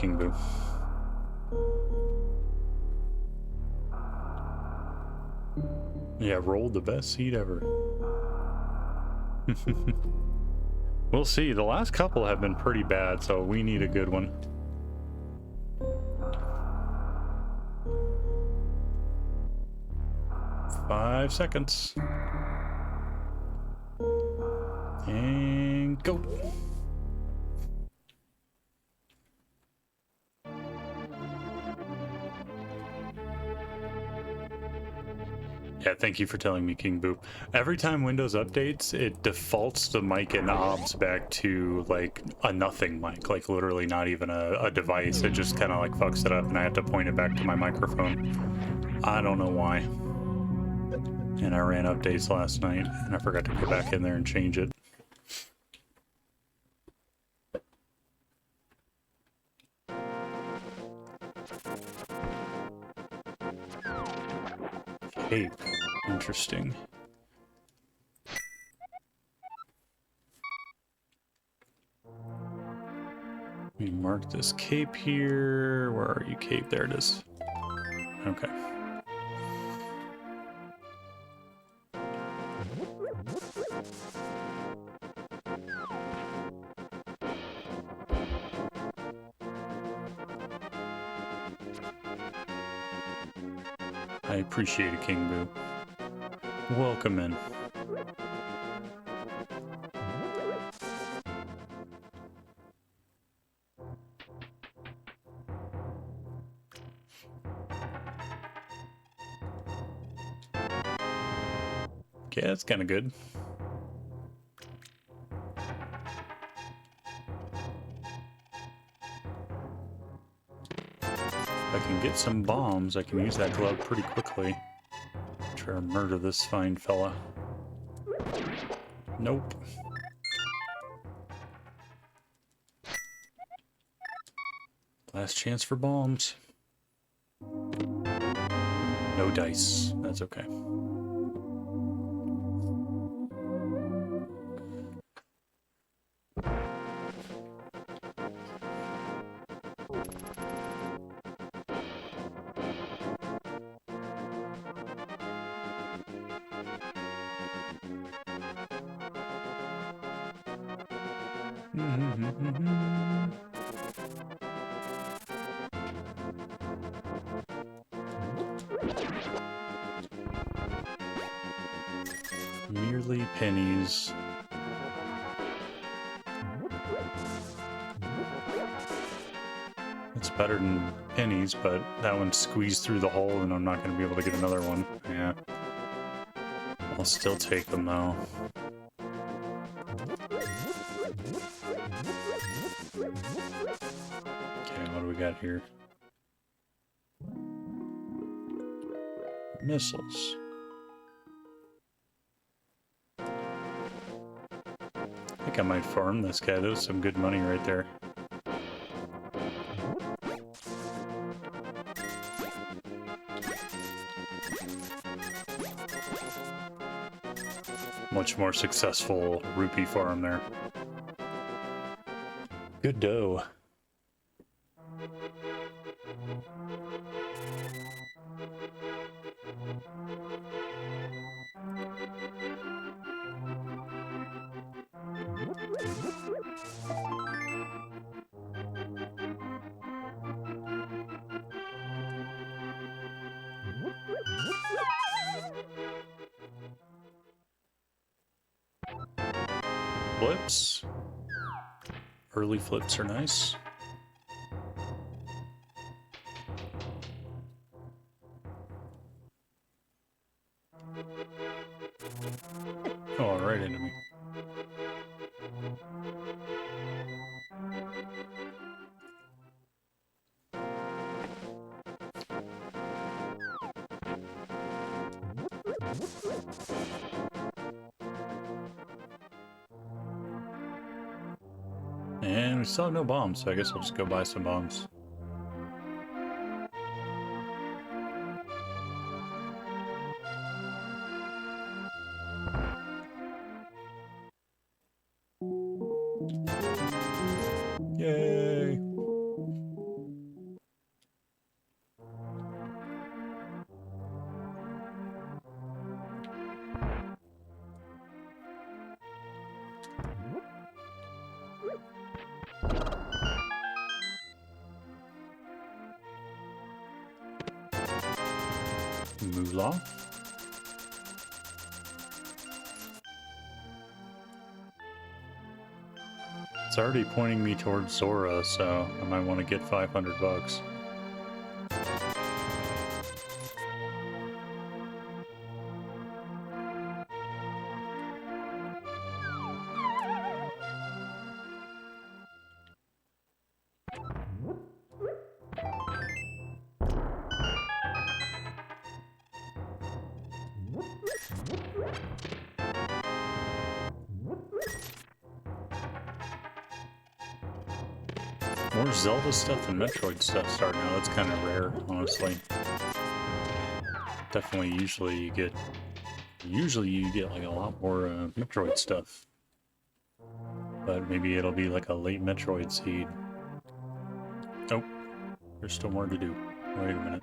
King Boo. Yeah, rolled the best seed ever. We'll see. The last couple have been pretty bad, so we need a good one. Five seconds. And go. Yeah, thank you for telling me, King Boo. Every time Windows updates, it defaults the mic and knobs back to, like, a nothing mic. Like, literally not even a device. It just kind of, like, fucks it up, and I have to point it back to my microphone. I don't know why. And I ran updates last night, and I forgot to go back in there and change it. Cape. Interesting. Let me mark this cape here. Where are you, cape? There it is. Okay. I appreciate it, King Boo. Welcome in. Okay, that's kind of good. If I can get some bombs, I can use that glove pretty quickly. Try to murder this fine fella. Nope. Last chance for bombs. No dice. That's okay. Merely pennies. It's better than pennies, but that one squeezed through the hole and I'm not going to be able to get another one. Yeah. I'll still take them though. Okay, what do we got here? Missiles. I think I might farm this guy. That was some good money right there. Much more successful rupee farm there. Good dough. Flips. Early flips are nice. Oh, right into me. And we still have no bombs, so I guess I'll just go buy some bombs. Yay! Moolah. It's already pointing me towards Zora, so I might want to get 500 bucks. More Zelda stuff and Metroid stuff starting now. That's kind of rare, honestly. Definitely, usually you get like a lot more Metroid stuff. But maybe it'll be like a late Metroid seed. Oh, there's still more to do. Wait a minute.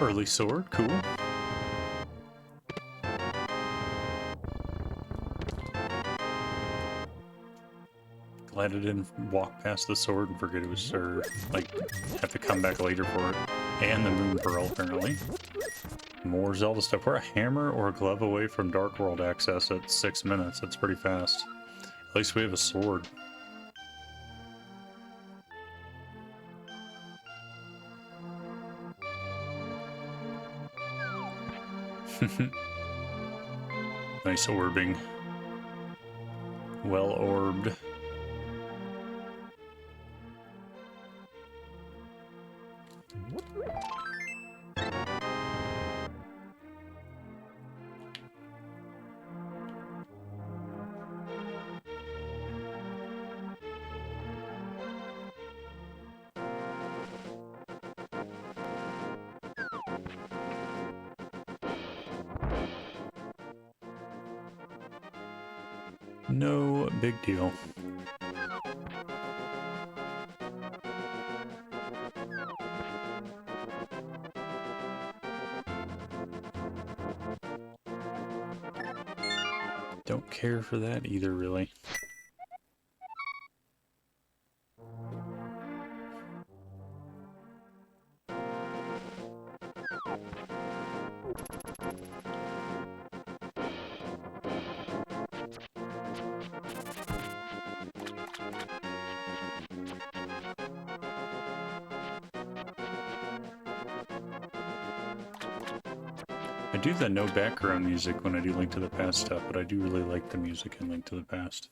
Early sword, cool. Glad I didn't walk past the sword and forget it was served. Like, have to come back later for it. And the Moon Pearl, apparently. More Zelda stuff. We're a hammer or a glove away from Dark World access at 6 minutes. That's pretty fast. At least we have a sword. Nice orbing. Well orbed. No big deal. Don't care for that either, really. I do the no background music when I do Link to the Past stuff, but I do really like the music in Link to the Past.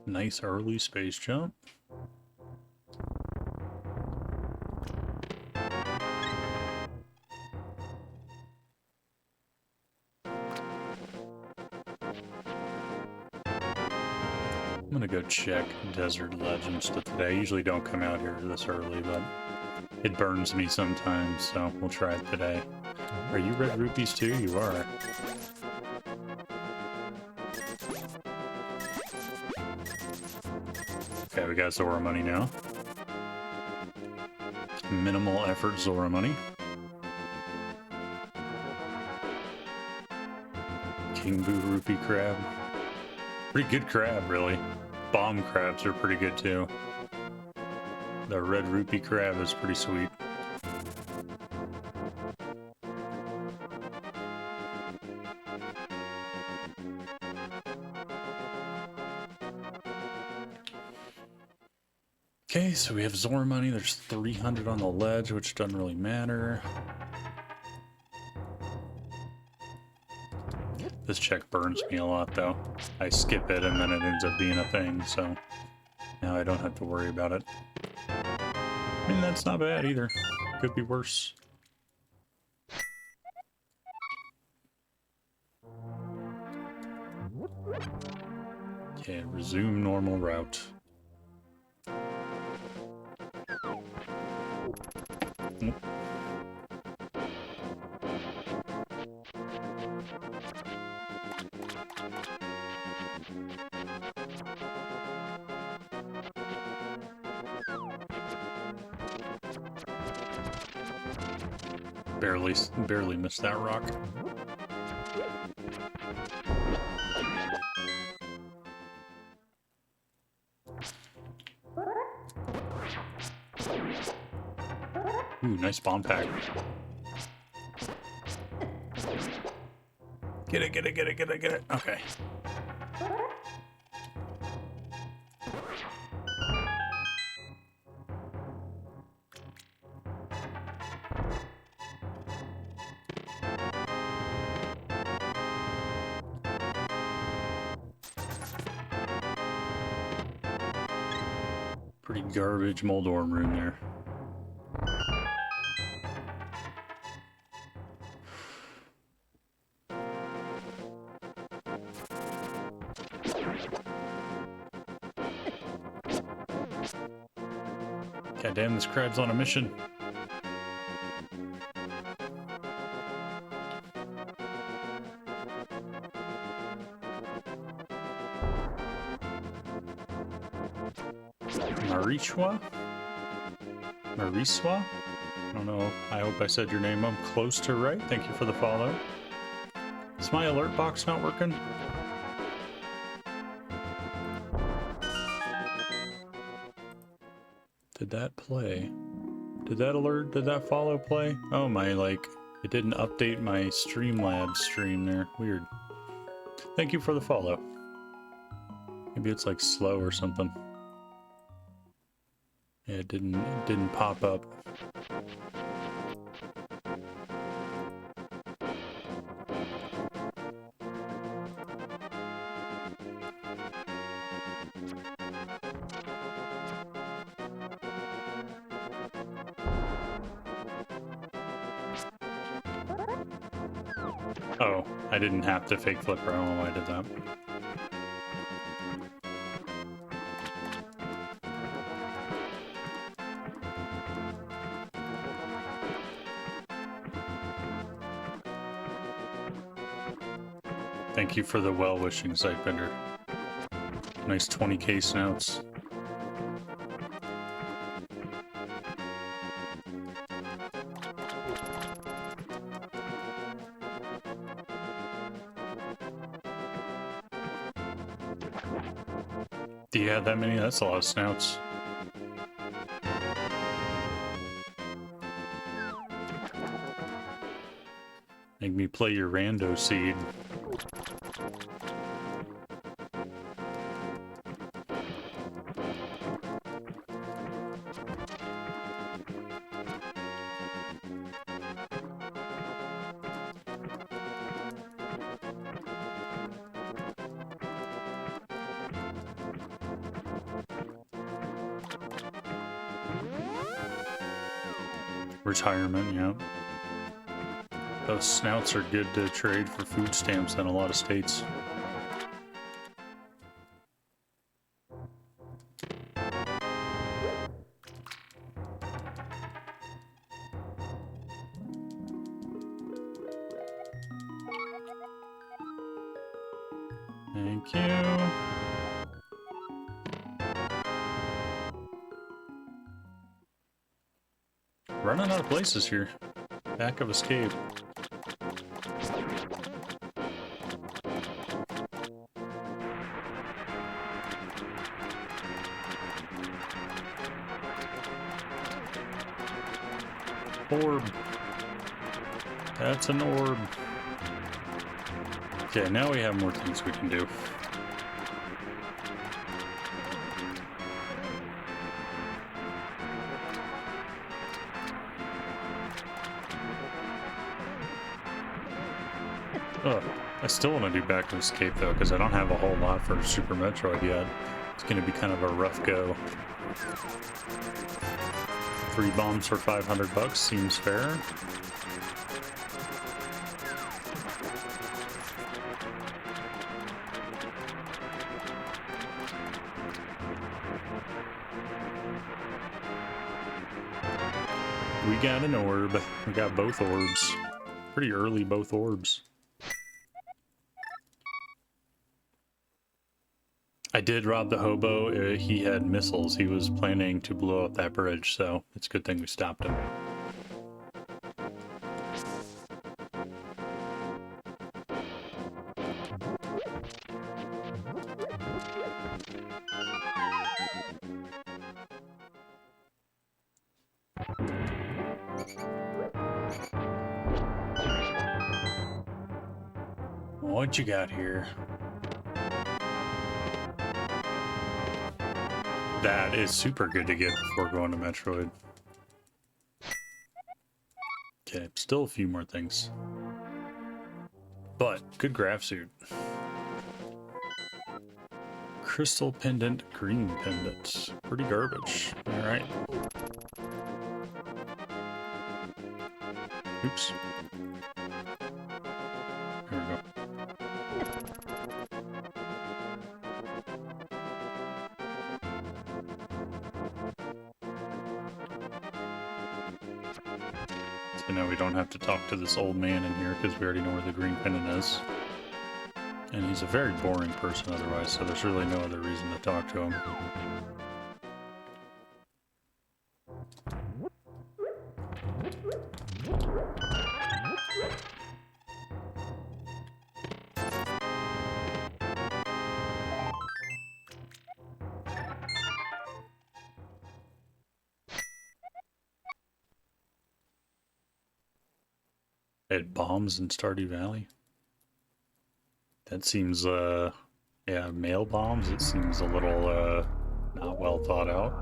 Nice early space jump. I'm gonna go check Desert Legends today. I usually don't come out here this early, but it burns me sometimes, so we'll try it today. Are you red rupees too? You are. Okay, we got Zora money now. Minimal effort Zora money. King Boo Rupee Crab. Pretty good crab, really. Bomb crabs are pretty good too. The red rupee crab is pretty sweet. Okay, so we have Zora money. There's 300 on the ledge, which doesn't really matter. This check burns me a lot, though. I skip it, and then it ends up being a thing, so now I don't have to worry about it. I mean, that's not bad either. Could be worse. Okay, resume normal route. Barely missed that rock. Ooh, nice bomb pack. Get it, get it, get it, get it, get it. Okay. Pretty garbage Moldorm room there. God damn, this crab's on a mission. Mariswa? I don't know. I hope I said your name up close to right. Thank you for the follow. Is my alert box not working? Did that play? Did that alert, did that follow play? Oh my, like, it didn't update my Streamlabs stream there. Weird. Thank you for the follow. Maybe it's like slow or something. Yeah, it didn't pop up. Oh, I didn't have to fake flipper. I don't know why I did that. Thank you for the well-wishing, Sightbender. Nice 20k snouts. Do you have that many? That's a lot of snouts. Make me play your rando seed. Retirement, yeah. Those snouts are good to trade for food stamps in a lot of states. Thank you. Running out of places here. Back of escape. Orb. That's an orb. Okay, now we have more things we can do. Oh, I still want to do Back to Escape though, because I don't have a whole lot for Super Metroid yet. It's going to be kind of a rough go. 3 bombs for 500 bucks seems fair. We got an orb. We got both orbs. Pretty early, both orbs. I did rob the hobo. He had missiles. He was planning to blow up that bridge, so it's a good thing we stopped him. What you got here? That is super good to get before going to Metroid. Okay, still a few more things. But, good graph suit. Crystal pendant, green pendant. Pretty garbage. Alright. Oops. There we go. So now we don't have to talk to this old man in here because we already know where the green pendant is. And he's a very boring person otherwise, so there's really no other reason to talk to him. It bombs in Stardew Valley. That seems, yeah, mail bombs, it seems a little, not well thought out.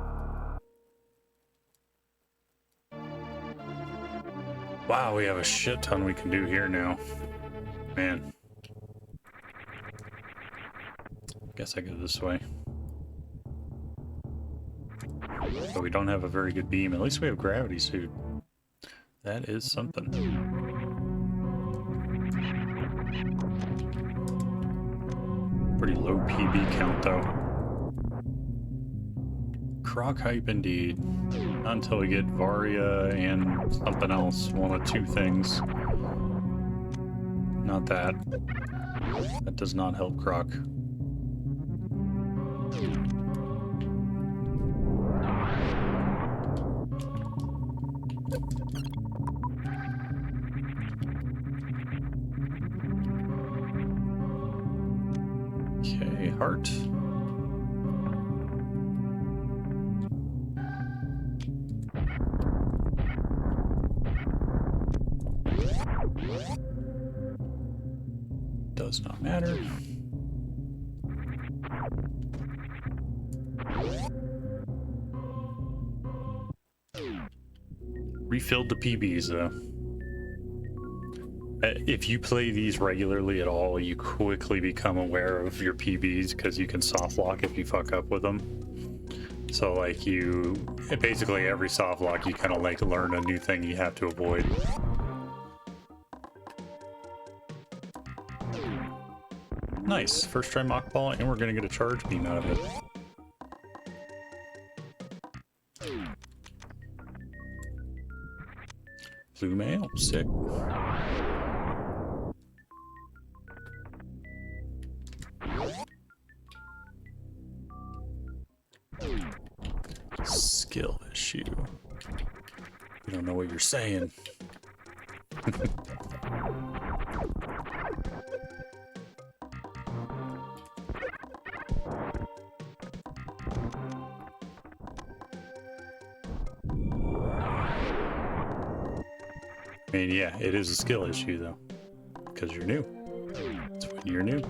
Wow, we have a shit ton we can do here now. Man. Guess I go this way. But we don't have a very good beam. At least we have gravity suit. That is something. Pretty low PB count, though. Croc hype indeed. Not until we get Varia and something else. One of two things. Not that. That does not help Croc. Okay, heart. Does not matter. Refilled the PBs though. If you play these regularly at all, you quickly become aware of your PBs because you can soft lock if you fuck up with them. So like basically every soft lock you kind of like learn a new thing you have to avoid. Nice, first try mock ball, and we're gonna get a charge beam out of it. Blue mail, sick. Skill issue. You don't know what you're saying. I mean, yeah, it is a skill issue, though, because you're new. It's when you're new.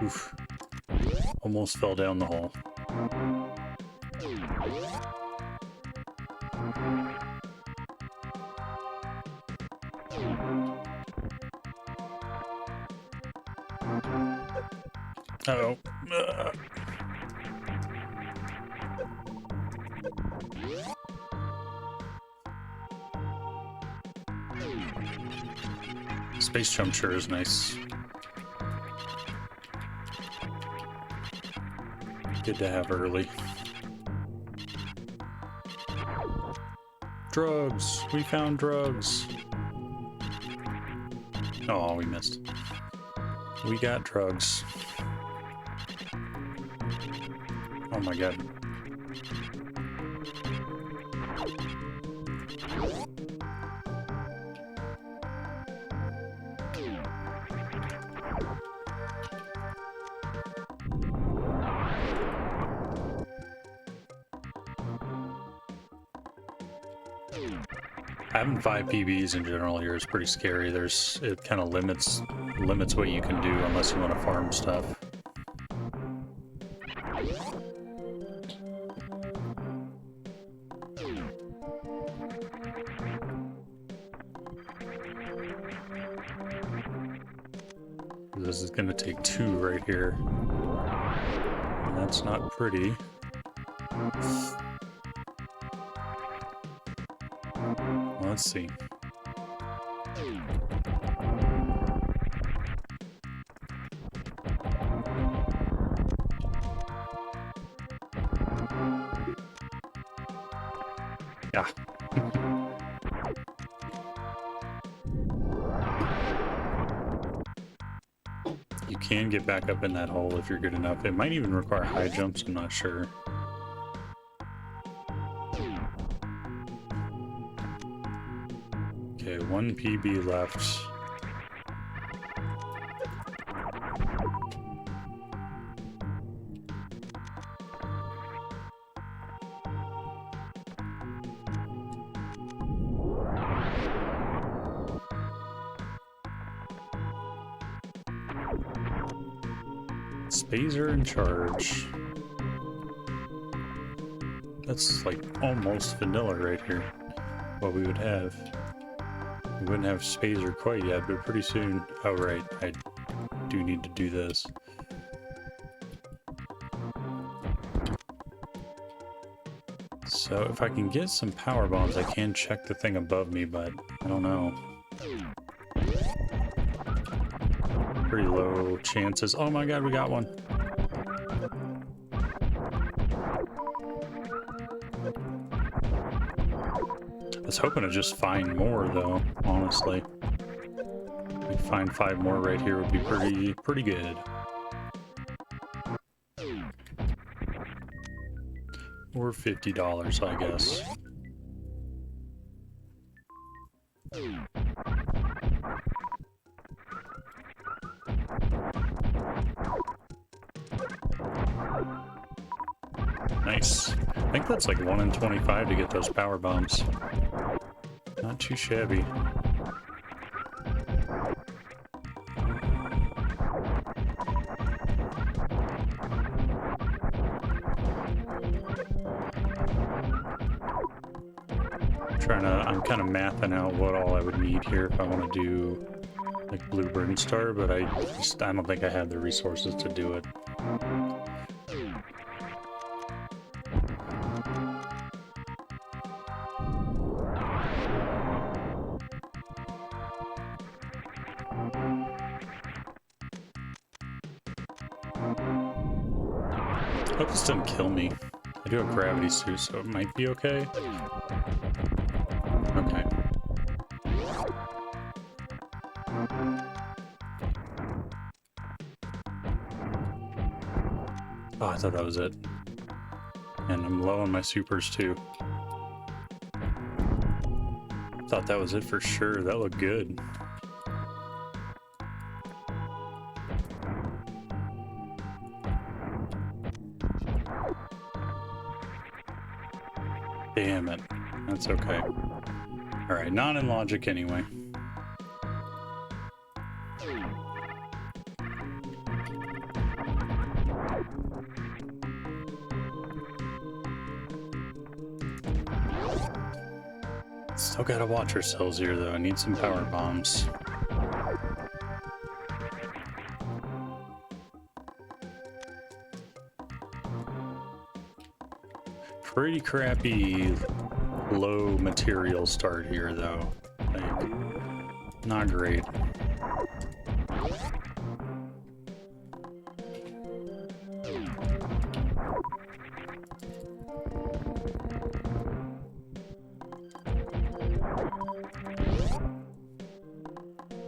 Oof. Almost fell down the hole. Uh-oh. Space jump sure is nice. Good to have early. Drugs! We found drugs! Oh, we missed. We got drugs. Oh my god. Having 5 PBs in general here is pretty scary. It kind of limits what you can do unless you want to farm stuff. This is going to take 2 right here. And that's not pretty. Let's see. Yeah. You can get back up in that hole if you're good enough. It might even require high jumps, I'm not sure. Okay, 1 PB left. Spazer in charge. That's like almost vanilla right here. What we would have. We wouldn't have Spazer quite yet, but pretty soon. Oh right, I do need to do this. So if I can get some power bombs, I can check the thing above me, but I don't know. Pretty low chances. Oh my god, we got one. I was hoping to just find more though, honestly. If I find 5 more right here would be pretty good. Or $50, I guess. Nice. I think that's like 1 in 25 to get those power bombs. Not too shabby. I'm kind of mathing out what all I would need here if I want to do like Blue Burn Star, but I don't think I have the resources to do it. I hope this doesn't kill me. I do have gravity suit, so it might be okay. Okay. Oh, I thought that was it. And I'm low on my supers too. Thought that was it for sure. That looked good. Damn it. That's okay. Alright, not in logic anyway. Still gotta watch ourselves here though. I need some power bombs. Pretty crappy low material start here though. Like, Not great.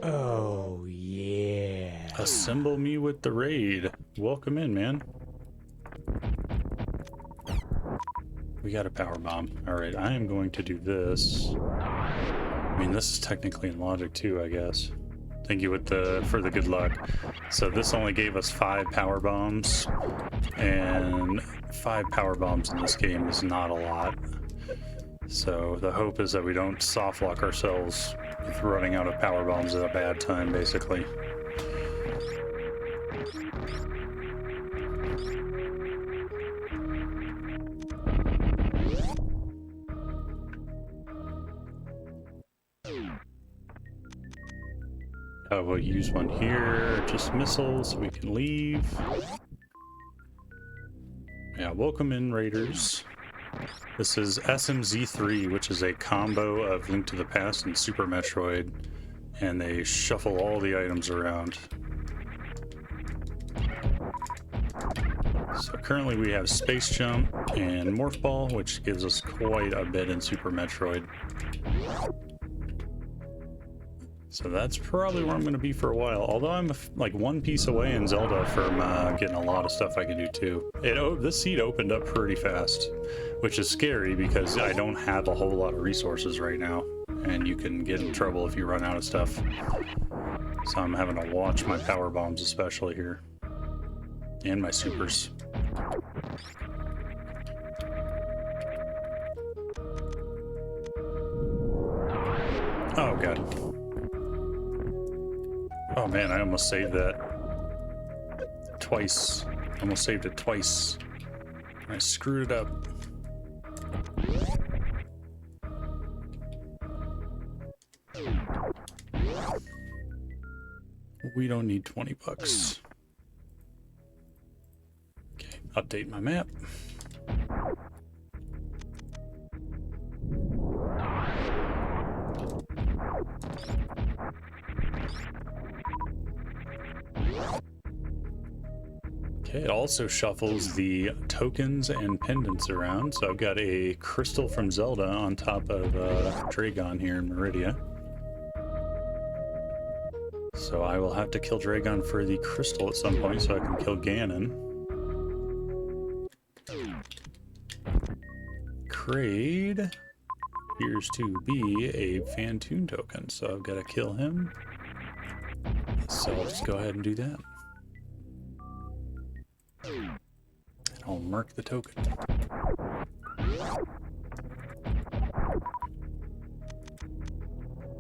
Oh, yeah. Assemble me with the raid. Welcome in, man. We got a power bomb. Alright, I am going to do this. I mean, this is technically in logic too, I guess. Thank you for the good luck. So this only gave us 5 power bombs, and 5 power bombs in this game is not a lot. So the hope is that we don't soft lock ourselves with running out of power bombs at a bad time, basically. We'll use one here, just missiles, so we can leave. Yeah, welcome in, Raiders. This is SMZ3, which is a combo of Link to the Past and Super Metroid, and they shuffle all the items around. So currently we have Space Jump and Morph Ball, which gives us quite a bit in Super Metroid. So that's probably where I'm going to be for a while, although I'm like one piece away in Zelda from getting a lot of stuff I can do too. This seat opened up pretty fast, which is scary because I don't have a whole lot of resources right now, and you can get in trouble if you run out of stuff. So I'm having to watch my power bombs especially here, and my supers. Oh god. Oh man, I almost saved that twice. Almost saved it twice. I screwed it up. We don't need 20 bucks. Okay, update my map. Okay, it also shuffles the tokens and pendants around. So I've got a crystal from Zelda on top of Dragon here in Meridia. So I will have to kill Dragon for the crystal at some point so I can kill Ganon. Kraid appears to be a Phantoon token, so I've got to kill him. So let's go ahead and do that. And I'll mark the token.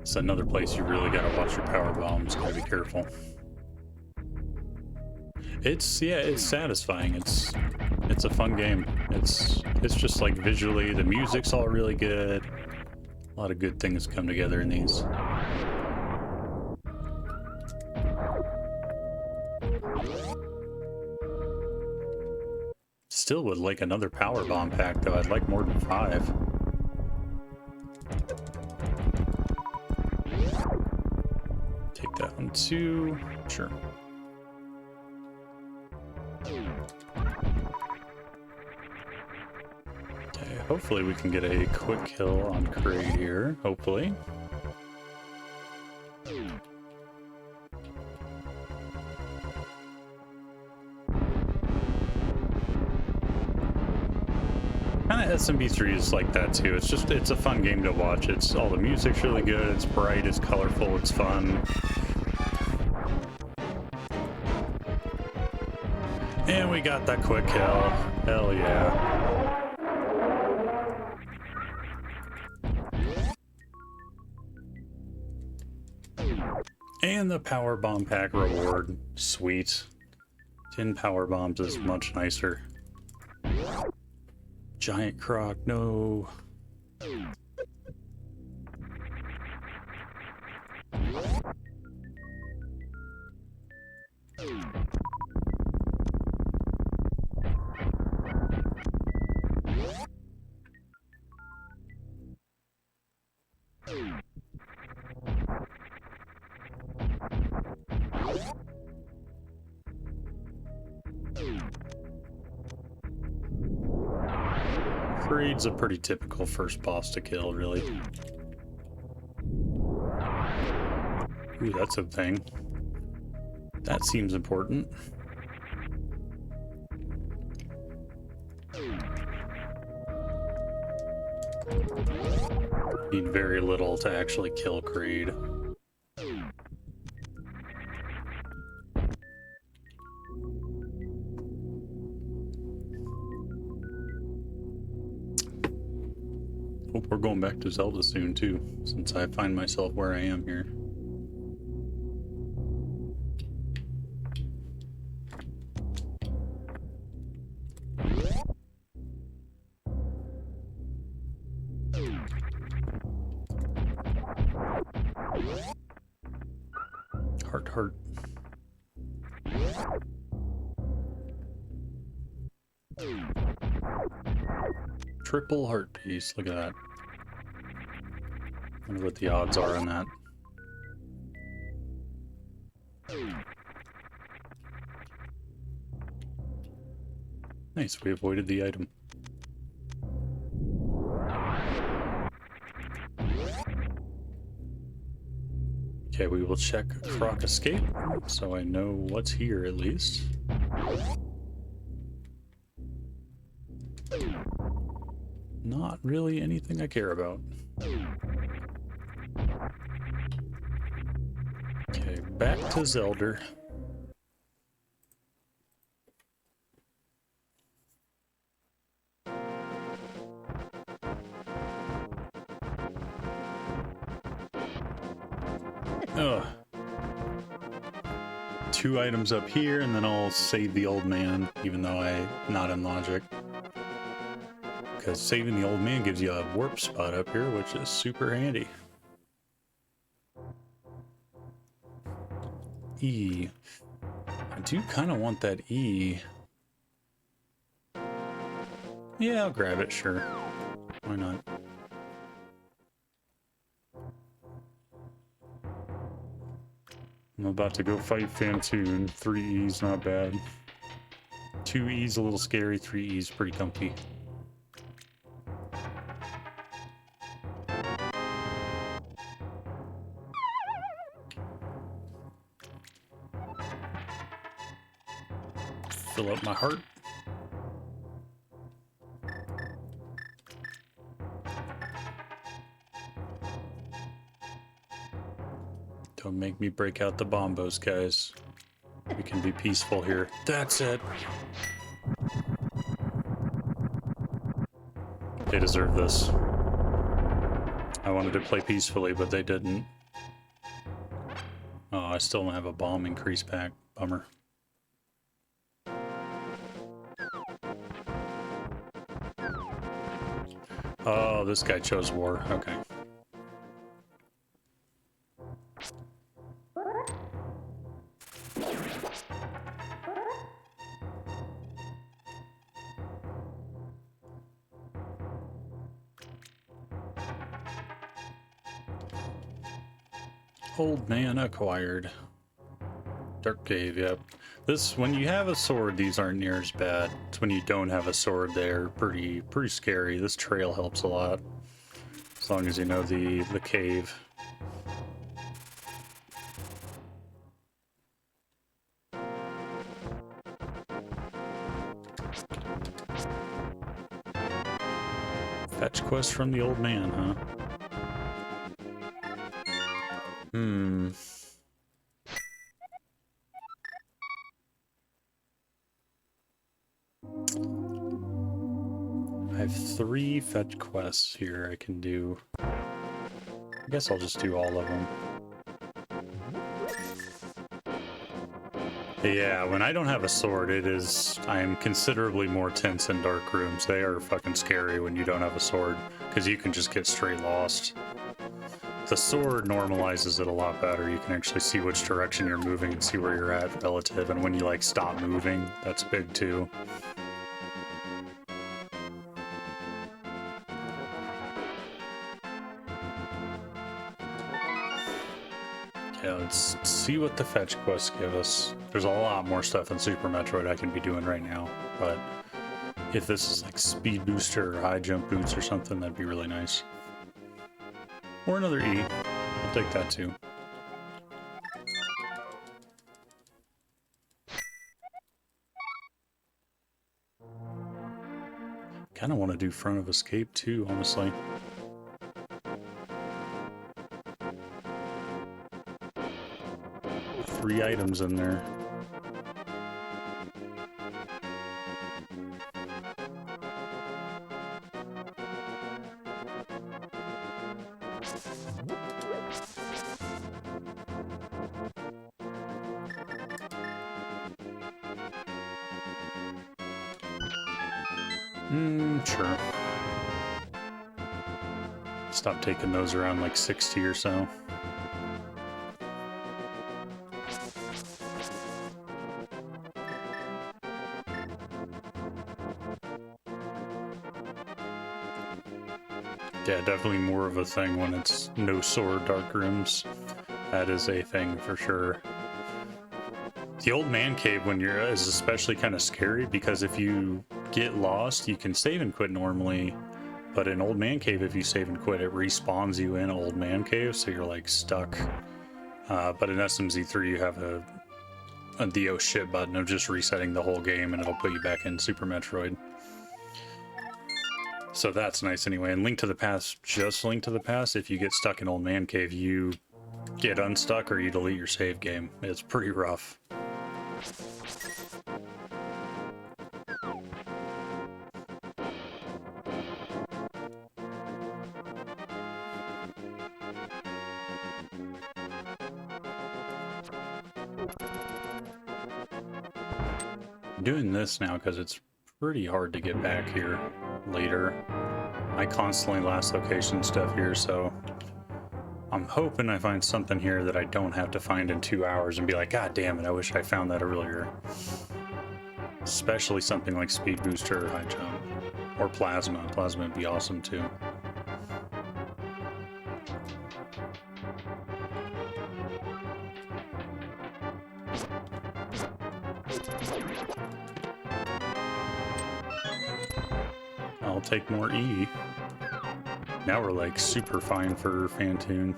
It's another place you really gotta watch your power bombs. Gotta be careful. It's satisfying. It's a fun game. It's just like visually, the music's all really good. A lot of good things come together in these. Still would like another power bomb pack though. I'd like more than 5. Take that one too. Sure. Okay, hopefully we can get a quick kill on Kraid here. Hopefully. Kind of SMZ3 is like that too. It's a fun game to watch. It's all the music's really good. It's bright, it's colorful, it's fun. And we got that quick kill. Hell yeah. And the power bomb pack reward. Sweet. 10 power bombs is much nicer. Giant croc, no. Creed's a pretty typical first boss to kill, really. Ooh, that's a thing. That seems important. Need very little to actually kill Creed. Hope we're going back to Zelda soon too, since I find myself where I am here. Heart. Triple heart piece, look at that. Wonder what the odds are on that. Nice, we avoided the item. Okay, we will check Croc Escape, so I know what's here at least. Not really anything I care about. Okay, back to Zelda. Ugh. 2 items up here, and then I'll save the old man, even though I'm not in logic. Because saving the old man gives you a warp spot up here, which is super handy. E. I do kind of want that E. Yeah, I'll grab it, sure. Why not? I'm about to go fight Fantoon. 3 E's, not bad. 2 E's a little scary, 3 E's pretty comfy. Fill up my heart. Don't make me break out the bombos, guys. We can be peaceful here. That's it. They deserve this. I wanted to play peacefully, but they didn't. Oh, I still don't have a bomb increase pack. Bummer. Oh, this guy chose war. Okay. Old man acquired. Dark cave, yep. This, when you have a sword, these aren't near as bad. It's when you don't have a sword, they're pretty scary. This trail helps a lot, as long as you know the cave. Fetch quest from the old man, huh? I have 3 fetch quests here I can do. I guess I'll just do all of them. Yeah, when I don't have a sword, I am considerably more tense in dark rooms. They are fucking scary when you don't have a sword, because you can just get straight lost. The sword normalizes it a lot better. You can actually see which direction you're moving and see where you're at relative, and when you like stop moving, that's big too. Yeah, let's see what the fetch quests give us. There's a lot more stuff in Super Metroid I can be doing right now, but If this is like speed booster or high jump boots or something, that'd be really nice. Or another E. I'll take that too. Kind of want to do front of escape too, honestly. Three items in there. Sure. Stop taking those around like 60 or so. Yeah, definitely more of a thing when it's no sword, dark rooms. That is a thing for sure. The old man cave when you're is especially kind of scary because if you get lost, you can save and quit normally. But in Old Man Cave, if you save and quit, it respawns you in Old Man Cave, so you're like stuck. But in SMZ3, you have the oh shit button of just resetting the whole game, and it'll put you back in Super Metroid. So that's nice anyway. And Link to the Past, just Link to the Past, if you get stuck in Old Man Cave, you get unstuck or you delete your save game. It's pretty rough. I'm doing this now because it's pretty hard to get back here later. I constantly last location stuff here, so I'm hoping I find something here that I don't have to find in 2 hours and be like, God damn it, I wish I found that earlier. Especially something like Speed Booster or High Jump. Or Plasma. Plasma would be awesome too. I'll take more E. Now we're like super fine for Phantoon.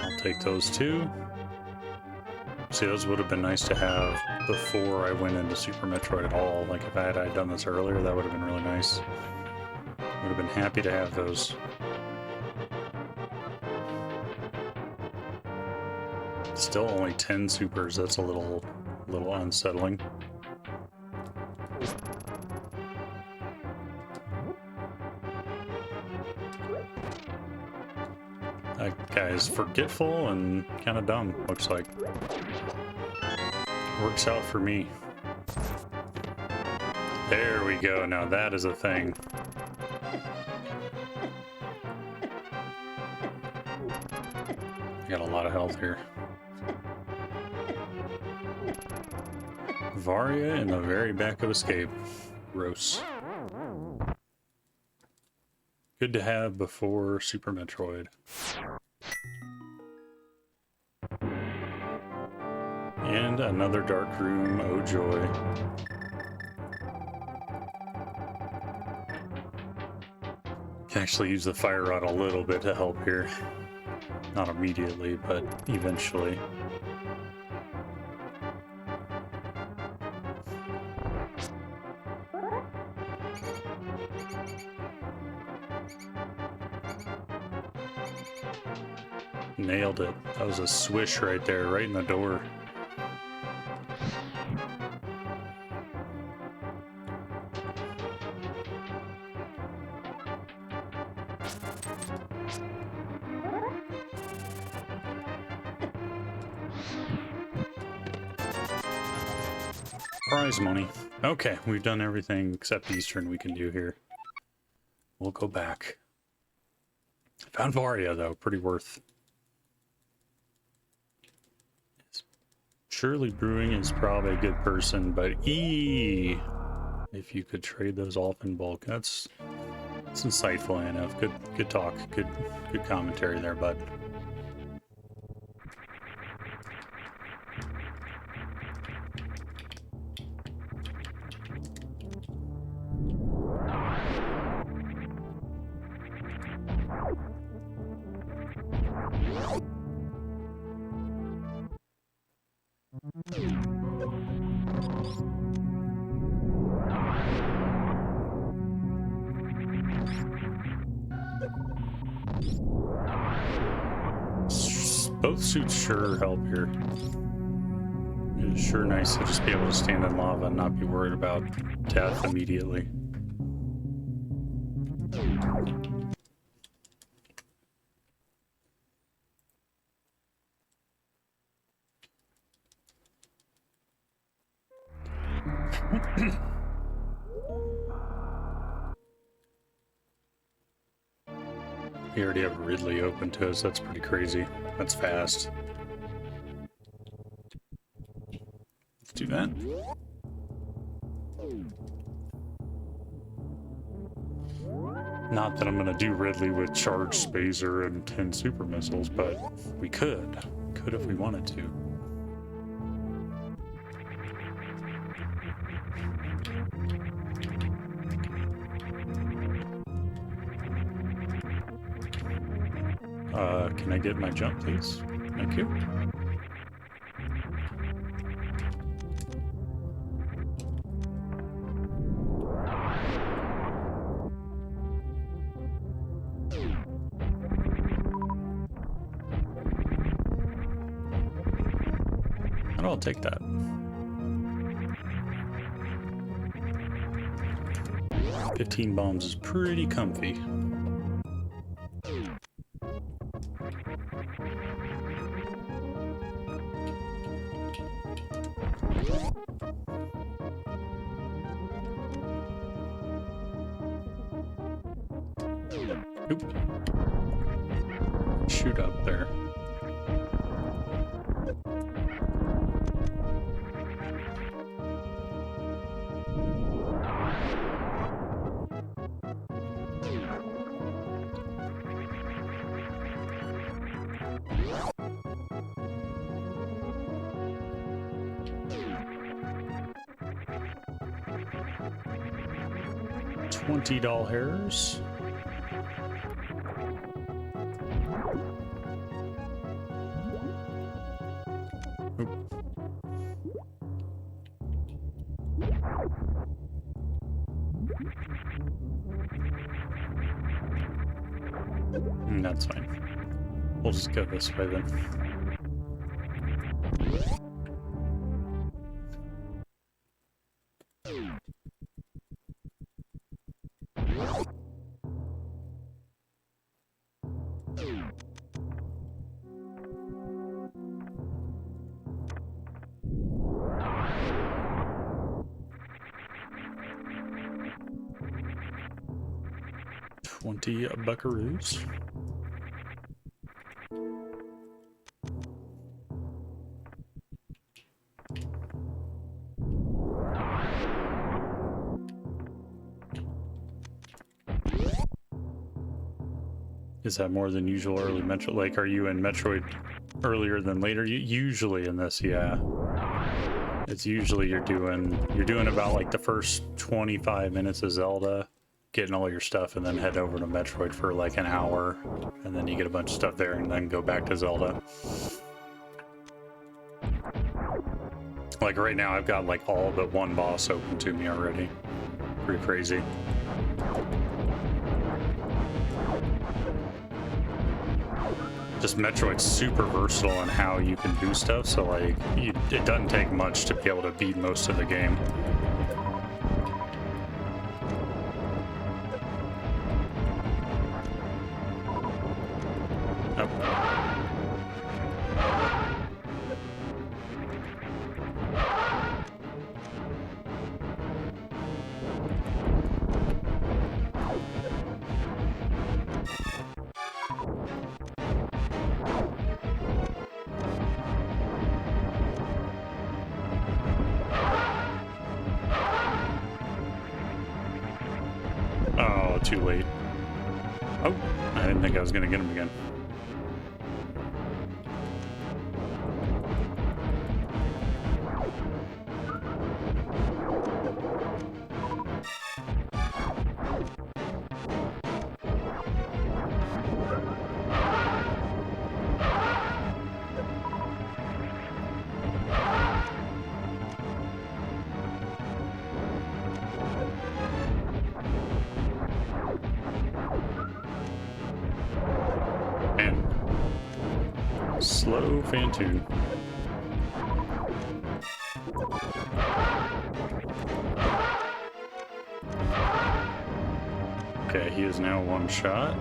I'll take those two. See, those would have been nice to have before I went into Super Metroid at all. Like, if I had done this earlier, that would have been really nice. Would have been happy to have those. Still only 10 supers. That's a little unsettling. That guy is forgetful and kind of dumb, looks like. Works out for me. There we go. Now that is a thing. I got a lot of health here. Varia in the very back of Escape. Gross. Good to have before Super Metroid. And another dark room, oh joy. Can actually use the fire rod a little bit to help here. Not immediately, but eventually. Nailed it. That was a swish right there, right in the door. Prize money. Okay, we've done everything except Eastern we can do here. We'll go back. Found Varia, though. Pretty worth. Surely Brewing is probably a good person, but if you could trade those off in bulk, that's insightful enough. Good talk. Good commentary there, bud. Both suits sure help here. It's sure nice to just be able to stand in lava and not be worried about death immediately. We already have Ridley open to us. That's pretty crazy. That's fast. Let's do that. Not that I'm going to do Ridley with Charged Spacer and 10 super missiles, but we could. Could if we wanted to. Can I get my jump, please? Thank you. And I'll take that. $15 bombs is pretty comfy. Oop. Shoot up there. $20. That's fine. We'll just go this way then. $20 buckaroos. Is that more than usual early Metro? Like, are you in Metroid earlier than later? Usually in this, yeah. It's usually you're doing about like the first 25 minutes of Zelda, getting all your stuff, and then head over to Metroid for like an hour, and then you get a bunch of stuff there, and then go back to Zelda. Like right now, I've got like all but one boss open to me already. Pretty crazy. Just Metroid's super versatile in how you can do stuff, so like it doesn't take much to be able to beat most of the game. too late. Oh, I didn't think I was gonna get him again. Slow Fantoon. Okay, he is now one shot.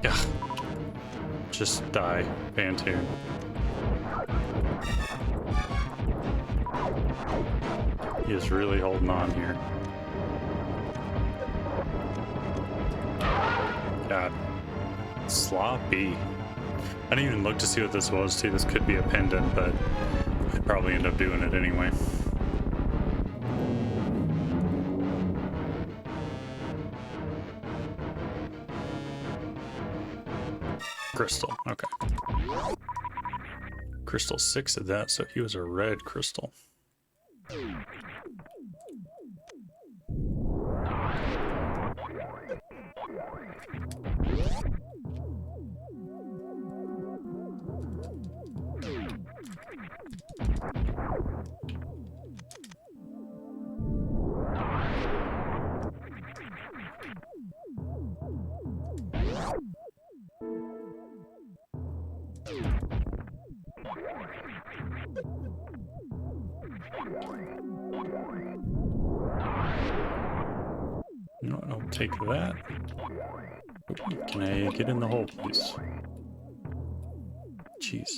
Yeah. Just die, Fantoon. He is really holding on here. God. Sloppy. I didn't even look to see what this was, too. This could be a pendant, but I'd probably end up doing it anyway. Crystal, okay. Crystal 6 of that, so he was a red crystal. No, I'll take that. Can I get in the hole, please? Jeez.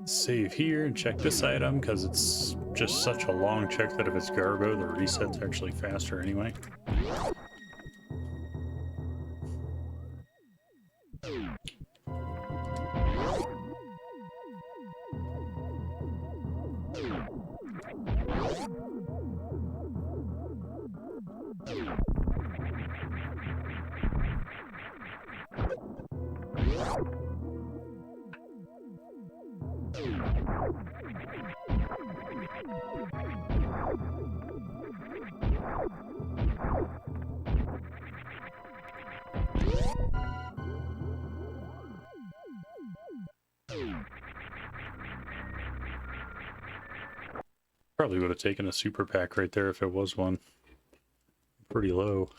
Save here and check this item because it's just such a long check that if it's Garbo, the reset's actually faster anyway. Probably would have taken a super pack right there if it was one. Pretty low.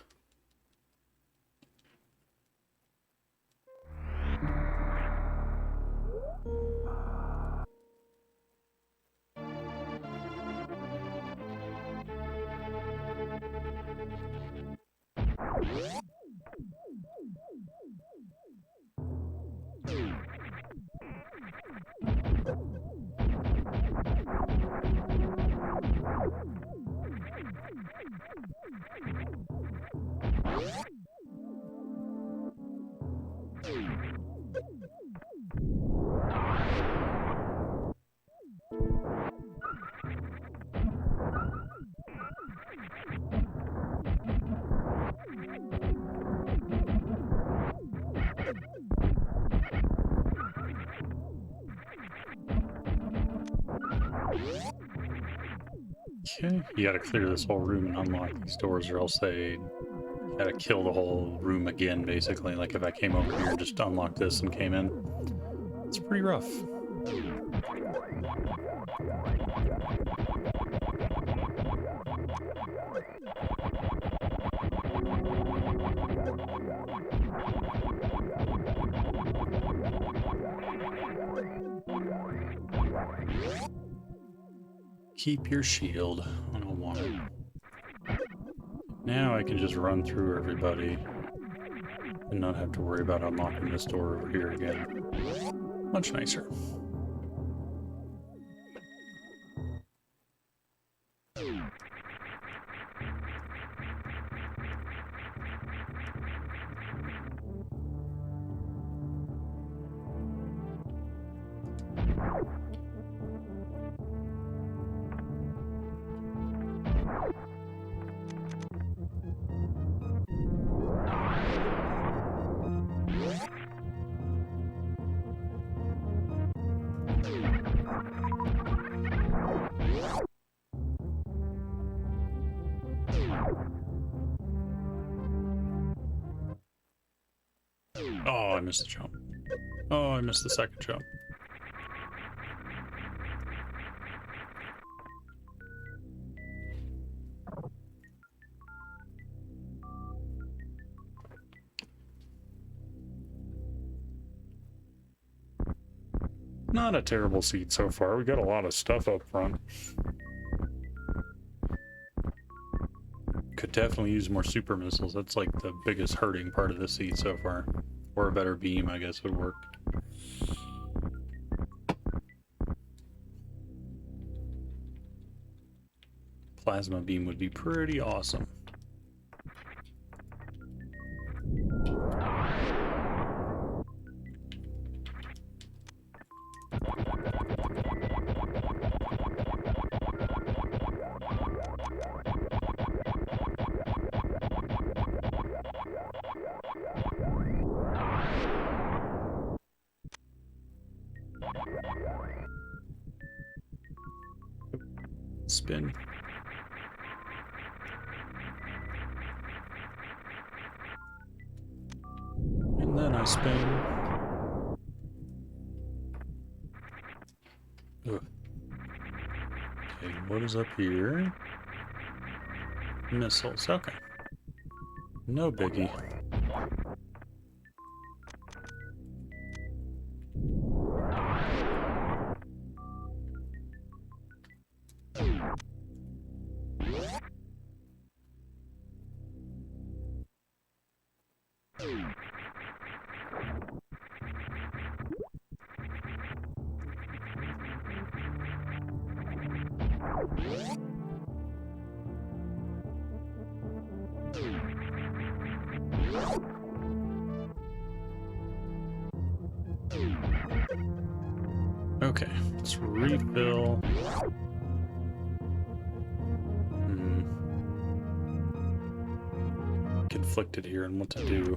Okay, you gotta clear this whole room and unlock these doors, or else they gotta kill the whole room again, basically. Like if I came over here and just unlocked this and came in. It's pretty rough. Keep your shield. I don't want it. Now I can just run through everybody and not have to worry about unlocking this door over here again. Much nicer. Oh, I missed the jump. Oh, I missed the second jump. Not a terrible seed so far. We got a lot of stuff up front. Could definitely use more super missiles. That's like the biggest hurting part of the seed so far. Or a better beam, I guess, would work. Plasma beam would be pretty awesome. Spin. And then I spin. Ugh. Okay, what is up here? Missiles, okay. No biggie. Okay, let's refill. Conflicted here on what to do.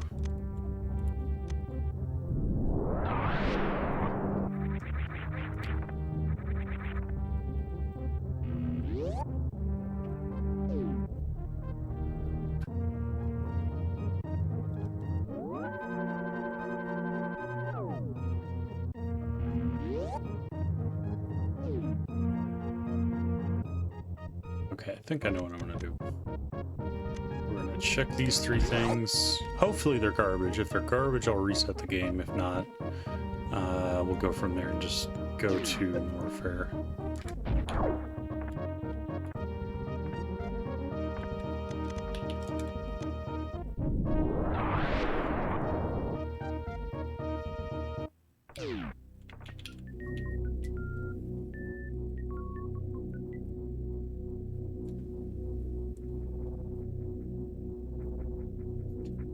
Okay, I think I know what I'm gonna do. We're gonna check these three things. Hopefully they're garbage. If they're garbage, I'll reset the game. If not, we'll go from there and just go to warfare.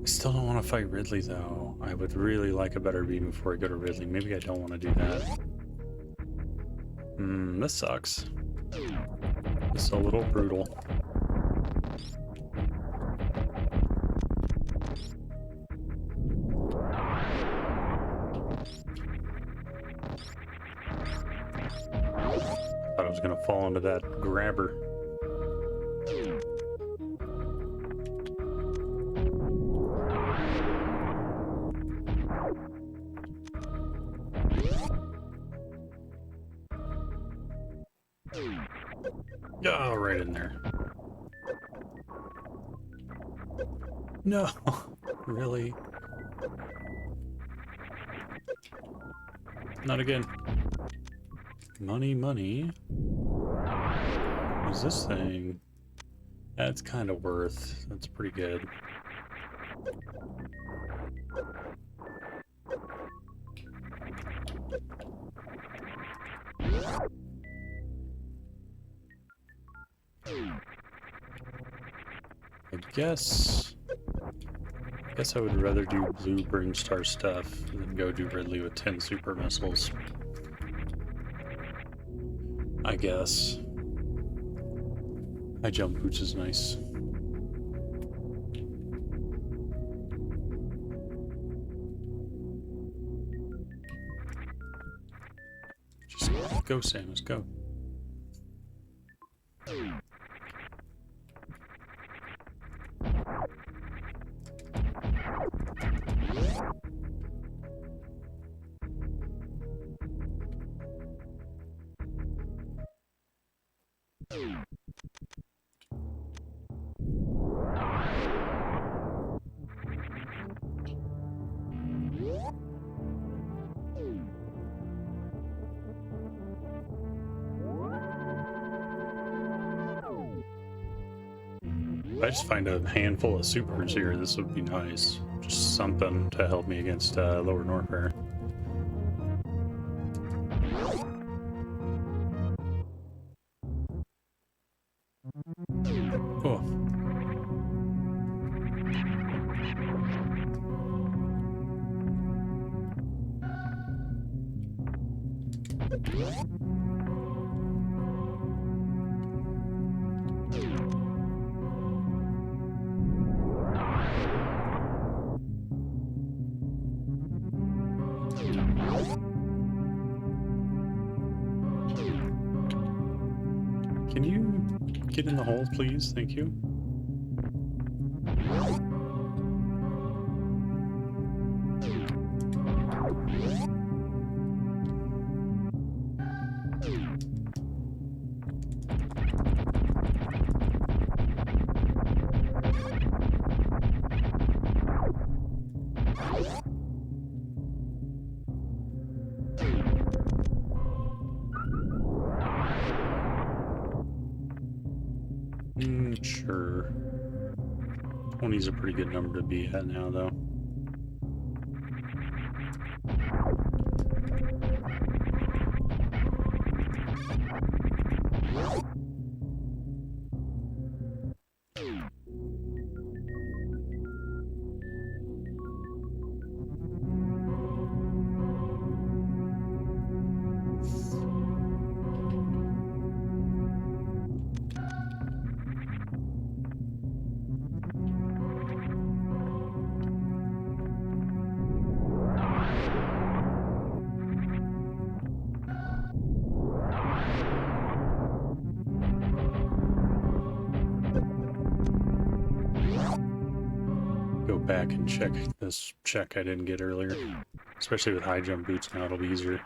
Still don't want to fight Ridley though. I would really like a better beam before I go to Ridley. Maybe I don't want to do that. This sucks. This is a little brutal. Thought I was gonna fall into that grabber. Oh, right in there. No, Really? Not again. Money, money. What's this thing? That's kind of worth. That's pretty good. I guess I would rather do blue Brimstar stuff than go do Ridley with 10 super missiles. I guess. High jump boots is nice. Just go, Samus, go. If I just find a handful of supers here, this would be nice. Just something to help me against Lower Norfair. Cool. Can you get in the hole, please? Thank you. Sure. 20 is a pretty good number to be at now, though. Back and check this check I didn't get earlier. Especially with high jump boots now, it'll be easier.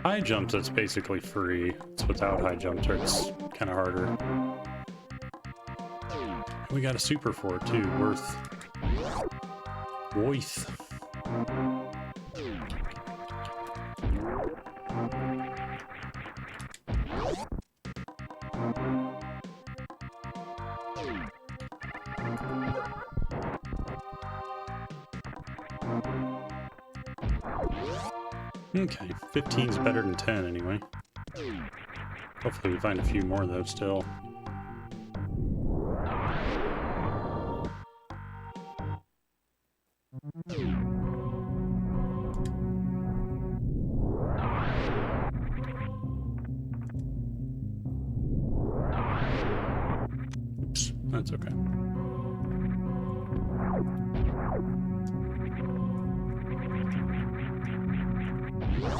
High jumps, it's basically free. It's without high jumps, or it's kind of harder. We got a super for it too, worth. Okay, 15's better than 10 anyway. Hopefully we find a few more though still. Oops, that's okay. Okay,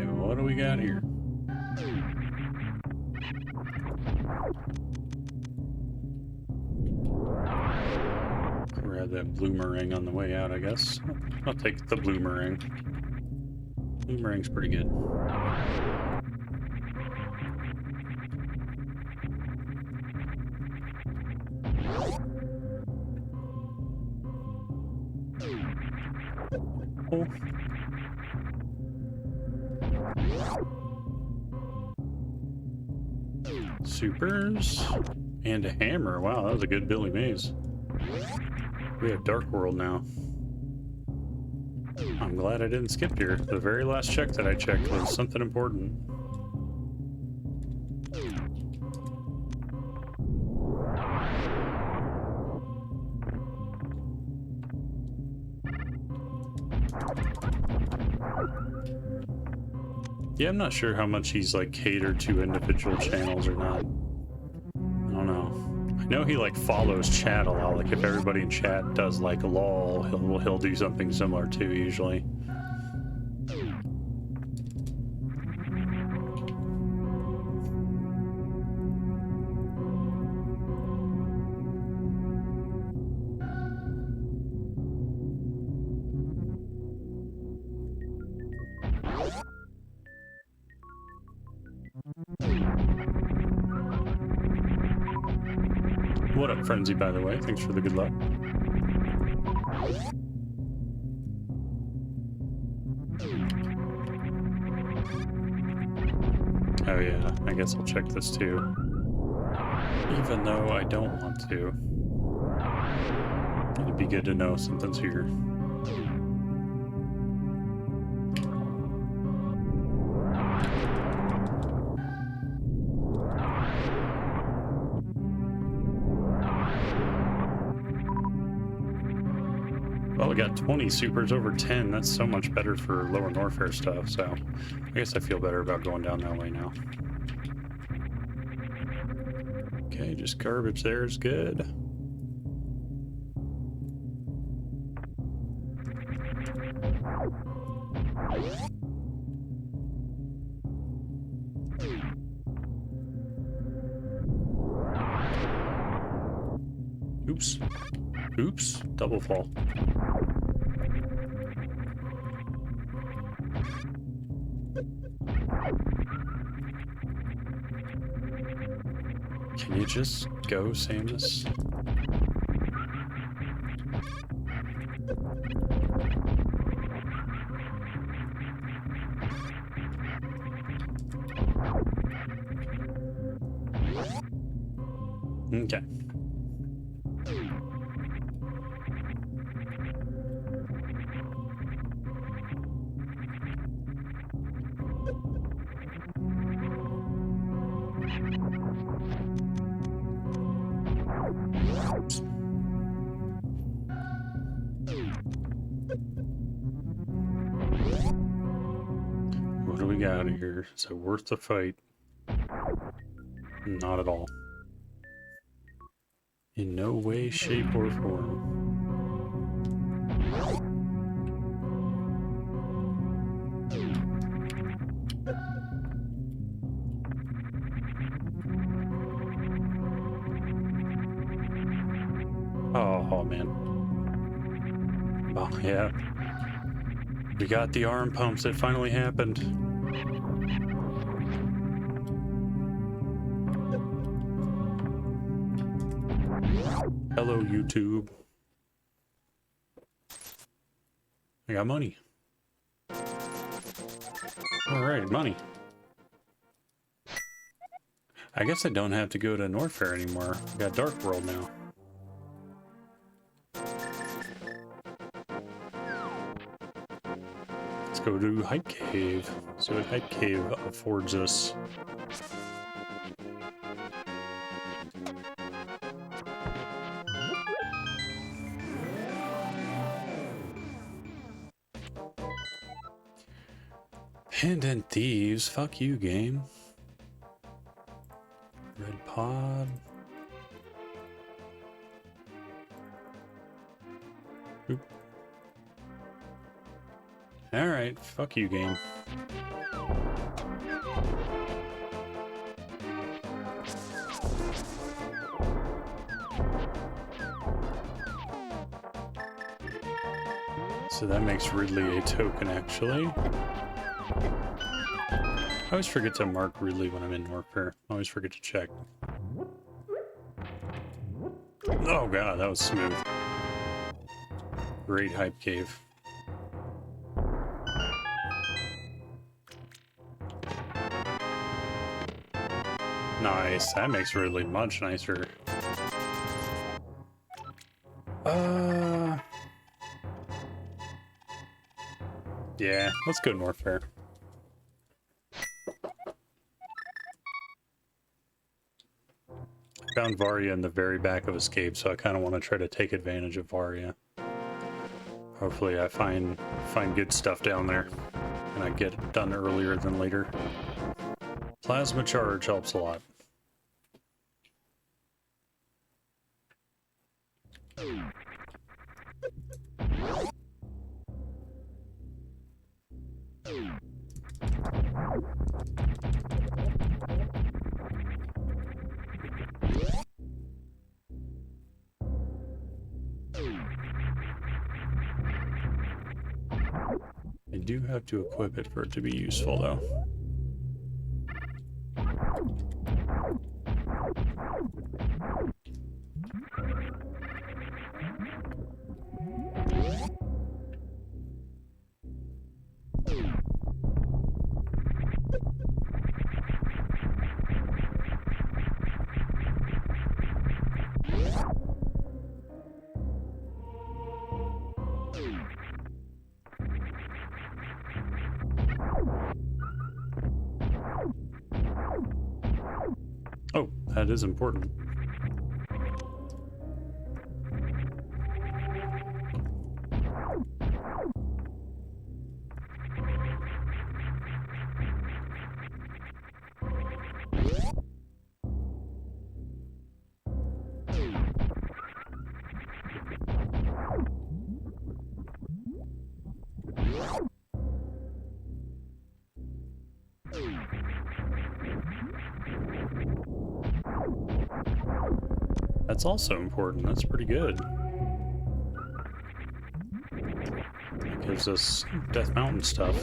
what do we got here? Grab that bloomerang on the way out, I guess. I'll take the bloomerang. Bloomerang's pretty good. Oh. Supers and a hammer. Wow, that was a good Billy Mays. We have Dark World now. I'm glad I didn't skip here. The very last check that I checked was something important. Yeah, I'm not sure how much he's like catered to individual channels or not. I don't know. I know he like follows chat a lot. Like if everybody in chat does like lol, he'll do something similar too usually. What up, Frenzy, by the way? Thanks for the good luck. Oh yeah, I guess I'll check this too. Even though I don't want to. It'd be good to know something's here. Well, we got 20 supers over 10. That's so much better for lower Norfair stuff, so I guess I feel better about going down that way now. Okay, just garbage there is good. Oops. Oops. Double fall. Can you just go, Samus? Okay. What do we got here? Is it worth the fight? Not at all. In no way, shape, or form. Oh man. Oh yeah. We got the arm pumps. It finally happened. Hello, YouTube. I got money. Alright, money. I guess I don't have to go to Norfair anymore. I got Dark World now. Let's go to Hype Cave. See what Hype Cave affords us. Hand Thieves, fuck you, game. Red Pod. Oop. Alright, fuck you, game. So that makes Ridley a token, actually. I always forget to mark Ridley when I'm in Warfare. I always forget to check. Oh god, that was smooth. Great hype cave. Nice, that makes Ridley much nicer. Yeah, let's go Norfair. I found Varia in the very back of Escape, so I kind of want to try to take advantage of Varia. Hopefully I find good stuff down there, and I get it done earlier than later. Plasma Charge helps a lot. I do have to equip it for it to be useful, though. Oh, that is important. That's also important. That's pretty good. It gives us Death Mountain stuff.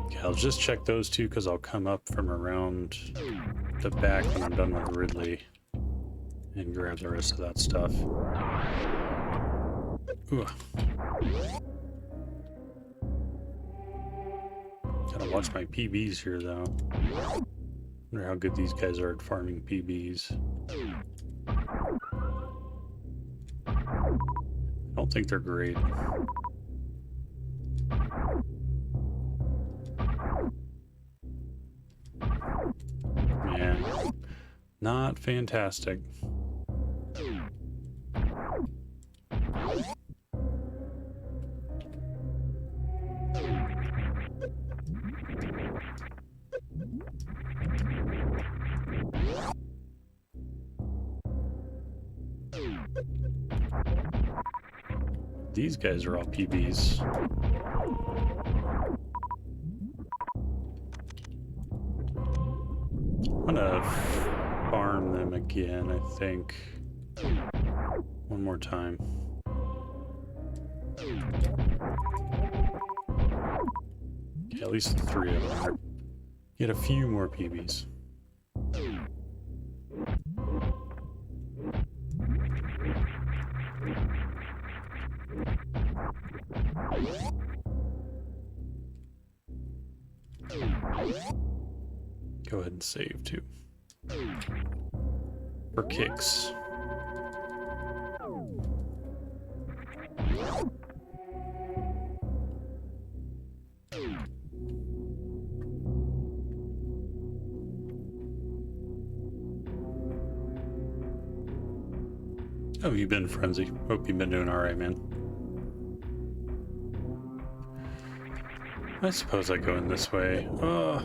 Okay, I'll just check those two because I'll come up from around the back when I'm done with Ridley and grab the rest of that stuff. Ooh. Gotta watch my PBs here, though. Wonder how good these guys are at farming PBs. I don't think they're great. Yeah, not fantastic. These guys are all PBs. I'm gonna farm them again, I think. One more time. Okay, at least 3 of them. Get a few more PBs. Go ahead and save too. For kicks. How have you been, Frenzy? Hope you've been doing alright, man. I suppose I go in this way. Ugh.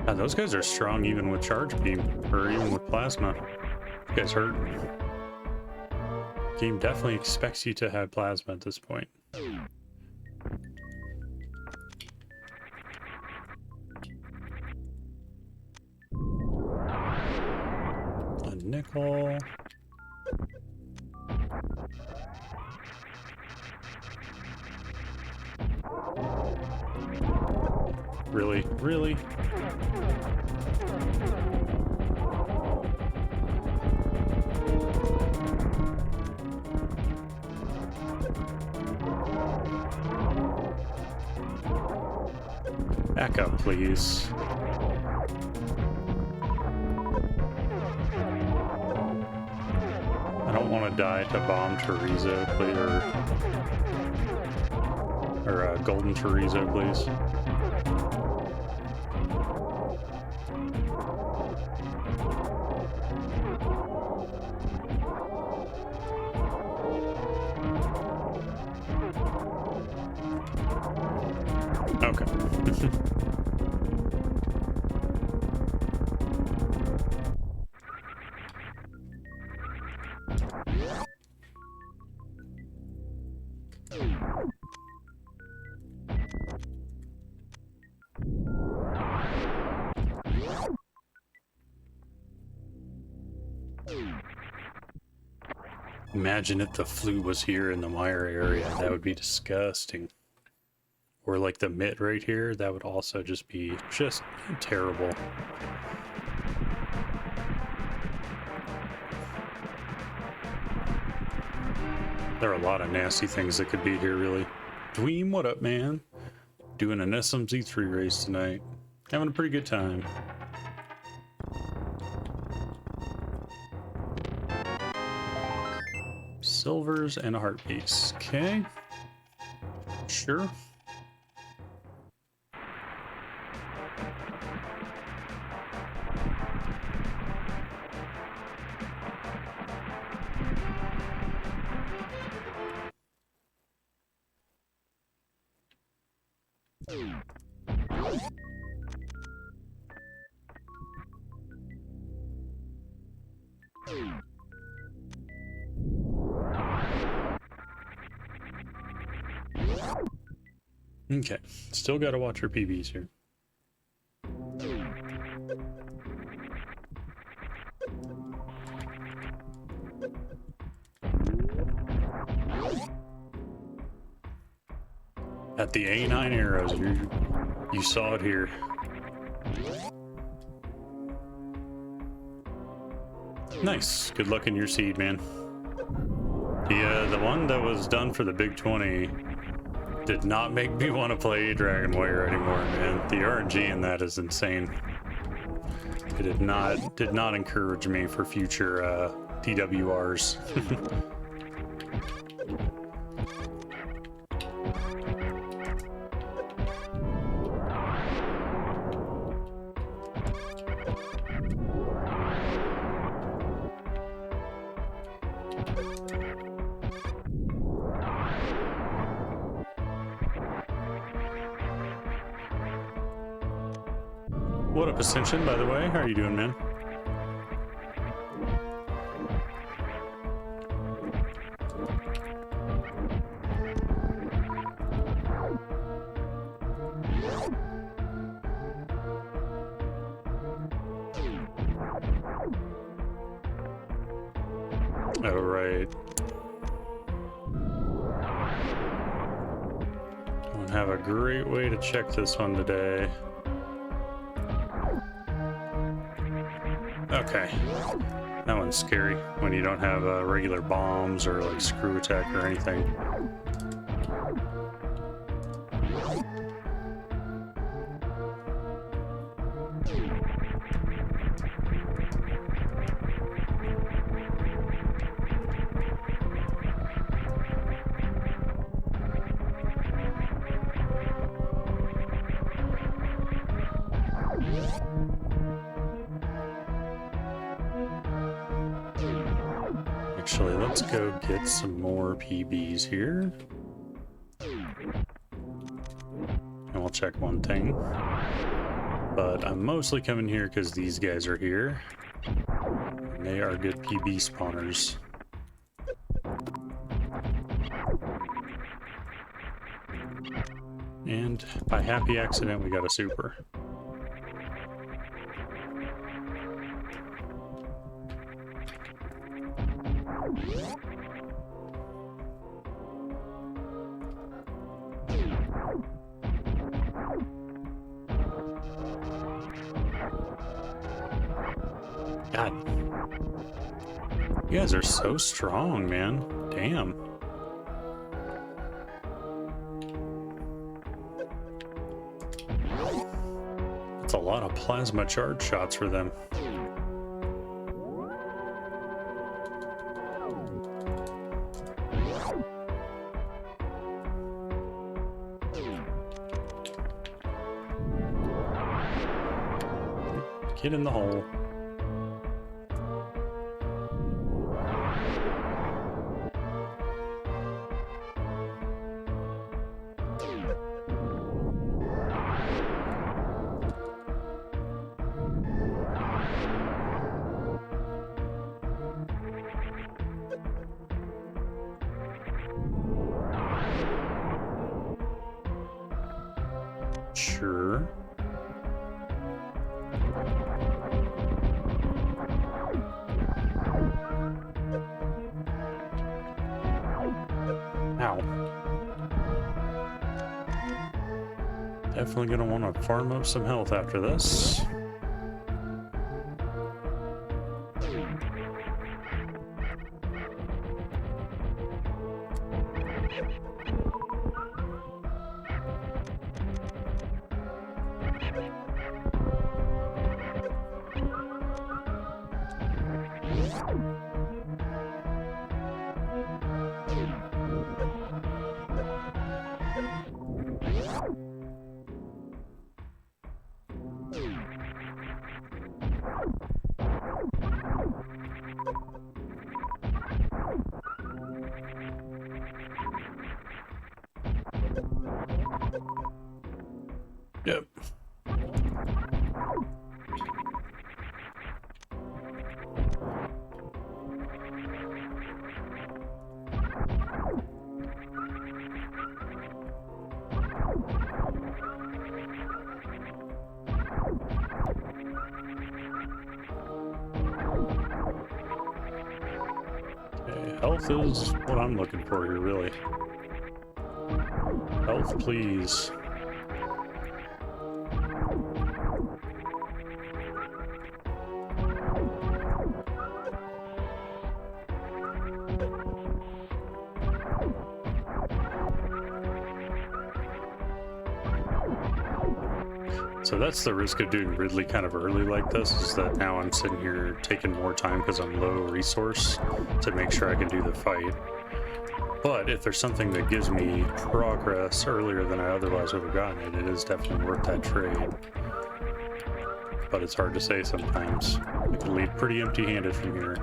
God, those guys are strong even with charge beam, or even with plasma. You guys hurt. Game definitely expects you to have plasma at this point. A nickel. Really? Really? Back up, please. I don't want to die to bomb Teresa, please, or Golden Teresa, please. Okay. Imagine if the flu was here in the Meyer area. That would be disgusting. Or like the mitt right here, that would also just be just terrible. There are a lot of nasty things that could be here, really. Dweem, what up, man? Doing an SMZ3 race tonight. Having a pretty good time. Silvers and a heart piece. Okay. Sure. Okay, still gotta watch your PBs here. At the A9 arrows, you saw it here. Nice, good luck in your seed, man. The one that was done for the Big 20 did not make me want to play Dragon Warrior anymore, man. The RNG in that is insane. It did not encourage me for future DWRs. What up, Ascension, by the way? How are you doing, man? All right. have a great way to check this one today. Okay. That one's scary when you don't have regular bombs or like screw attack or anything. Actually, let's go get some more PBs here. And we'll check one thing. But I'm mostly coming here because these guys are here. And they are good PB spawners. And by happy accident, we got a super. God. You guys are so strong, man. Damn. That's a lot of plasma charge shots for them. Get in the hole. Sure. Ow. Definitely gonna want to farm up some health after this. Yep. Okay, health is what I'm looking for here, really. Health, please. So that's the risk of doing Ridley kind of early like this, is that now I'm sitting here taking more time because I'm low resource to make sure I can do the fight. But if there's something that gives me progress earlier than I otherwise would have gotten it, it is definitely worth that trade. But it's hard to say sometimes. I can leave pretty empty-handed from here.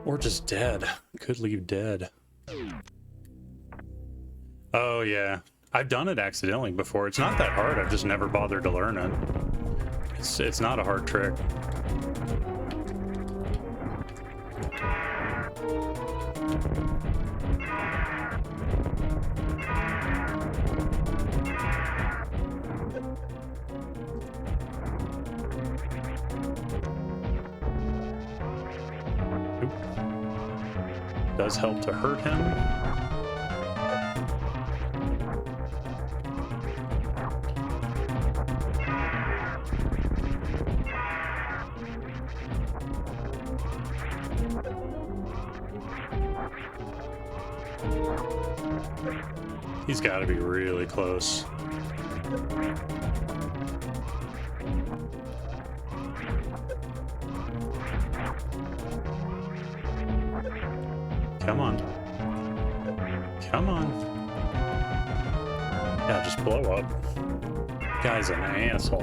Or just dead. Could leave dead. Oh yeah, I've done it accidentally before. It's not that hard, I've just never bothered to learn it. It's not a hard trick. Does help to hurt him. He's got to be really close. Come on. Come on. Yeah, just blow up. Guy's an asshole.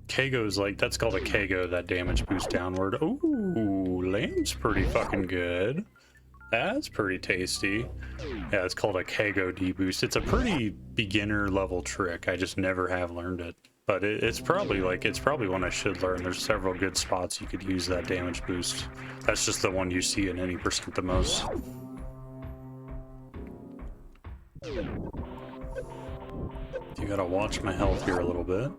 Kago's like, that's called a Kago, that damage boost downward. Ooh, lamb's pretty fucking good. That's pretty tasty. Yeah, it's called a Kago deboost. It's a pretty beginner level trick. I just never have learned it. But it's probably one I should learn. There's several good spots you could use that damage boost. That's just the one you see in any percent the most. You gotta watch my health here a little bit.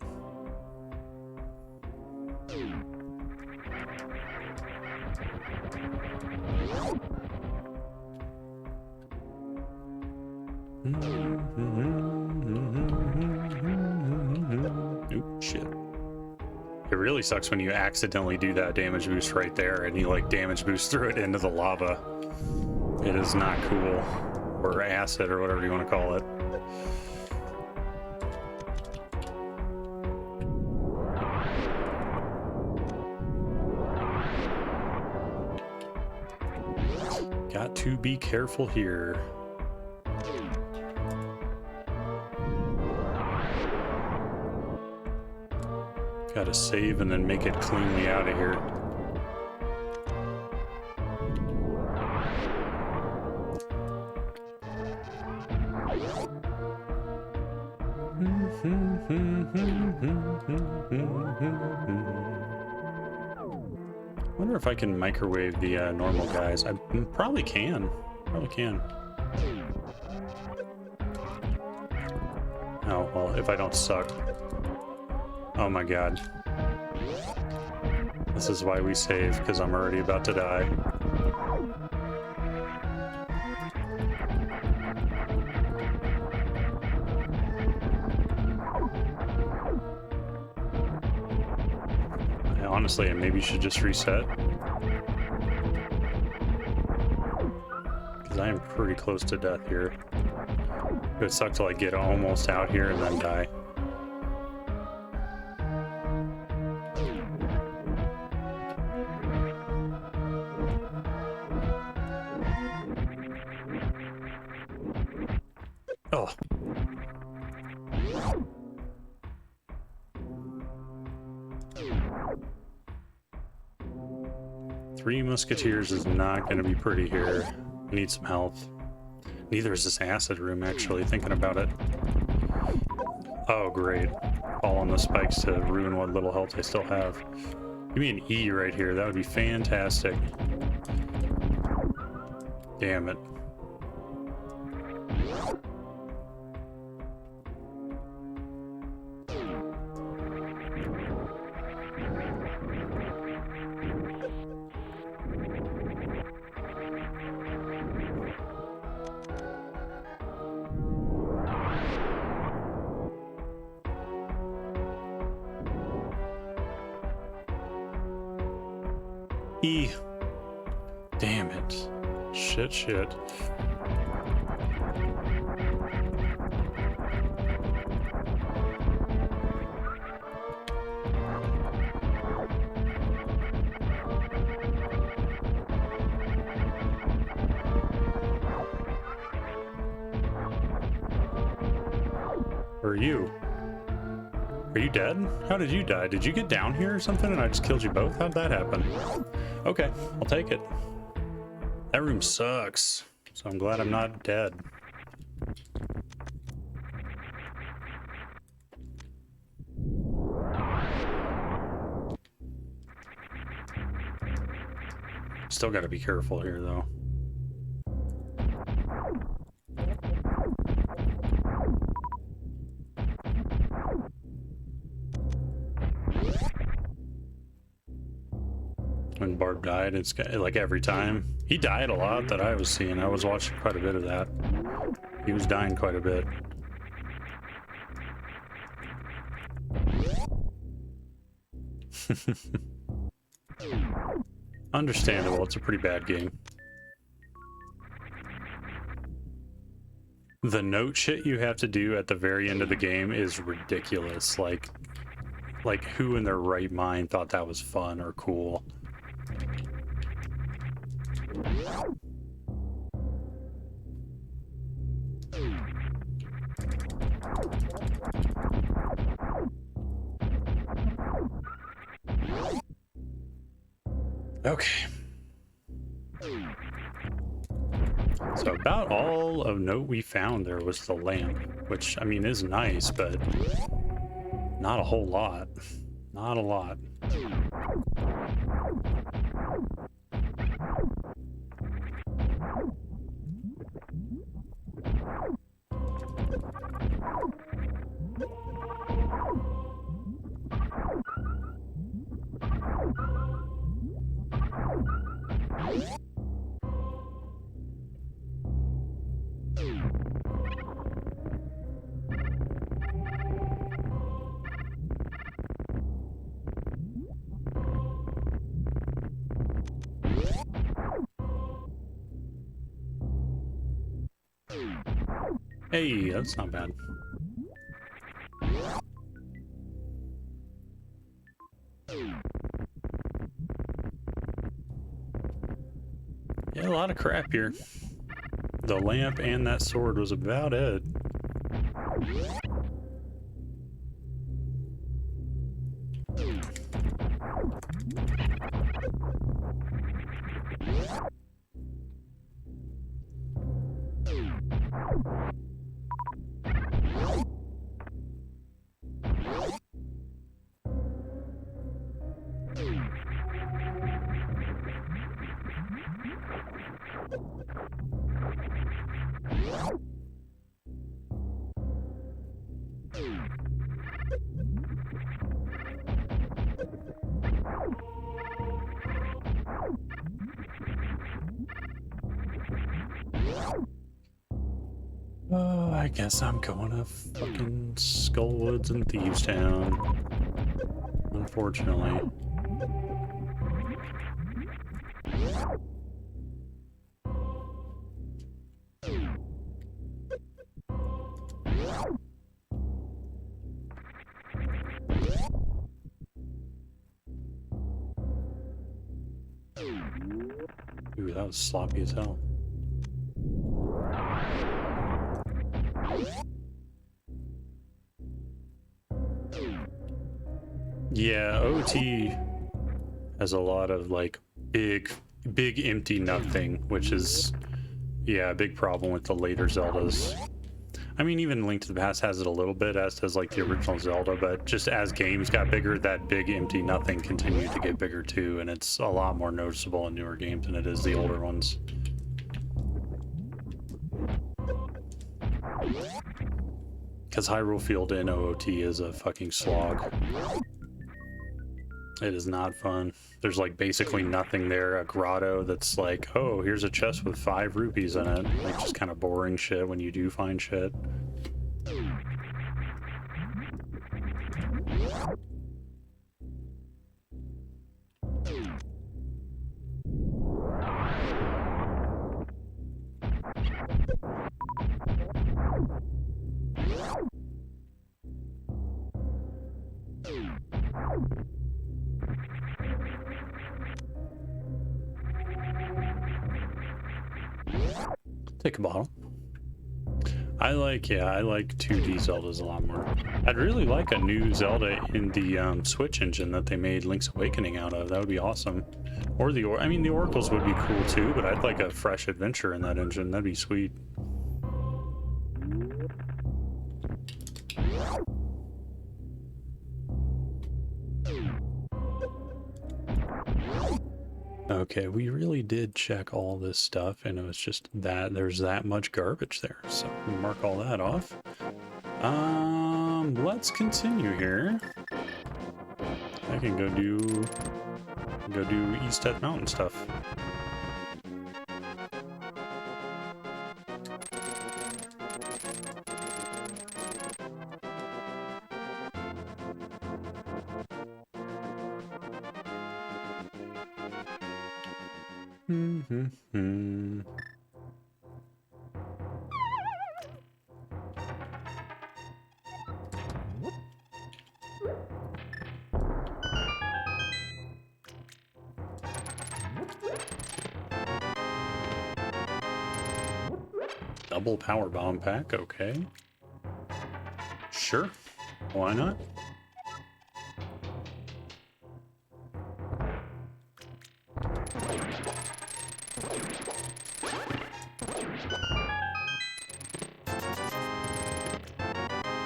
Oop, shit. It really sucks when you accidentally do that damage boost right there and you like damage boost through it into the lava. It is not cool. Or acid or whatever you want to call it. Got to be careful here. Gotta save and then make it cleanly out of here. Wonder if I can microwave the normal guys. I probably can. Probably can. Oh, well, if I don't suck. Oh my god. This is why we save, because I'm already about to die. Honestly, I maybe should just reset. Because I am pretty close to death here. It would suck to like get almost out here and then die. Oh. Three Musketeers is not going to be pretty here. I need some health. Neither is this acid room, actually, thinking about it. Oh, great. Fall on the spikes to ruin what little health I still have. Give me an E right here. That would be fantastic. Damn it. E. Damn it. Shit, shit. Where are you? Are you dead? How did you die? Did you get down here or something and I just killed you both? How'd that happen? Okay, I'll take it. That room sucks, so I'm glad I'm not dead. Still gotta be careful here, though. Barb died. It's like every time. He died a lot that I was seeing. I was watching quite a bit of that. He was dying quite a bit. Understandable, it's a pretty bad game. The note shit you have to do at the very end of the game is ridiculous. Like who in their right mind thought that was fun or cool? Okay. So about all of note we found there was the lamp, which, I mean, is nice, but not a whole lot. Not a lot. Hey, that's not bad. Yeah, a lot of crap here. The lamp and that sword was about it. Oh, I guess I'm going to fucking Skullwoods and Thieves Town. Unfortunately. Ooh, that was sloppy as hell. Yeah, OT has a lot of like big empty nothing, which is, yeah, a big problem with the later Zeldas. I mean, even Link to the Past has it a little bit, as does like the original Zelda, but just as games got bigger, that big empty nothing continued to get bigger too, and it's a lot more noticeable in newer games than it is the older ones. Because Hyrule Field in OOT is a fucking slog. It is not fun. There's like basically nothing there. A grotto that's like, oh, here's a chest with 5 rupees in it. Like just kind of boring shit when you do find shit. Take a bottle. I like 2D Zeldas a lot more. I'd really like a new Zelda in the Switch engine that they made Link's Awakening out of. That would be awesome. Or the Oracles would be cool too, but I'd like a fresh adventure in that engine. That'd be sweet. Okay, we really did check all this stuff, and it was just that there's that much garbage there. So we mark all that off. Let's continue here. I can go do go do East Death Mountain stuff. Double power bomb pack, okay. Sure, why not?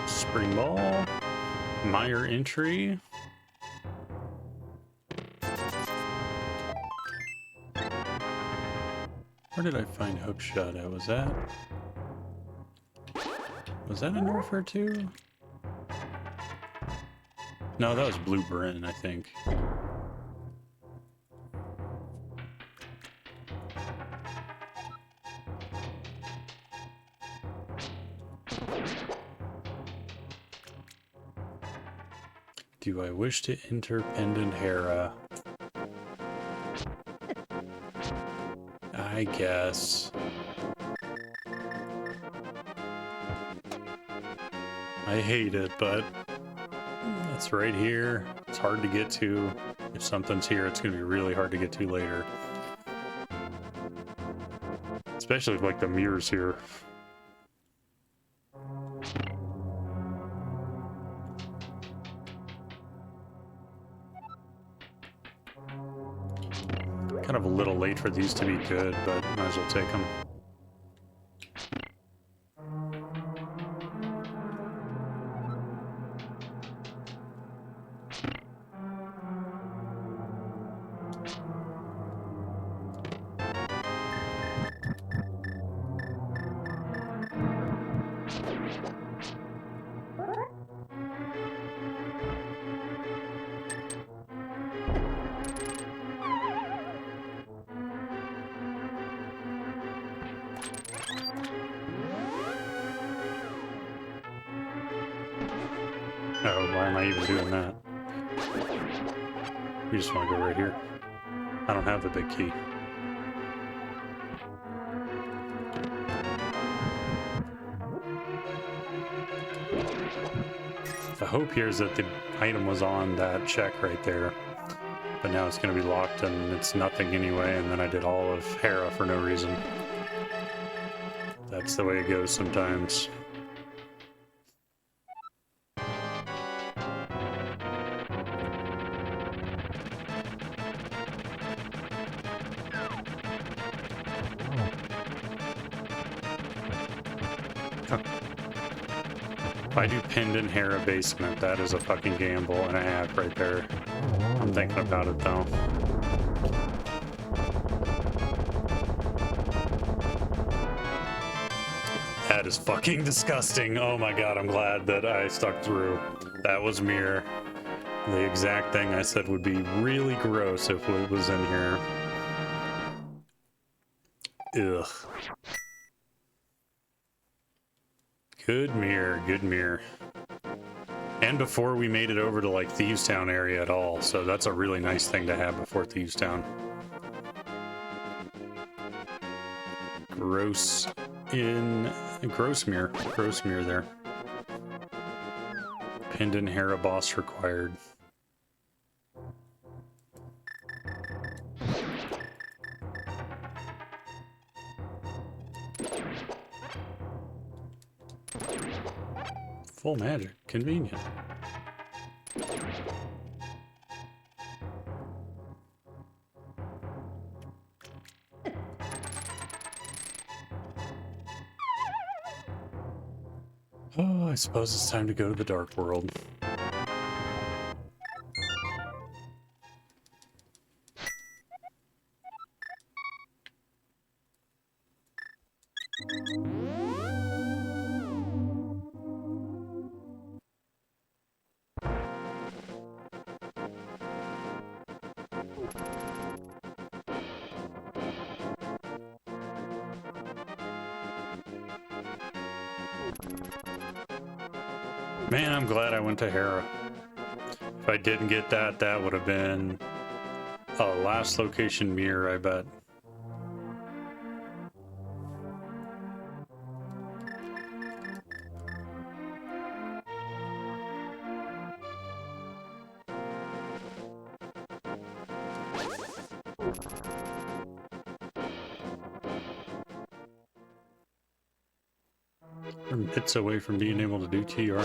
Spring ball, Meyer entry. Where did I find Hookshot at? Was that an Orpher too? No, that was Blue Bryn, I think. Do I wish to enter Pendant Hera? I guess. I hate it, but it's right here. It's hard to get to. If something's here, it's going to be really hard to get to later. Especially if, like, the mirror's here. Kind of a little late for these to be good, but might as well take them. Oh, why am I even doing that? We just want to go right here. I don't have the big key. The hope here is that the item was on that check right there. But now it's going to be locked and it's nothing anyway, and then I did all of Hera for no reason. That's the way it goes sometimes. If I do Pendant Hera basement, that is a fucking gamble and a half right there. I'm thinking about it though. That is fucking disgusting. Oh my god, I'm glad that I stuck through. That was Mirror. The exact thing I said would be really gross if it was in here. Ugh. Good Mirror, good Mirror. And before we made it over to like Thieves Town area at all, so that's a really nice thing to have before Thieves Town. Gross mirror there. Pendant Hera boss required. Full magic, convenient. Oh, I suppose it's time to go to the Dark World. Man, I'm glad I went to Hera. If I didn't get that, that would have been a last location mirror, I bet. We're bits away from being able to do TR.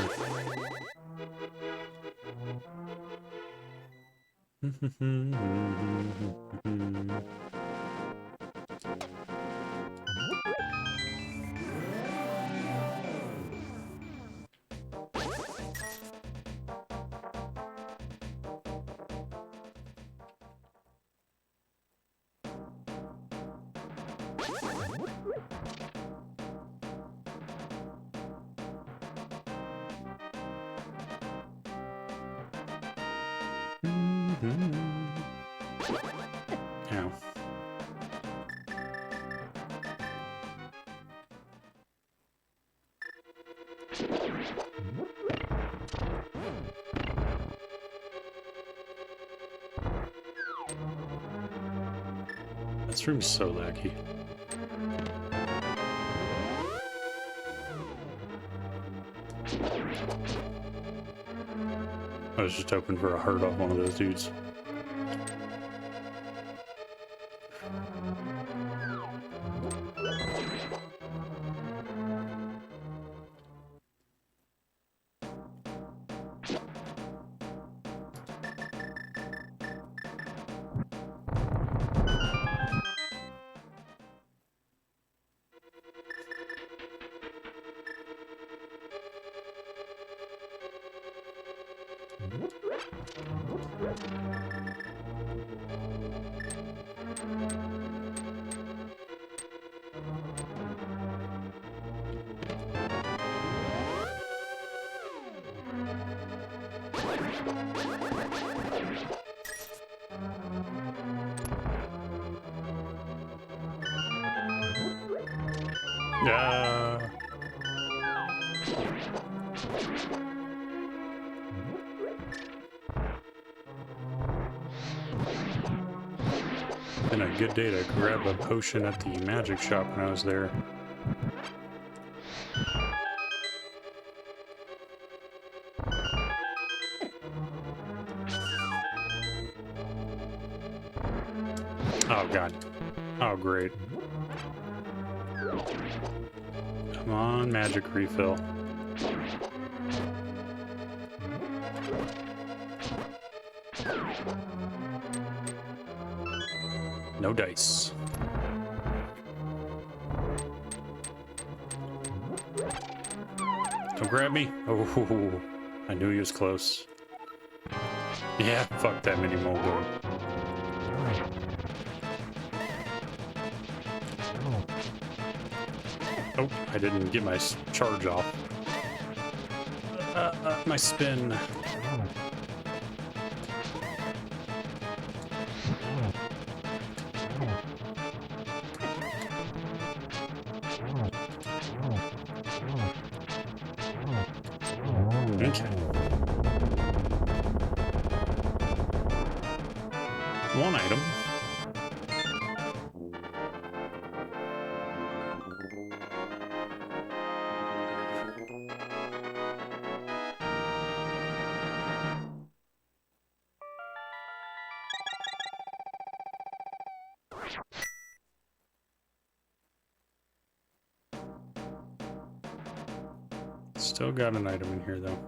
Ow. This room's so laggy. I was just hoping for a heart off one of those dudes. Been a good day to grab a potion at the magic shop when I was there. Oh god. Oh great. Come on, magic refill. No dice. Don't grab me. Oh, I knew he was close. Yeah, fuck that mini Moldor. Oh, I didn't get my charge off. My spin. Okay. One item. Still got an item in here though.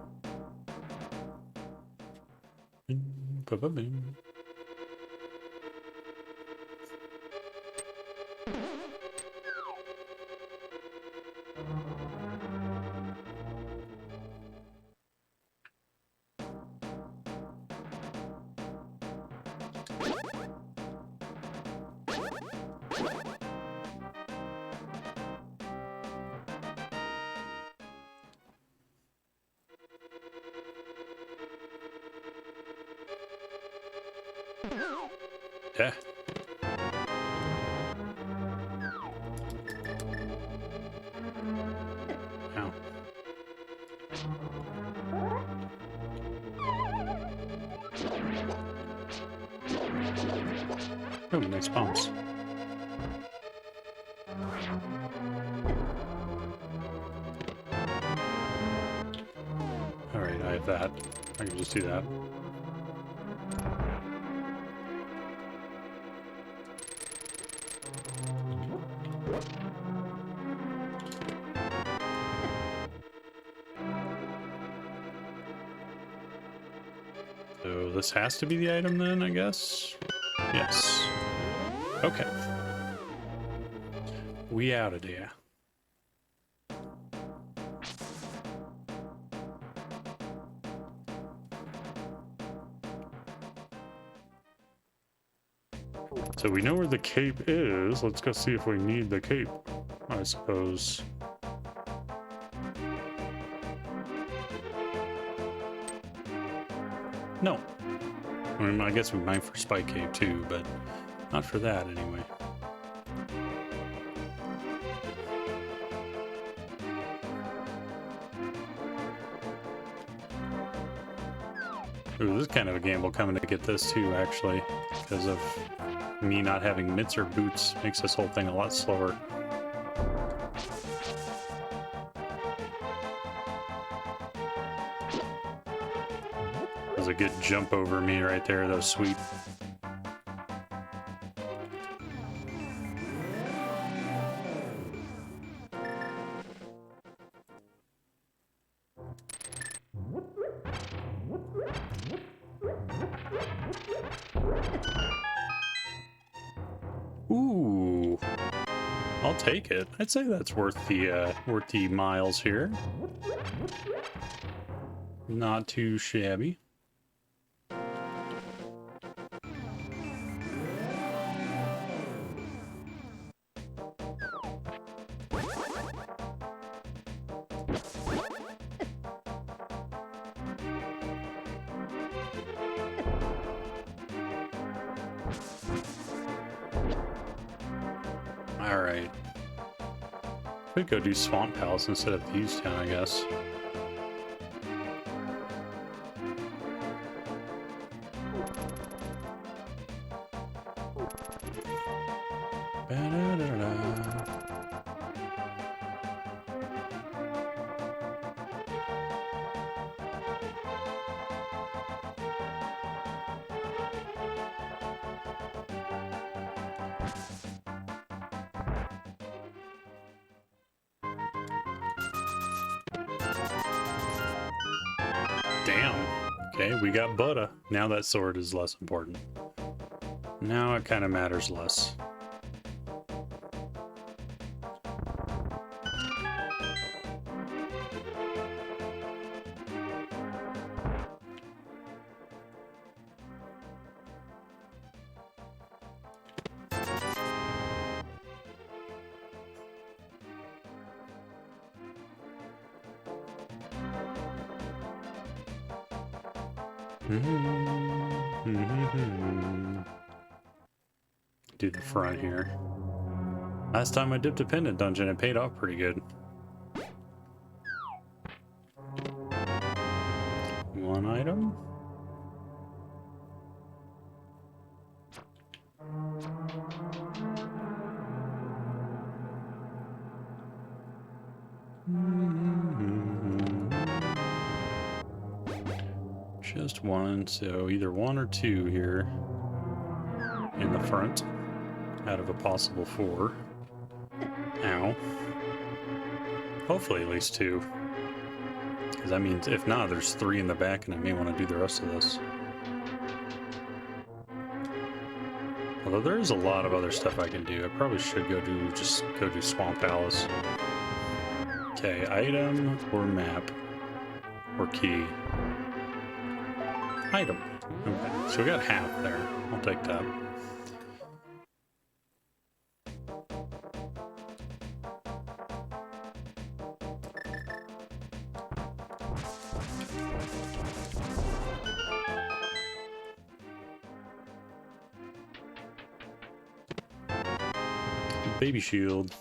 Ba-ba-bing. Yeah. Ow. Oh, nice bombs. Alright, I have that. I can just do that. So this has to be the item then, I guess? Yes. Okay. We out of there. So we know where the cape is. Let's go see if we need the cape, I suppose. No. I mean, I guess we might for Spike Cape too, but not for that anyway. Ooh, this is kind of a gamble coming to get this too, actually, because of me not having mitts or boots. Makes this whole thing a lot slower. That was a good jump over me right there. That was sweet. Ooh, I'll take it. I'd say that's worth the miles here. Not too shabby. Alright. Could go do Swamp Palace instead of Views Town, I guess. Damn. Okay, we got Buddha. Now that sword is less important. Now it kind of matters less. Do the front here. Last time I dipped a pendant dungeon, it paid off pretty good. One item. Just one, so either one or two here in the front out of a possible 4. Ow. Hopefully at least 2. Because that means if not, there's 3 in the back and I may want to do the rest of this. Although there is a lot of other stuff I can do. I probably should go do Swamp Palace. Okay, item or map or key. Item. Okay, so we got half there. I'll take that. Baby shield.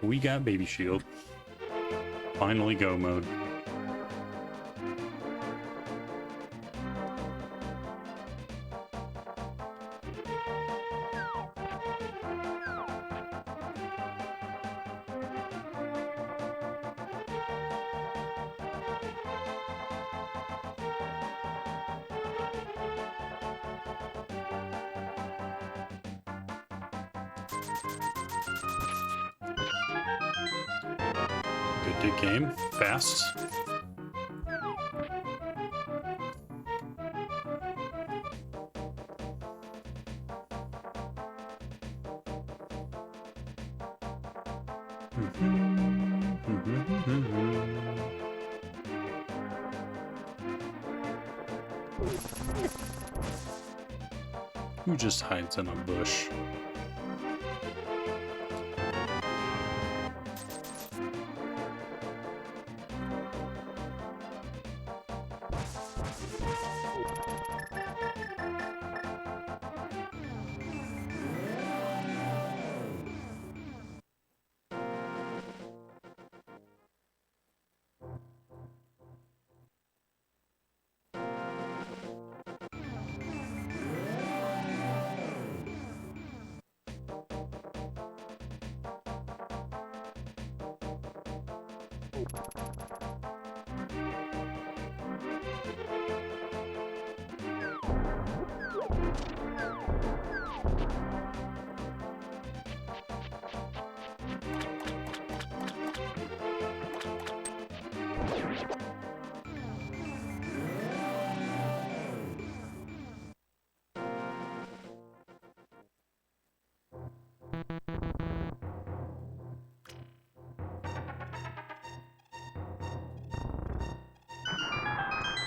We got baby shield. Finally go mode. Good game. Fast. Who just hides in a bush?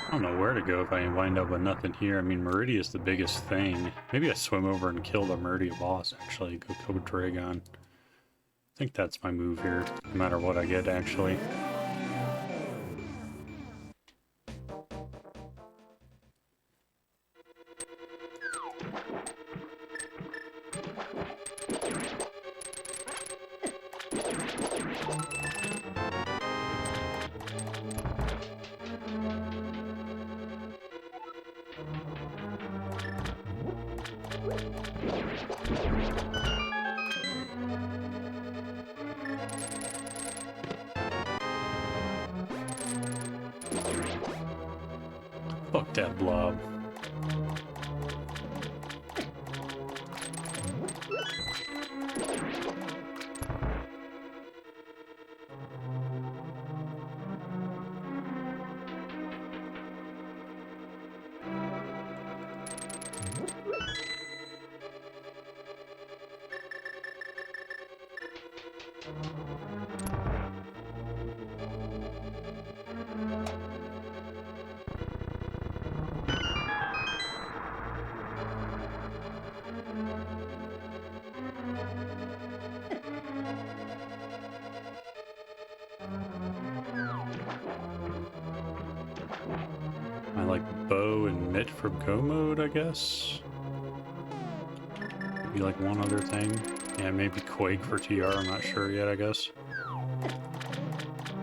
I don't know where to go if I wind up with nothing here. I mean, Meridia's the biggest thing. Maybe I swim over and kill the Meridia boss, actually. Go kill Dragon. I think that's my move here, no matter what I get, actually. Fuck that blob. I like bow and mitt for go mode, I guess. Maybe like one other thing. Yeah, maybe Quake for TR, I'm not sure yet, I guess.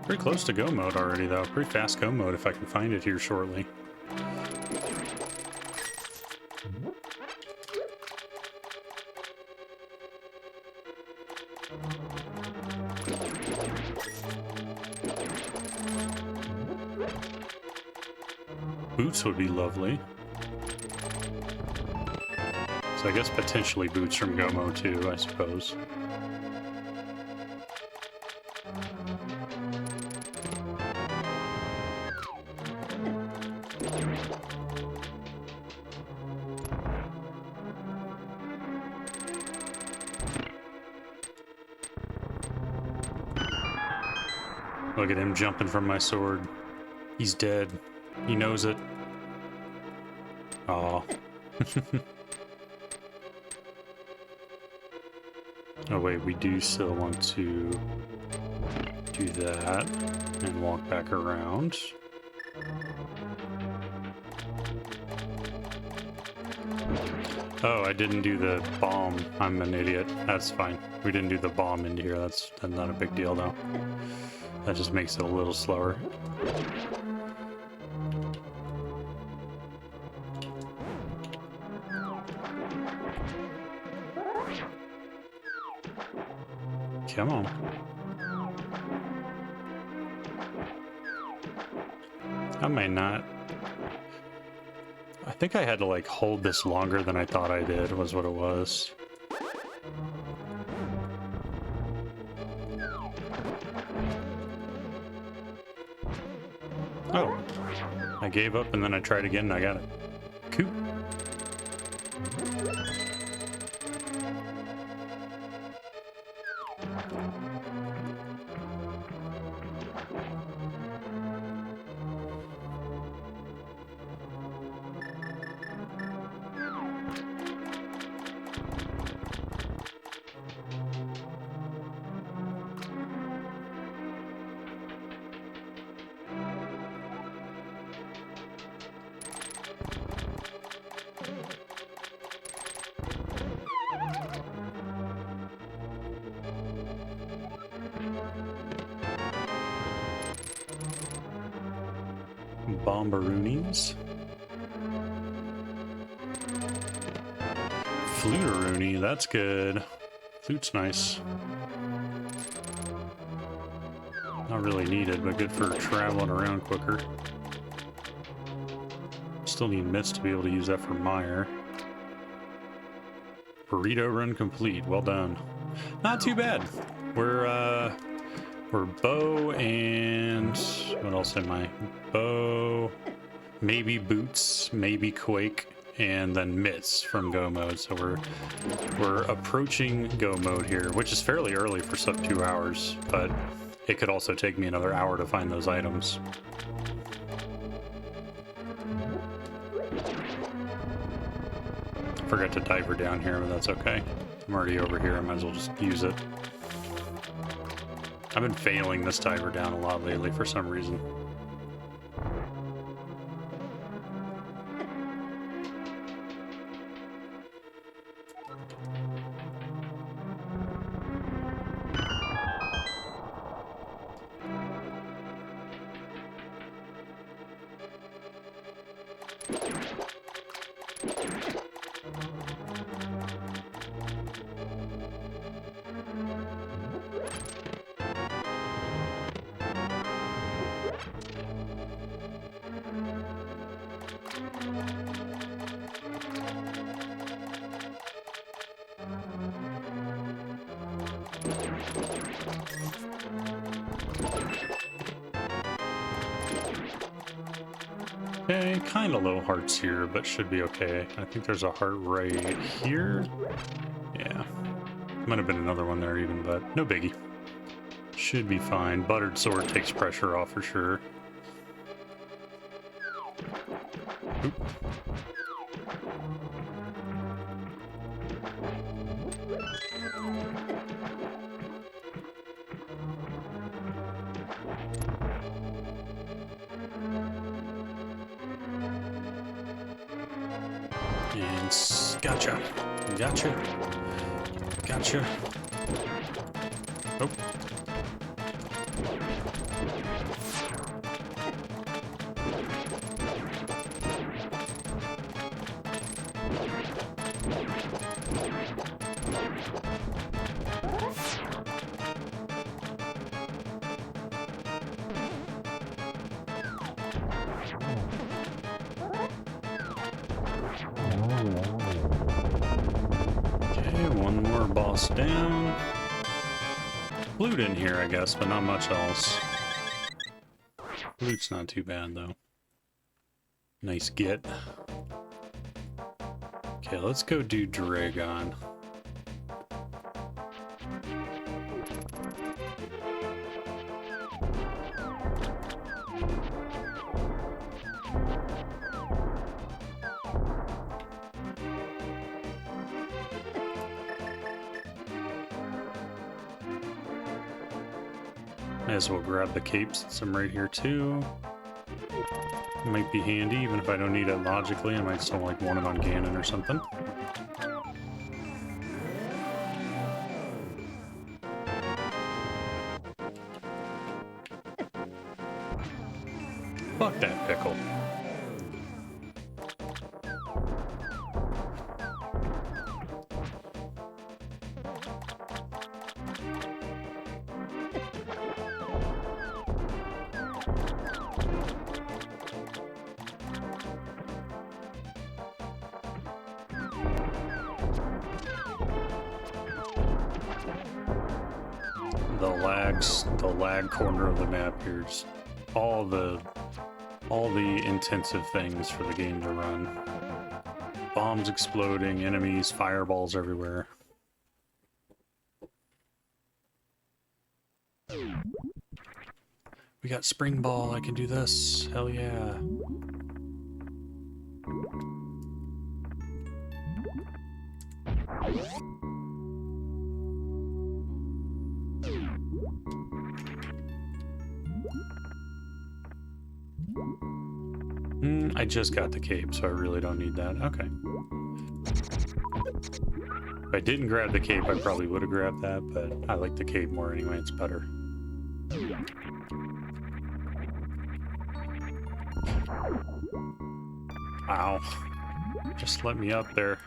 Pretty close to go mode already, though. Pretty fast go mode if I can find it here shortly. Boots would be lovely. So I guess potentially boots from Gomo too, I suppose. Look at him jumping from my sword. He's dead. He knows it. Aw. Oh wait, we do still want to do that and walk back around. Oh, I didn't do the bomb. I'm an idiot. That's fine. We didn't do the bomb into here. That's not a big deal though. That just makes it a little slower. Come on. I might not. I think I had to like hold this longer than I thought I did, was what it was. Oh, I gave up and then I tried again and I got it. Cool. Bombaroonies. Fluteroony, that's good. Flute's nice. Not really needed, but good for traveling around quicker. Still need mitts to be able to use that for mire. Burrito run complete. Well done. Not too bad. We're bow and what else am I? Bow, maybe boots, maybe quake, and then mitts from go mode. So we're approaching go mode here, which is fairly early for sub 2 hours, but it could also take me another hour to find those items. Forgot to diver down here, but that's okay. I'm already over here. I might as well just use it. I've been failing this diver down a lot lately for some reason. Okay, kind of low hearts here, but should be okay. I think there's a heart right here. Yeah. Might have been another one there even, but no biggie. Should be fine. Buttered sword takes pressure off for sure. Oop. And gotcha. Gotcha. Gotcha. Oh. One more boss down. Loot in here, I guess, but not much else. Loot's not too bad, though. Nice get. Okay, let's go do Dragon. May as well grab the capes since I'm right here too. Might be handy, even if I don't need it logically. I might still like want it on Ganon or something. Fuck that pickle. The lag corner of the map here, just all the all the intensive things for the game to run. Bombs exploding, enemies, fireballs everywhere. We got spring ball, I can do this. Hell yeah. I just got the cape, so I really don't need that. Okay. If I didn't grab the cape, I probably would have grabbed that, but I like the cape more anyway, it's better. Ow. Just let me up there.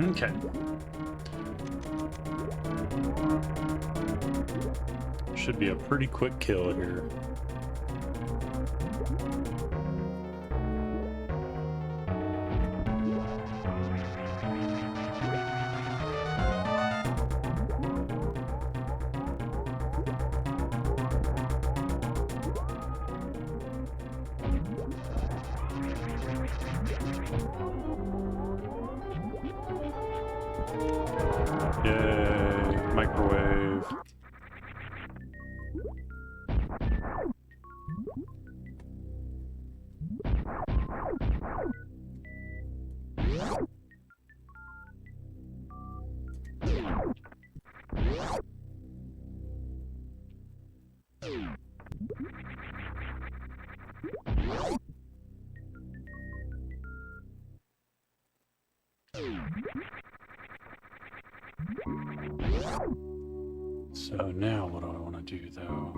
Okay. Should be a pretty quick kill here. Yay, microwave. So now what do I want to do though?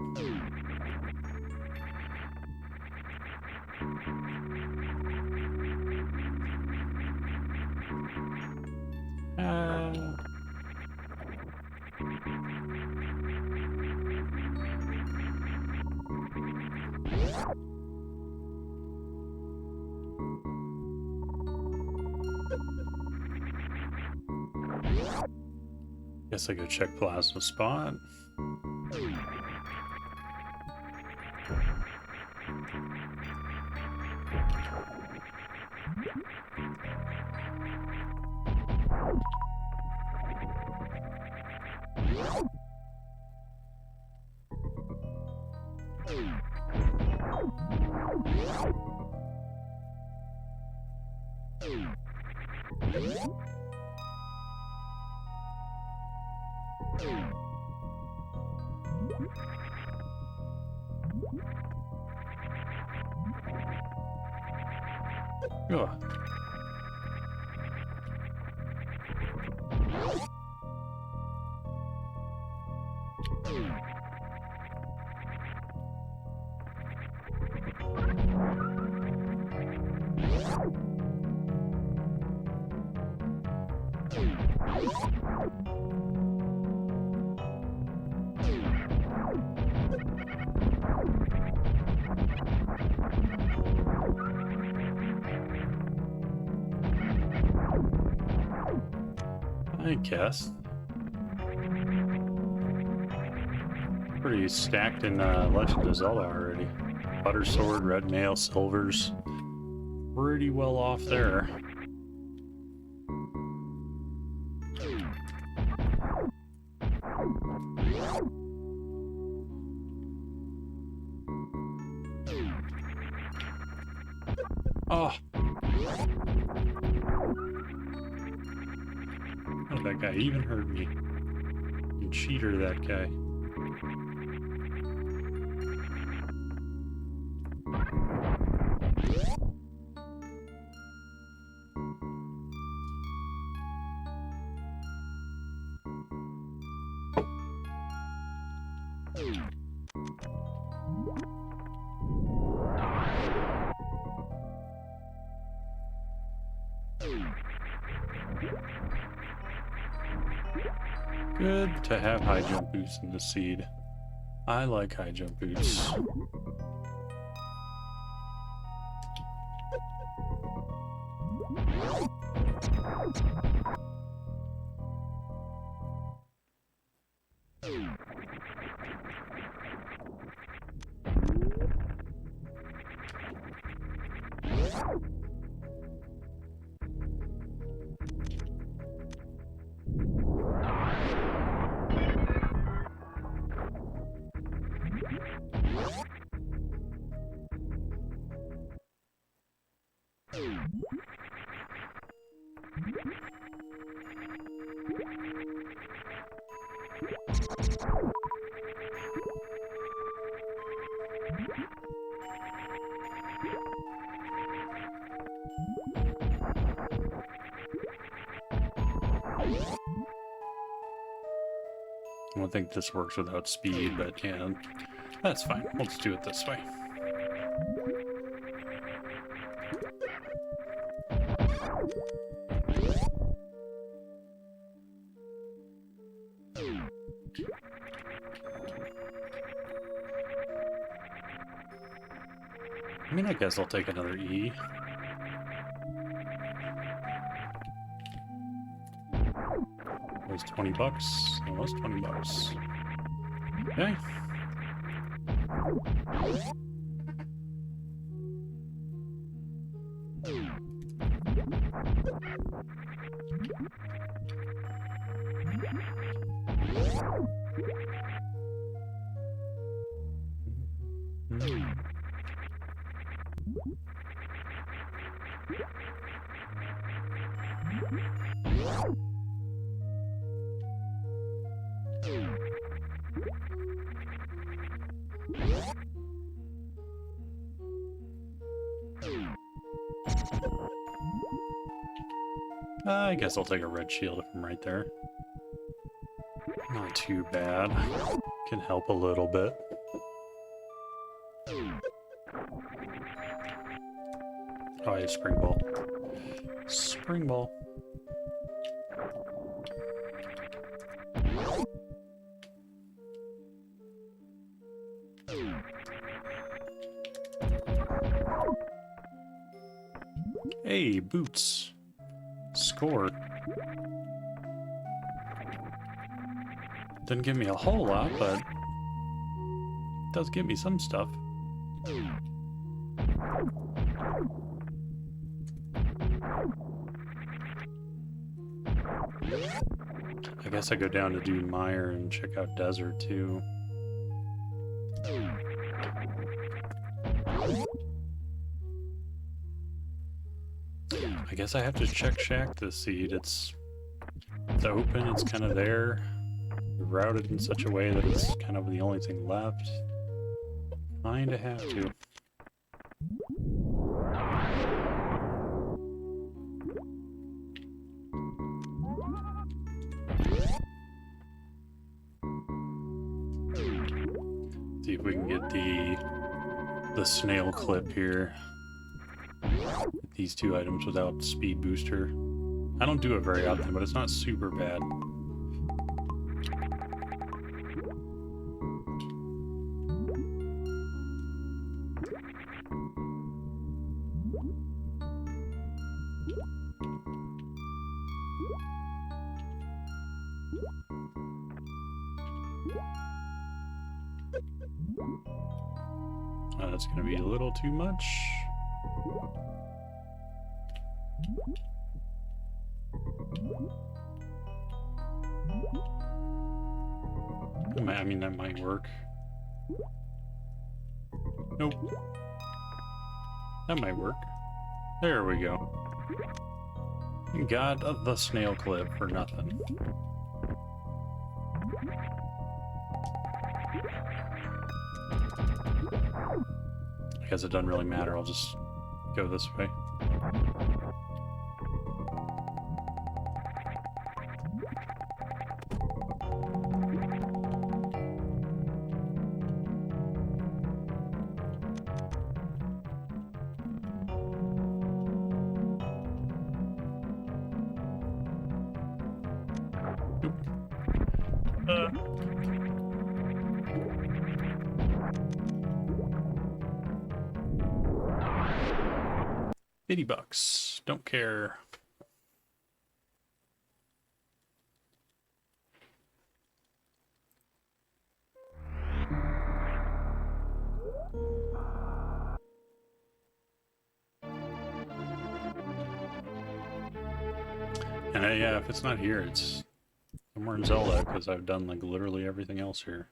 Guess I go check plasma spot. Ugh. I guess. Pretty stacked in Legend of Zelda already. Butter sword, red mail, silvers. Pretty well off there. Oh. How did that guy even hurt me? You cheater, that guy. Good to have high jump boots in the seed. I like high jump boots. I don't think this works without speed, but yeah, that's fine. Let's do it this way. I mean, I guess I'll take another E. It was 20 bucks. It was 20 bucks. Okay. I guess I'll take a red shield if I'm right there. Not too bad. Can help a little bit. Oh, yeah, spring ball. Spring ball. Hey, boots. Score. Didn't give me a whole lot, but it does give me some stuff. I guess I go down to do Mire and check out Desert too. I guess I have to check Shack to see it. It's open, it's kind of there. Routed in such a way that it's kind of the only thing left. Kinda have to. See if we can get the snail clip here. These two items without speed booster. I don't do it very often, but it's not super bad. That's gonna be a little too much. I mean, that might work. Nope. That might work. There we go. Got the snail clip for nothing. I guess it doesn't really matter, I'll just go this way. $80. Don't care. And yeah, if it's not here, it's somewhere in Zelda, because I've done like literally everything else here.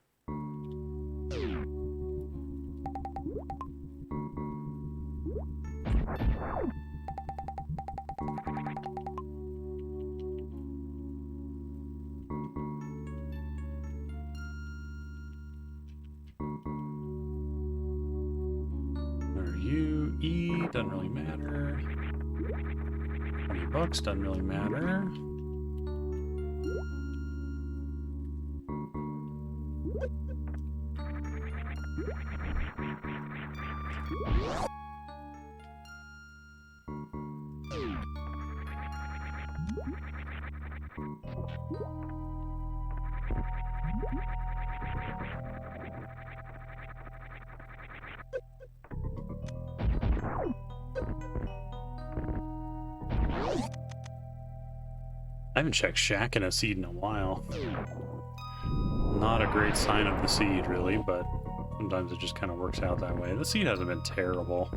Where you eat doesn't really matter. $20 doesn't really matter. I haven't checked Shack and a seed in a while. Not a great sign of the seed, really, but sometimes it just kind of works out that way. The seed hasn't been terrible.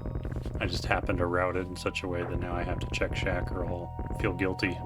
I just happened to route it in such a way that now I have to check Shack or I'll feel guilty.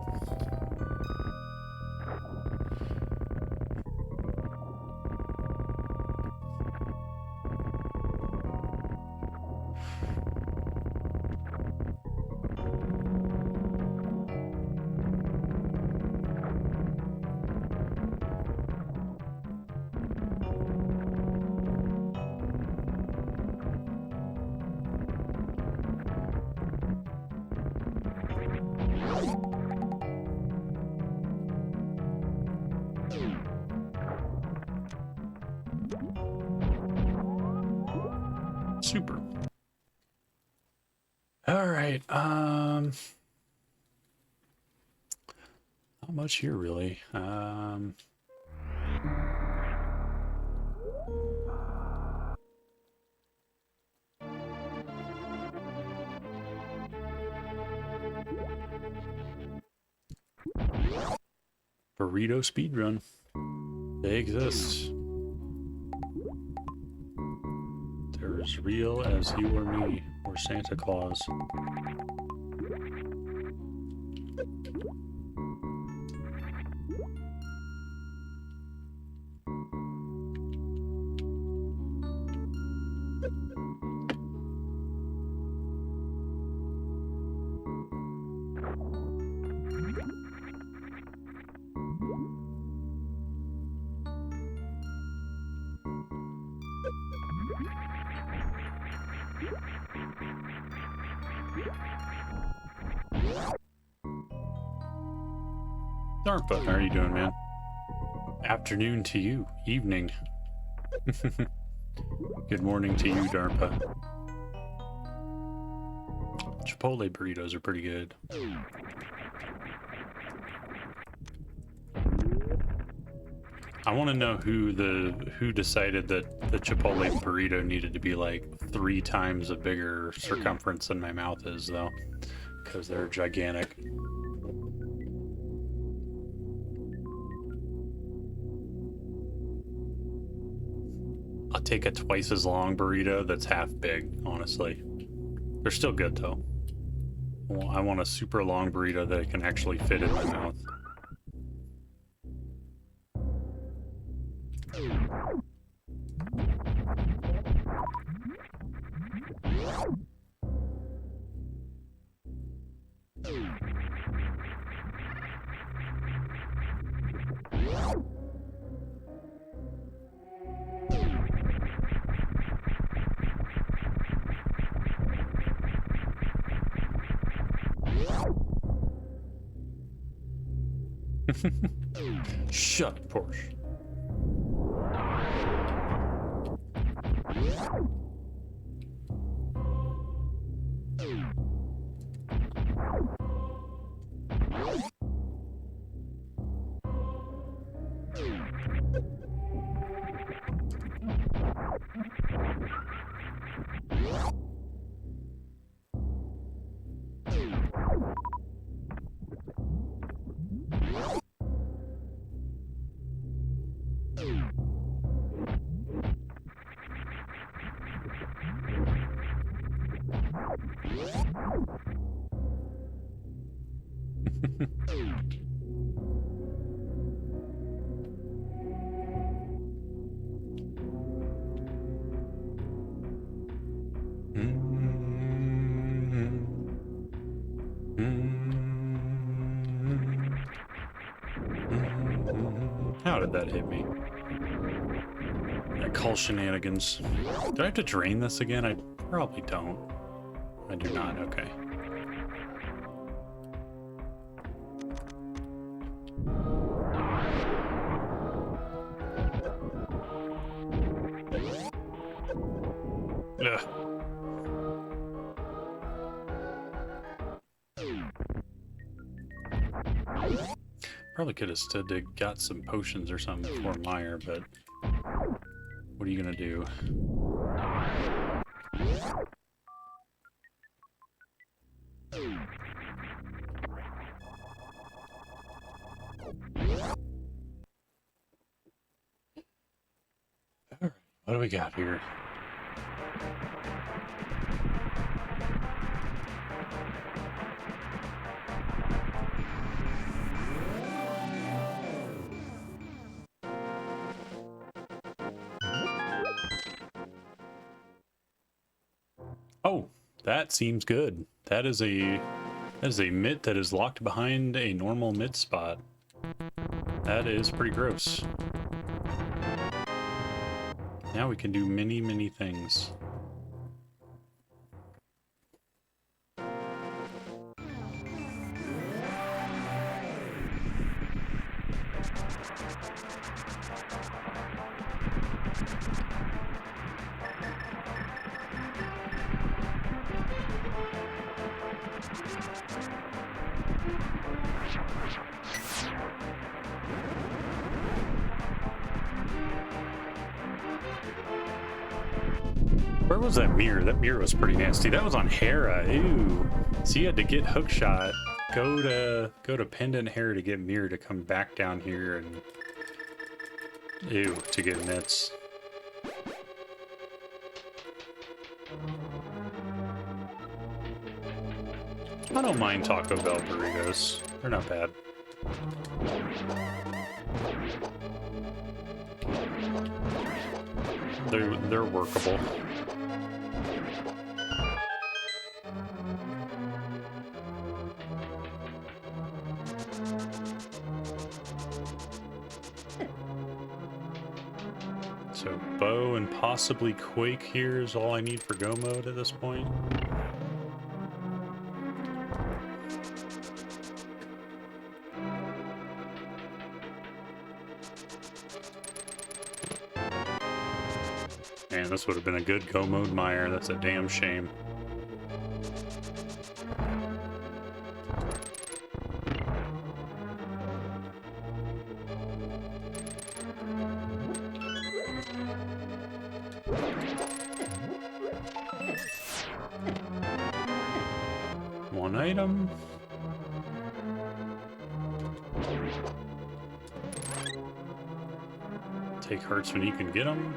Super. All right. Not much here really. Burrito speedrun. They exist. They're as real as you or me, or Santa Claus. DARPA, how are you doing, man? Afternoon to you, evening. Good morning to you, DARPA. Chipotle burritos are pretty good. I want to know who decided that the Chipotle burrito needed to be like 3 times a bigger circumference than my mouth is, though, because they're gigantic. I'll take a twice as long burrito that's half big, honestly. They're still good, though. Well, I want a super long burrito that can actually fit in my mouth. Shut, Porsche. How did that hit me? I call shenanigans. Do I have to drain this again? I probably don't. I do not, okay. Ugh. Probably could have stood to got some potions or something before Meyer, but what are you gonna do? Alright, what do we got here? Oh, that seems good. That is a mitt that is locked behind a normal mitt spot. That is pretty gross. Now we can do many, many things. Where was that mirror? That mirror was pretty nasty. That was on Hera. Ew. So you had to get hookshot, go to Pendant Hera to get mirror to come back down here and ew to get mitts. I don't mind Taco Bell burritos. They're not bad. They're workable. So bow and possibly Quake here is all I need for go mode at this point. Man, this would have been a good go mode Meyer. That's a damn shame. One item. Take hearts when you can get them.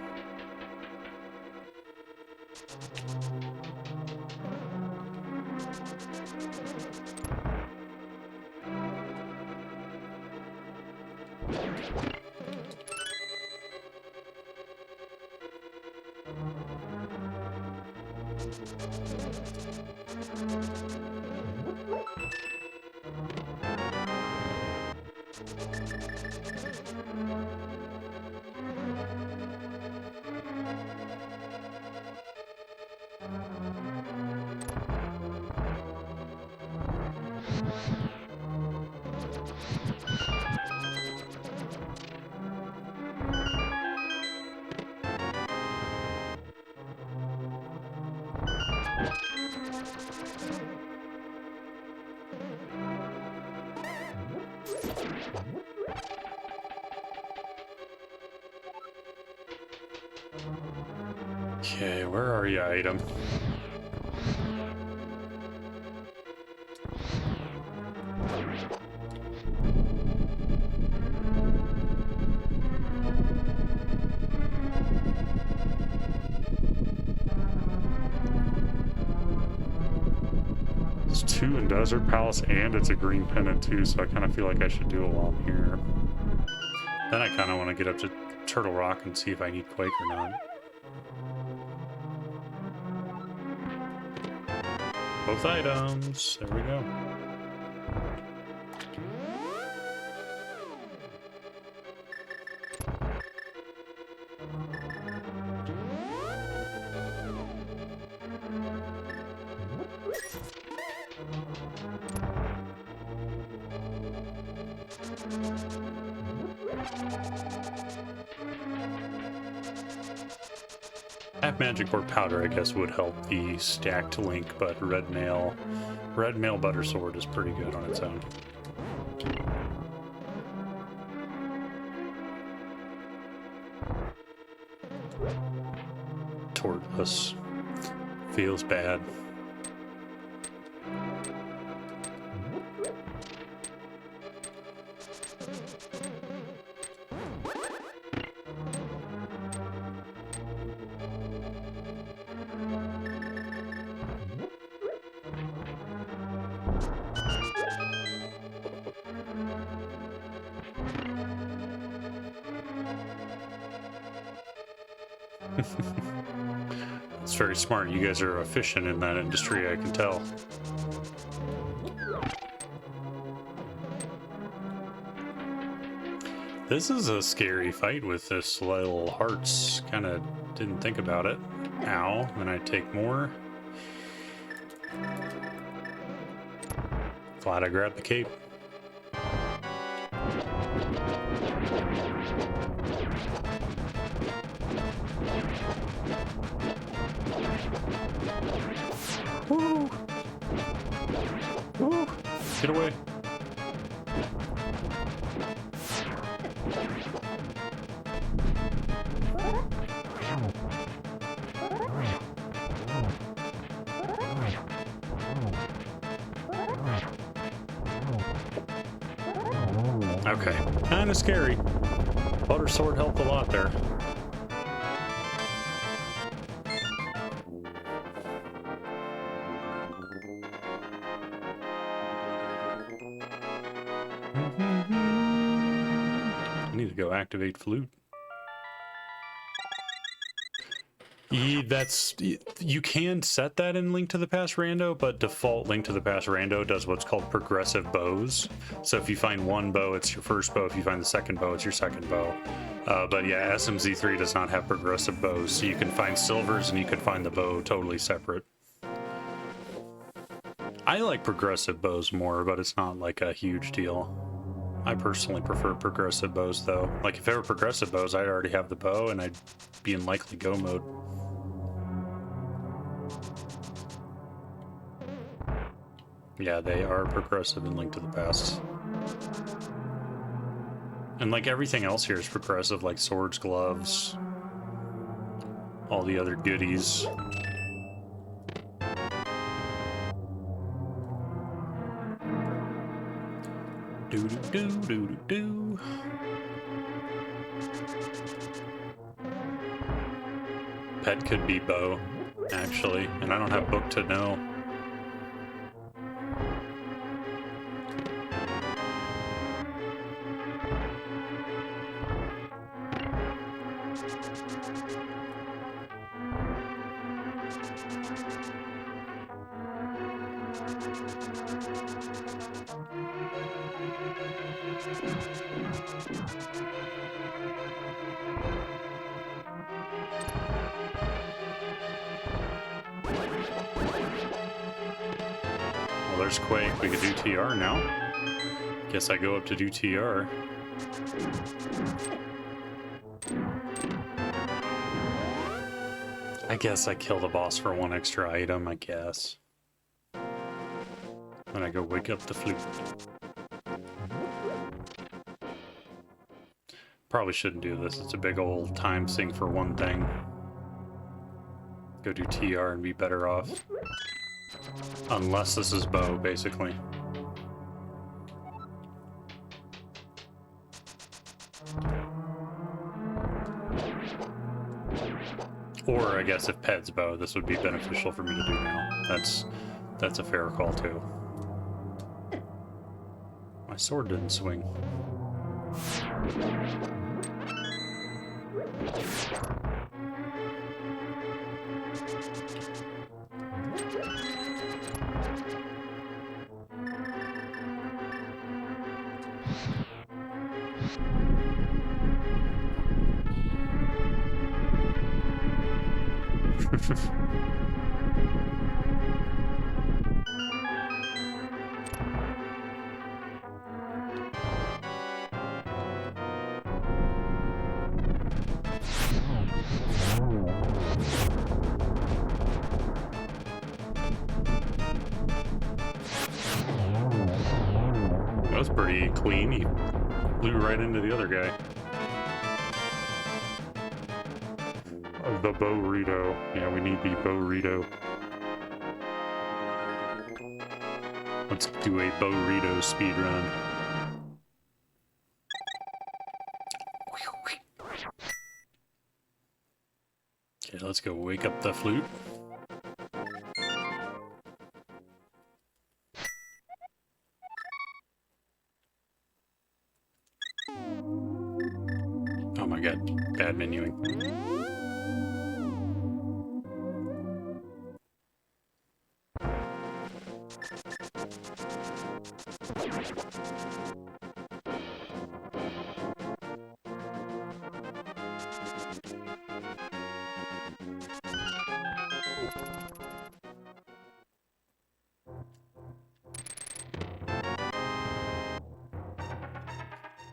Okay, where are you, item? 2 in Desert Palace, and it's a green pennant too, so I kind of feel like I should do it while I'm here. Then I kind of want to get up to Turtle Rock and see if I need Quake or not. Both items. There we go. Half magic or powder, I guess, would help the stacked link, but red mail butter sword is pretty good on its own. Tortless. Feels bad. It's very smart. You guys are efficient in that industry, I can tell. This is a scary fight with this little hearts. Kind of didn't think about it. Ow. Then I take more. Glad I grabbed the cape. Woo! Woo! Get away. Okay, kind of scary. Butter sword helped a lot there. I need to go activate flute. You can set that in Link to the Past Rando, but default Link to the Past Rando does what's called progressive bows. So if you find one bow, it's your first bow. If you find the second bow, it's your second bow. But yeah, SMZ3 does not have progressive bows, so you can find silvers and you can find the bow totally separate. I like progressive bows more, but it's not like a huge deal. I personally prefer progressive bows though. Like if they were progressive bows, I'd already have the bow and I'd be in likely go mode. Yeah, they are progressive in Link to the Past. And like everything else here is progressive, like swords, gloves, all the other goodies. Do do do do do do. Pet could be bow, actually, and I don't have book to know. Well, there's Quake. We could do TR now. Guess I go up to do TR. I guess I kill the boss for one extra item, I guess. Then I go wake up the flute. Probably shouldn't do this. It's a big old time sink for one thing. Go do TR and be better off. Unless this is bow, basically. Or I guess if Ped's bow, this would be beneficial for me to do now. That's a fair call too. My sword didn't swing. That was pretty clean. He flew right into the other guy. The burrito. Yeah, we need the burrito. Let's do a burrito speed run. Okay, let's go wake up the flute. Oh my god, bad menuing.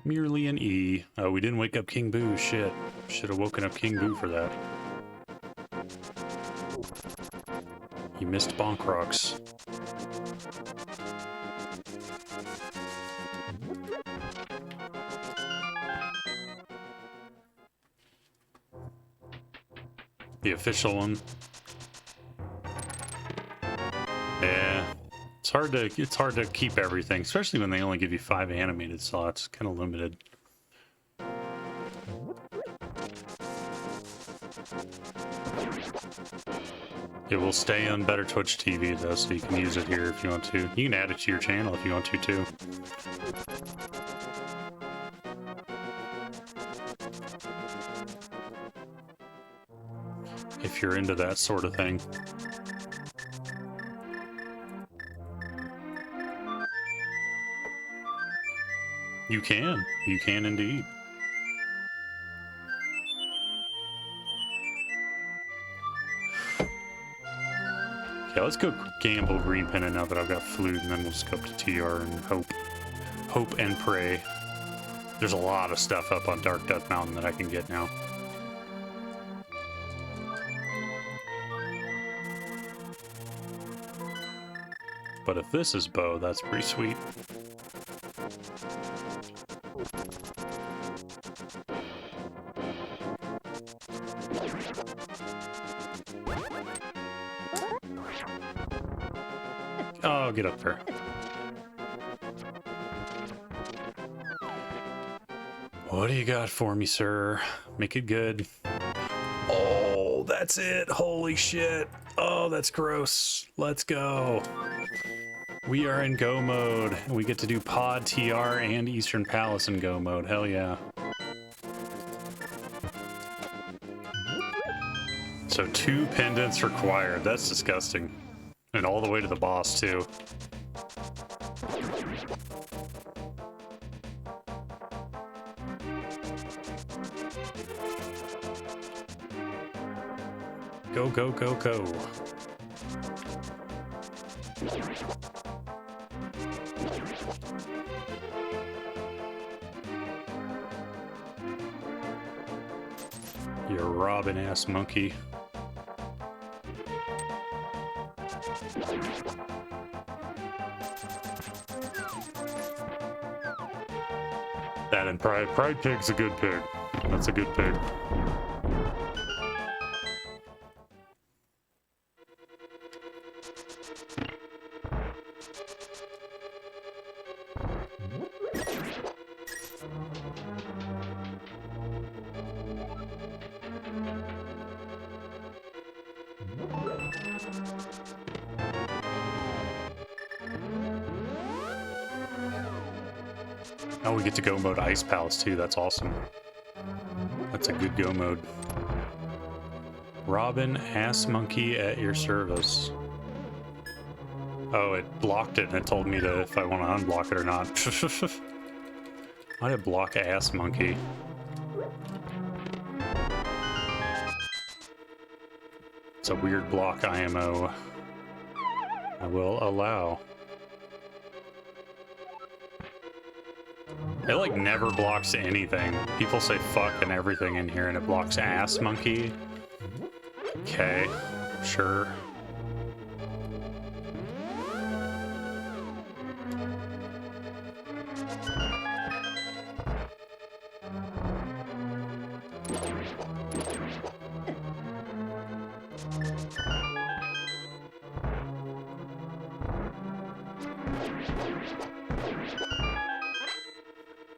Merely an E. Oh, we didn't wake up King Boo. Shit. Should have woken up King Boo for that. He missed Bonk Rocks. The official one. Yeah. It's hard to keep everything, especially when they only give you 5 animated slots. Kind of limited. It will stay on Better Twitch TV though, so you can use it here if you want to. You can add it to your channel if you want to too. If you're into that sort of thing. You can. You can indeed. Okay, let's go gamble green pennant now that I've got flute, and then we'll just go up to TR and hope. Hope and pray. There's a lot of stuff up on Dark Death Mountain that I can get now. But if this is bow, that's pretty sweet. Oh, get up there. What do you got for me, sir? Make it good. Oh, that's it. Holy shit. Oh, that's gross. Let's go. We are in go mode. We get to do Pod, TR, and Eastern Palace in go mode. Hell yeah. So 2 pendants required. That's disgusting. And all the way to the boss, too. Go, go, go, go. You Robin-ass monkey. That and Pride. Pride Pig's a good pig. That's a good pig. Oh, we get to go mode Ice Palace too. That's awesome. That's a good go mode. Robin, ass monkey at your service. Oh, it blocked it and it told me to if I want to unblock it or not. Why did it block ass monkey? It's a weird block IMO. I will allow. It like never blocks anything. People say fuck and everything in here and it blocks ass monkey. Okay, sure.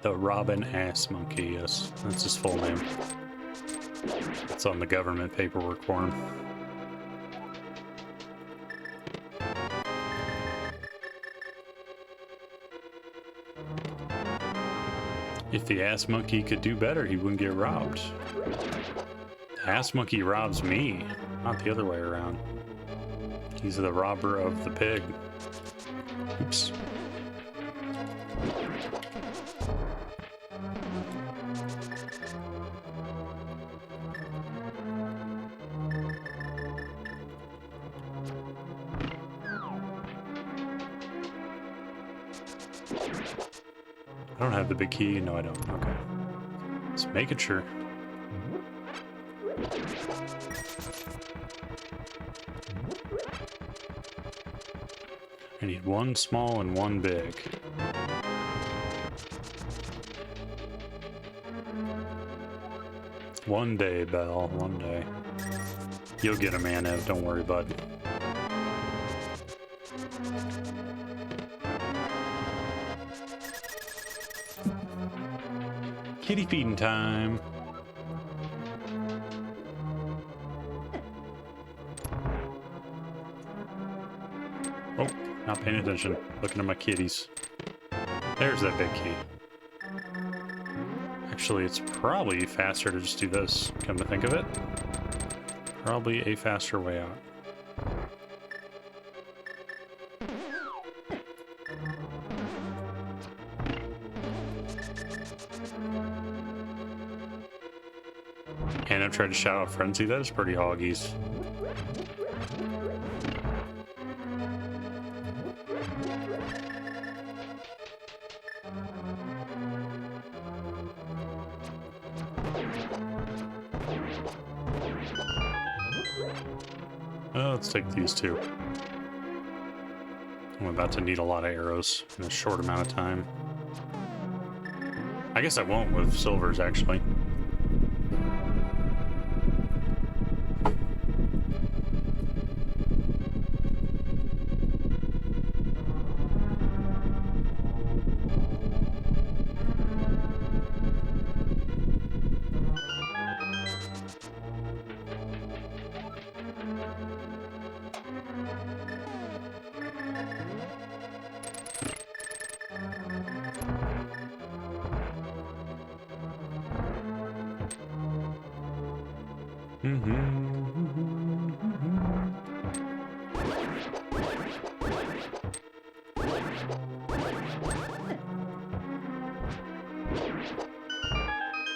The Robin Ass Monkey, yes, that's his full name. It's on the government paperwork for him. If the Ass Monkey could do better, he wouldn't get robbed. The Ass Monkey robs me, not the other way around. He's the robber of the pig. Oops. I don't have the big key. No, I don't. Okay. Just making sure. I need one small and one big. One day, Belle. One day. You'll get a man, Ev. Don't worry, bud. Kitty feeding time. Oh, not paying attention. Looking at my kitties. There's that big key. Actually, it's probably faster to just do this, come to think of it. Probably a faster way out. And I've tried to shout out Frenzy. That is pretty hoggies. Let's take these two. I'm about to need a lot of arrows in a short amount of time. I guess I won't with silvers, actually.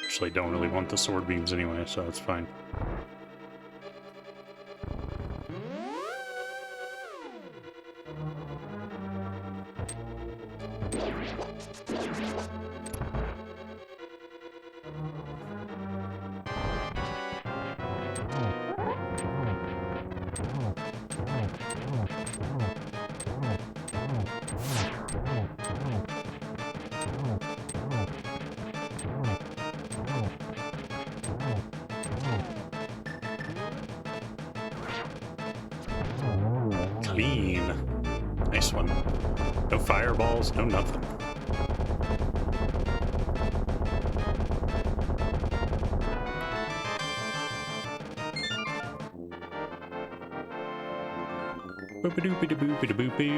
Actually, don't really want the sword beams anyway, so it's fine. Clean. Nice one. No fireballs, no nothing. Boop-a-doop-a-doop-a-doop-a-doo.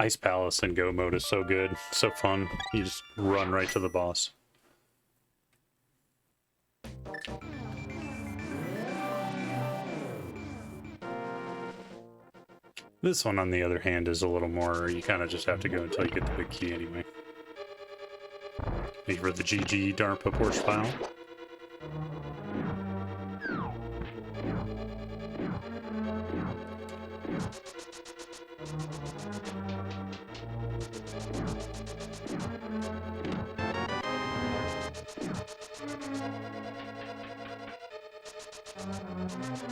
Ice Palace in Go mode is so good, so fun. You just run right to the boss. This one, on the other hand, is a little more, you kind of just have to go until you get the big key anyway. Thank you for the GG DARPA Porsche file.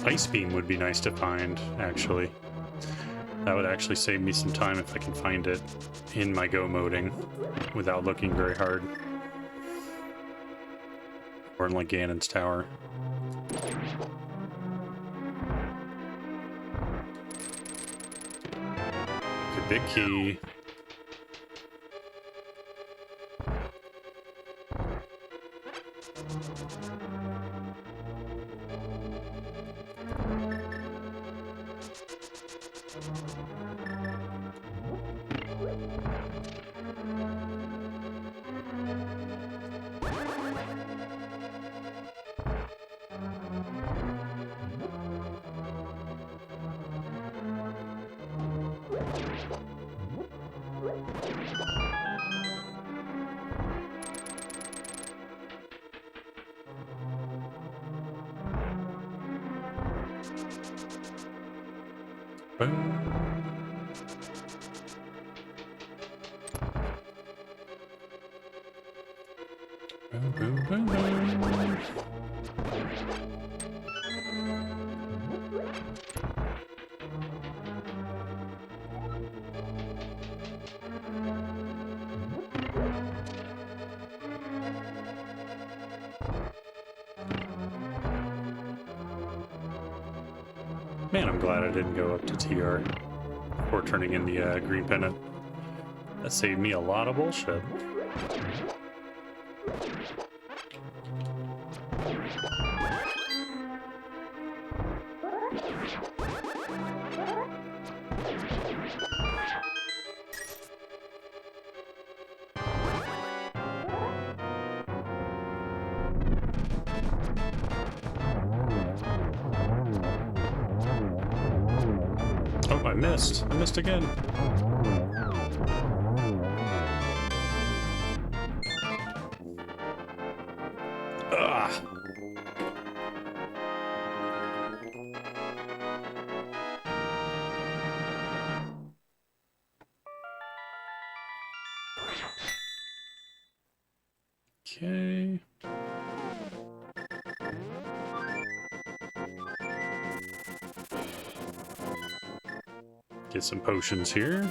Ice Beam would be nice to find, actually. That would actually save me some time if I can find it in my Go moding without looking very hard. Or in like Ganon's tower. Good big key. Boom. Boom, boom, boom, boom. Man, I'm glad I didn't go up to TR before turning in the green pennant. That saved me a lot of bullshit. Oh, I missed. I missed again. Ugh. Okay. Get some potions here.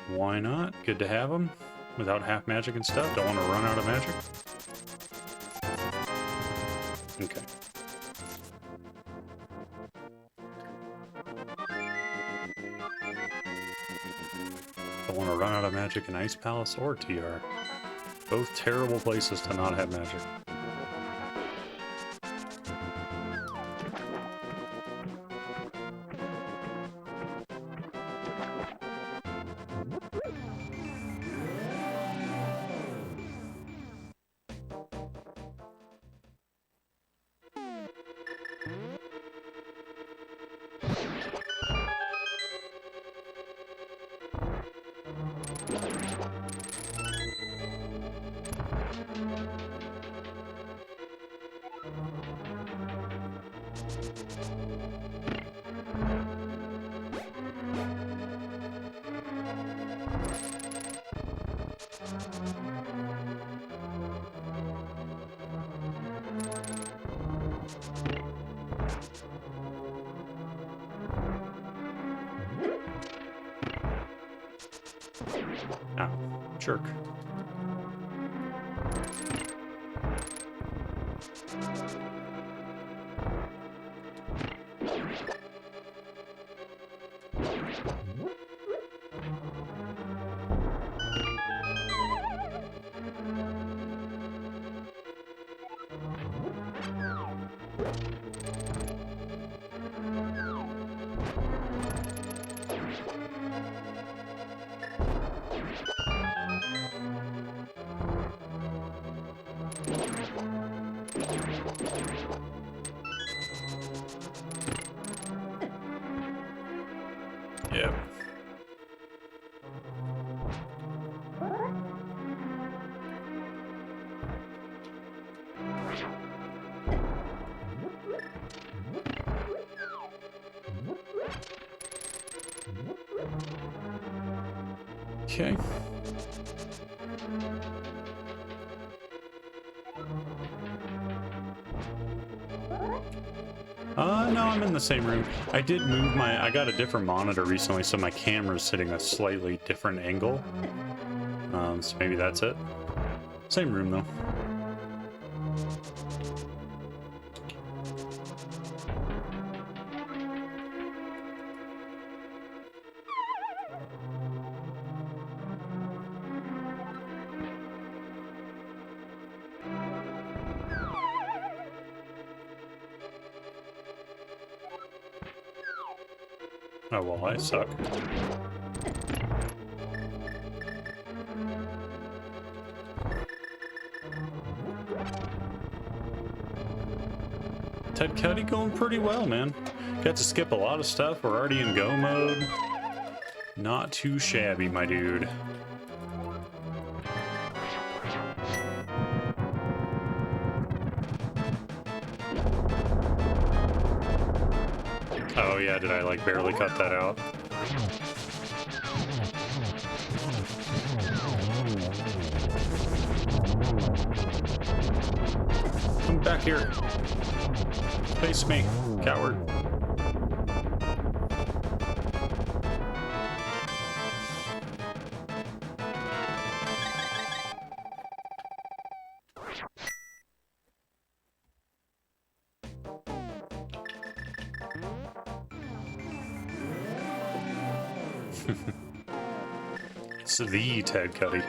Why not? Good to have them. Without half magic and stuff. Don't want to run out of magic. Okay. Don't want to run out of magic in Ice Palace or TR. Both terrible places to not have magic. Ow, jerk. Okay. No, I'm in the same room. I did move I got a different monitor recently, so my camera's sitting a slightly different angle. So maybe that's it. Same room, though. Oh, well, I suck. Ted Cuddy going pretty well, man. Got to skip a lot of stuff. We're already in go mode. Not too shabby, my dude. Oh yeah, did I like barely cut that out? Come back here. Face me, coward. It's the Ted Cuddy.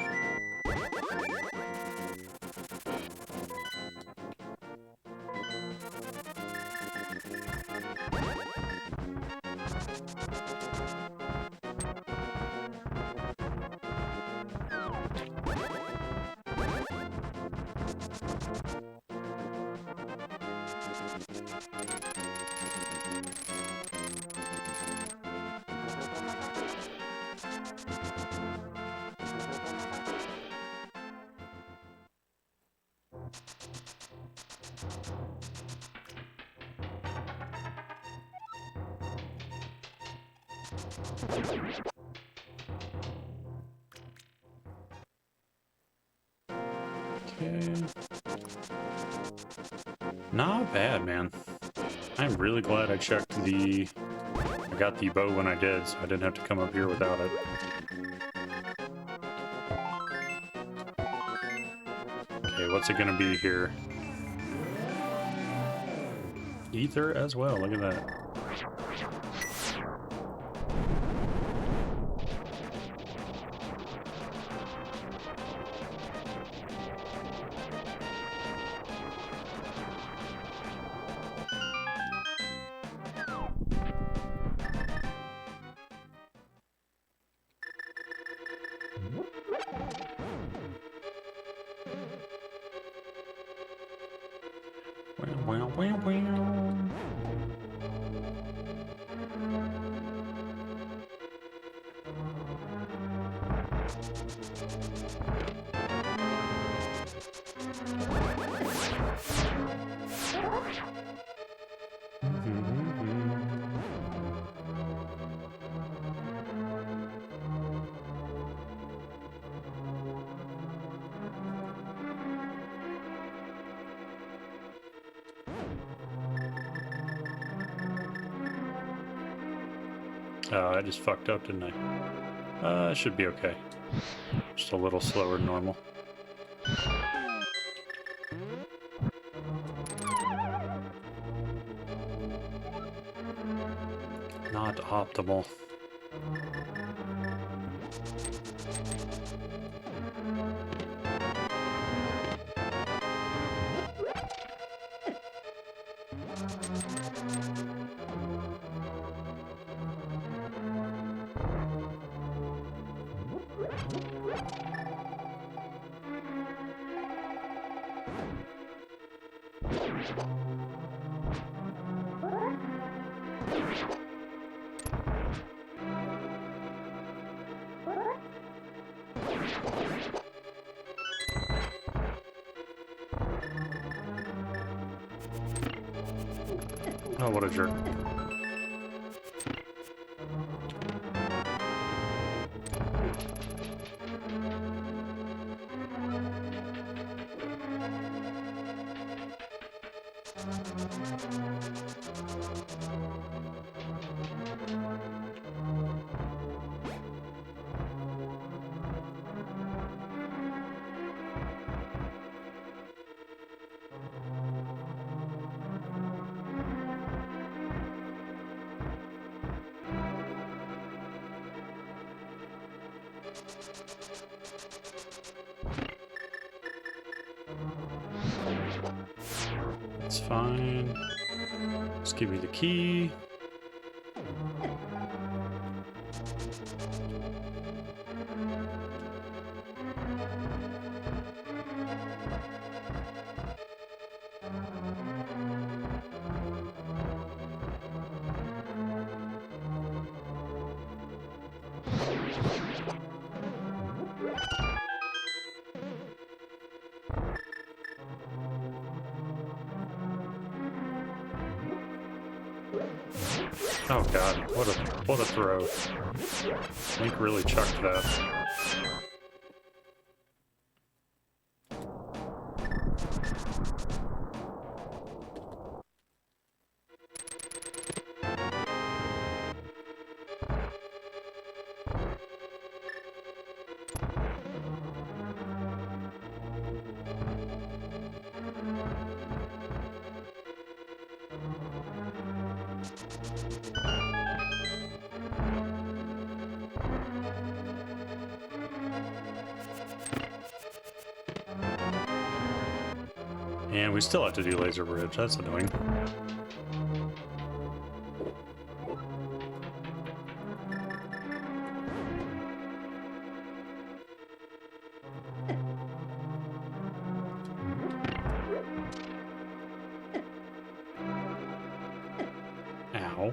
Okay. Not bad, man. I'm really glad I checked I got the bow when I did, so I didn't have to come up here without it. Okay, what's it gonna be here? Ether as well, look at that. Wow, wow, wow. Oh, I just fucked up, didn't I? It should be okay. Just a little slower than normal. Not optimal. Oh, what a jerk. It's fine. Just give me the key. Oh god, what a throw. Link really chucked that. And we still have to do laser bridge, that's annoying. Ow.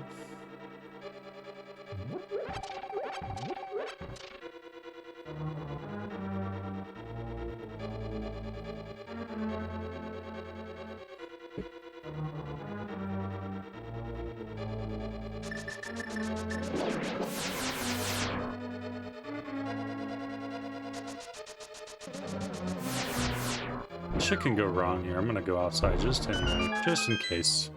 Shit can go wrong here. I'm gonna go outside just anyway, just in case.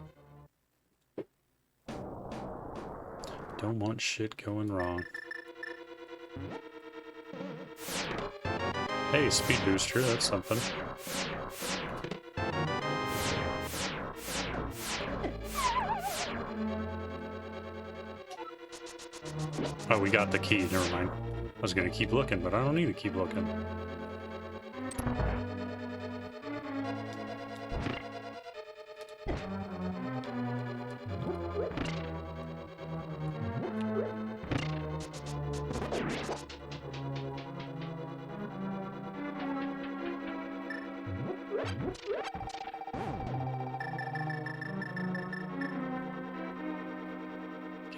Don't want shit going wrong. Hey, speed booster, that's something. Oh, we got the key, never mind. I was gonna keep looking, but I don't need to keep looking.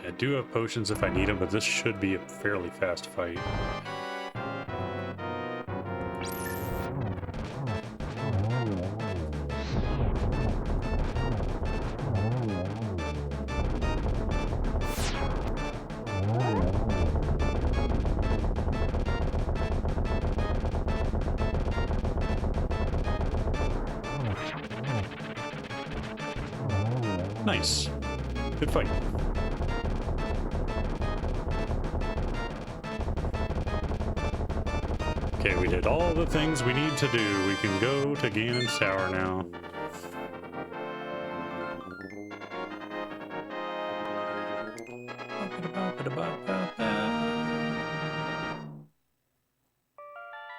I do have potions if I need them, but this should be a fairly fast fight. Nice. Good fight. Okay, we did all the things we need to do. We can go to Ganon's Tower now.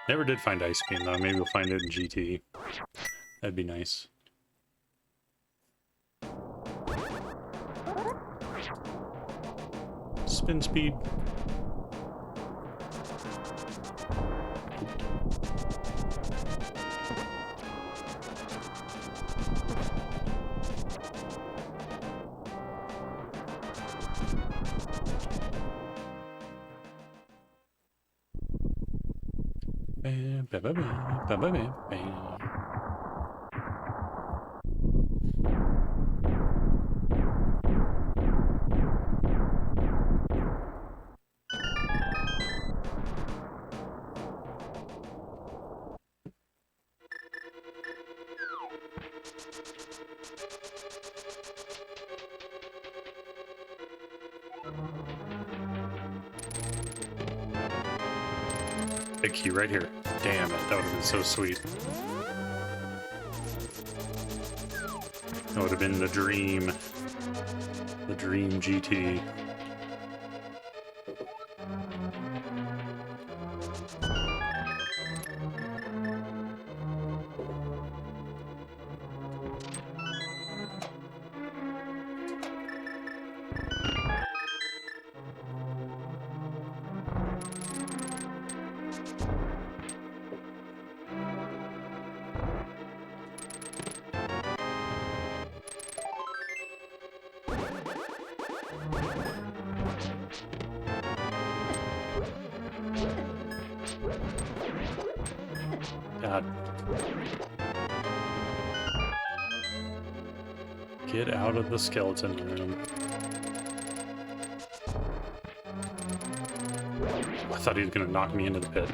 Never did find Ice Beam though. Maybe we'll find it in GT. That'd be nice. Spin speed. Big key right here. Damn it, that would have been so sweet. That would have been the dream. The dream GT. God. Get out of the skeleton room. I thought he was gonna knock me into the pit.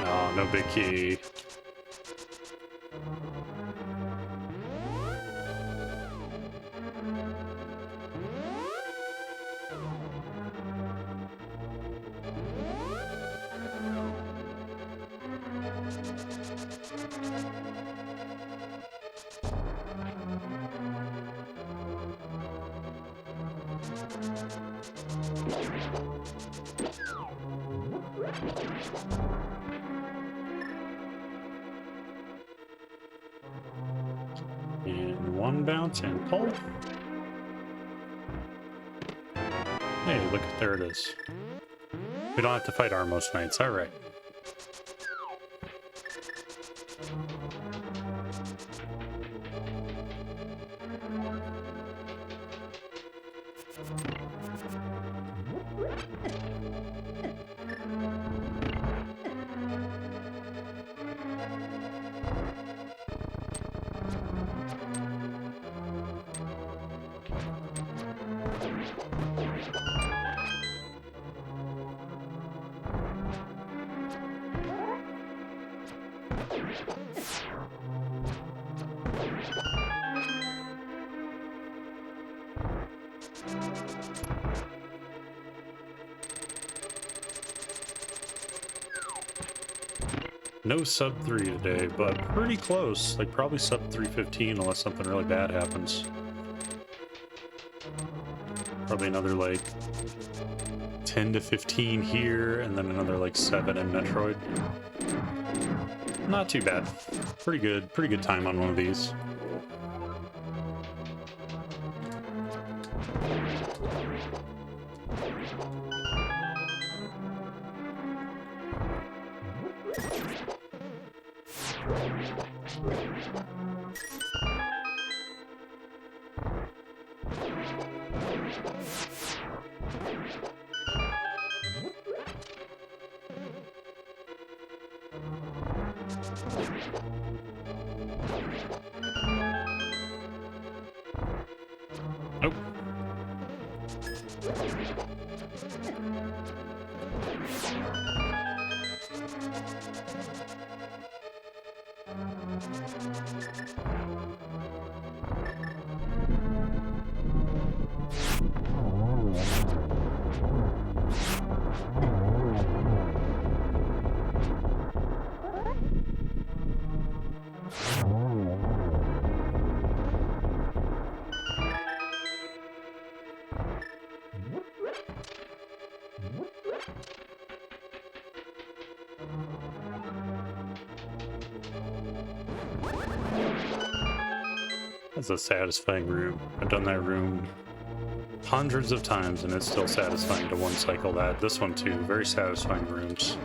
Oh, no big key. And one bounce and pull. Hey, look, there it is. We don't have to fight our most nights, alright. No sub 3 today, but pretty close. Like probably sub 315 unless something really bad happens. Probably another like 10 to 15 here, and then another like 7 in Metroid. Not too bad. Pretty good time on one of these. Nope. That's a satisfying room. I've done that room hundreds of times, and it's still satisfying to one cycle that. This one too, very satisfying rooms.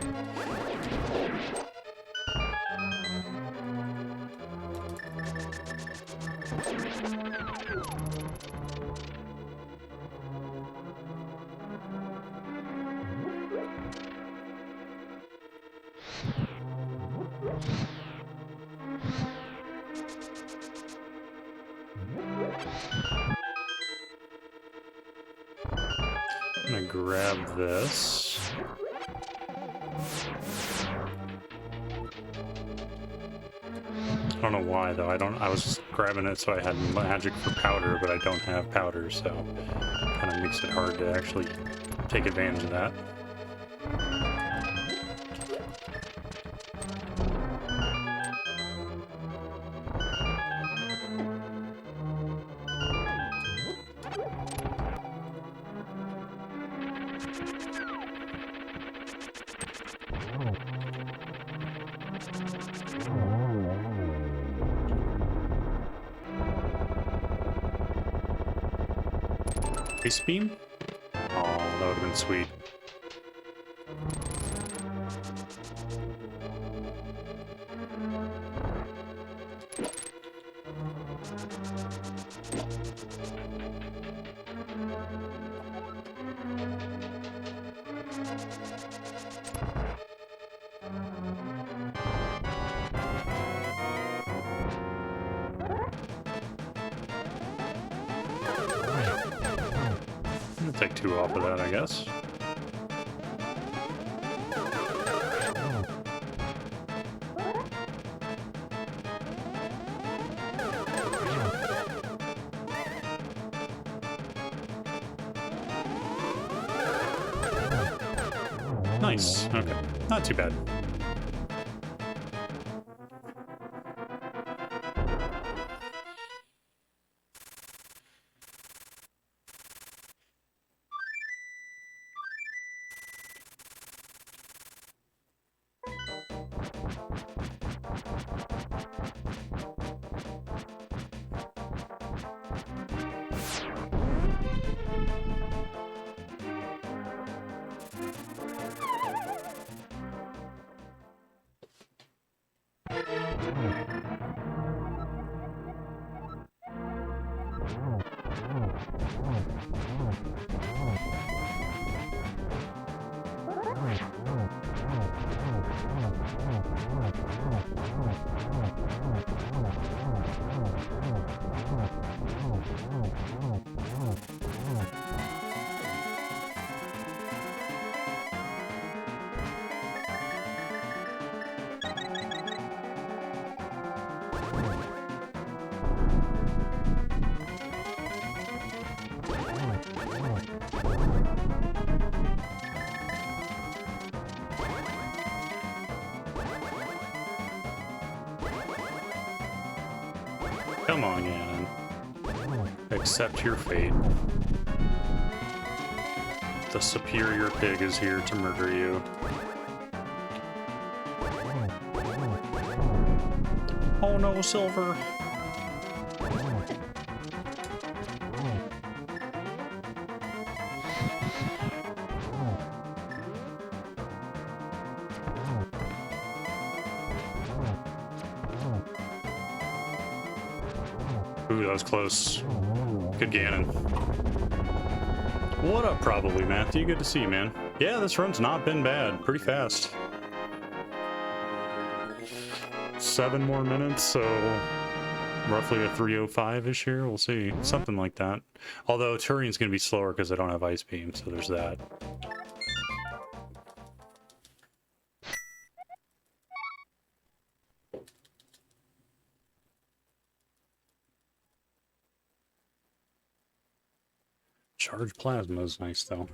I'm gonna grab this. I don't know why though. I was just grabbing it so I had magic for powder, but I don't have powder, so kind of makes it hard to actually take advantage of that. Ice beam? Oh, that would have been sweet. I'm gonna take 2 off of that, I guess. Nice. Okay. Not too bad. Come on, Ganon. Accept your fate. The superior pig is here to murder you. Oh no, Silver! Ooh, that was close. Good Ganon. What up, probably, Matthew? Good to see you, man. Yeah, this run's not been bad. Pretty fast. 7 more minutes, so roughly a 3:05-ish here. We'll see. Something like that. Although Turing's going to be slower because I don't have Ice Beam, so there's that. Charged plasma is nice, though.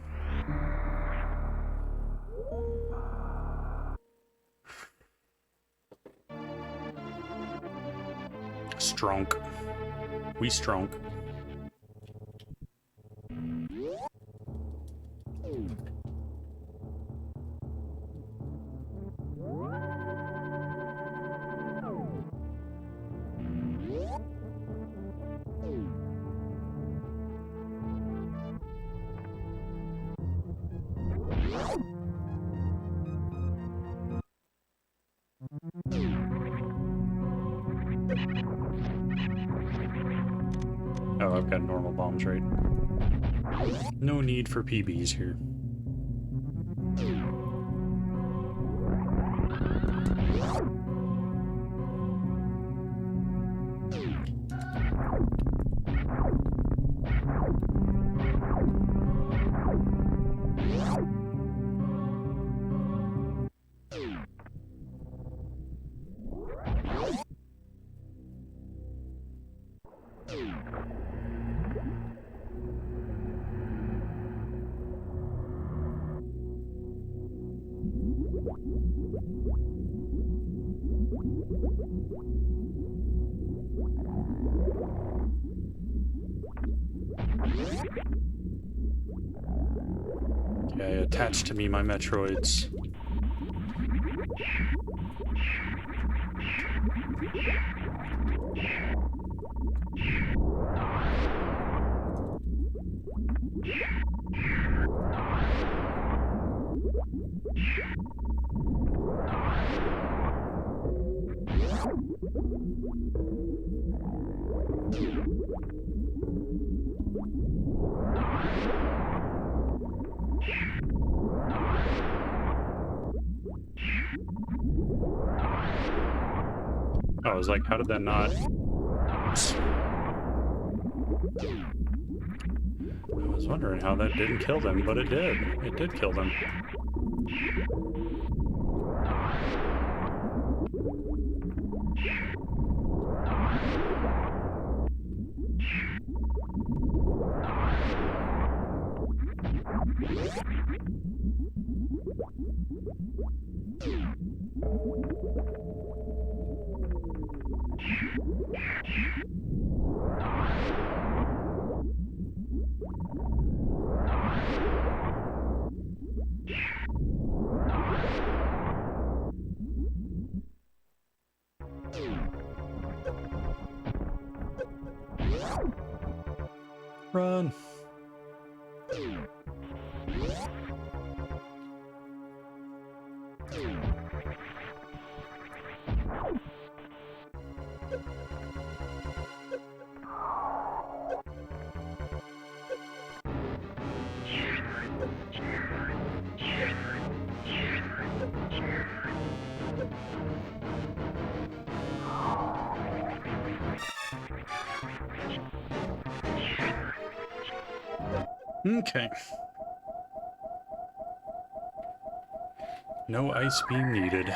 Stronk. We stronk. I've got normal bombs, right? No need for PBs here. Okay, attach to me my Metroids. I was like, how did that not? I was wondering how that didn't kill them, but it did. It did kill them. Run. Okay. No ice beam needed.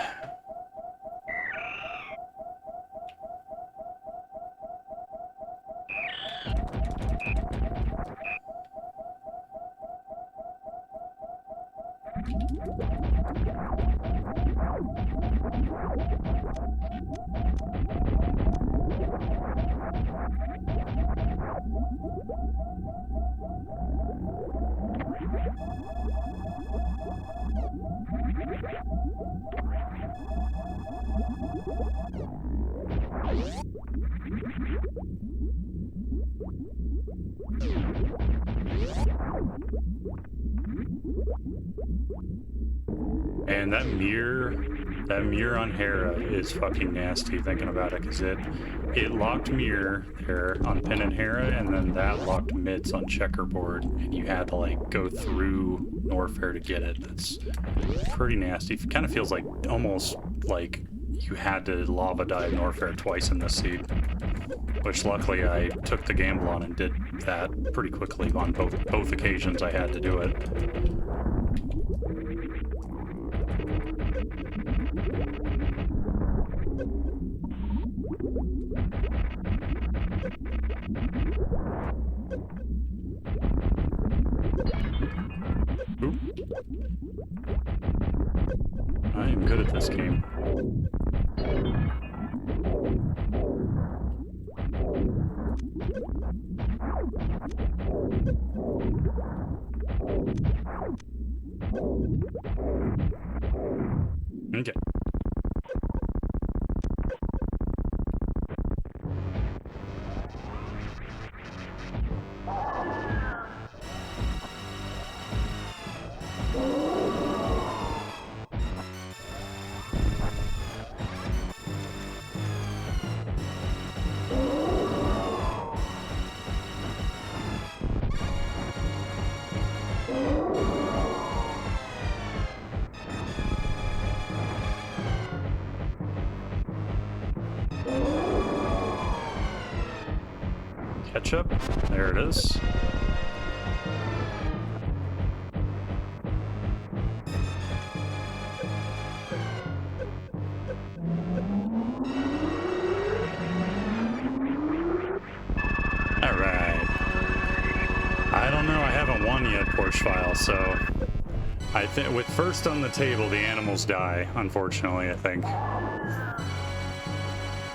And that mirror on Hera is fucking nasty thinking about it, because it locked mirror there on Pin and Hera, and then that locked mitts on checkerboard, and you had to like go through Norfair to get it. That's pretty nasty. It kind of feels like almost like you had to lava dive Norfair twice in this seed, which luckily I took the gamble on and did that pretty quickly on both occasions I had to do it. I am good at this game. Okay. Ketchup. There it is. I don't know, I haven't won yet, Porsche File, so I think with first on the table, the animals die, unfortunately, I think.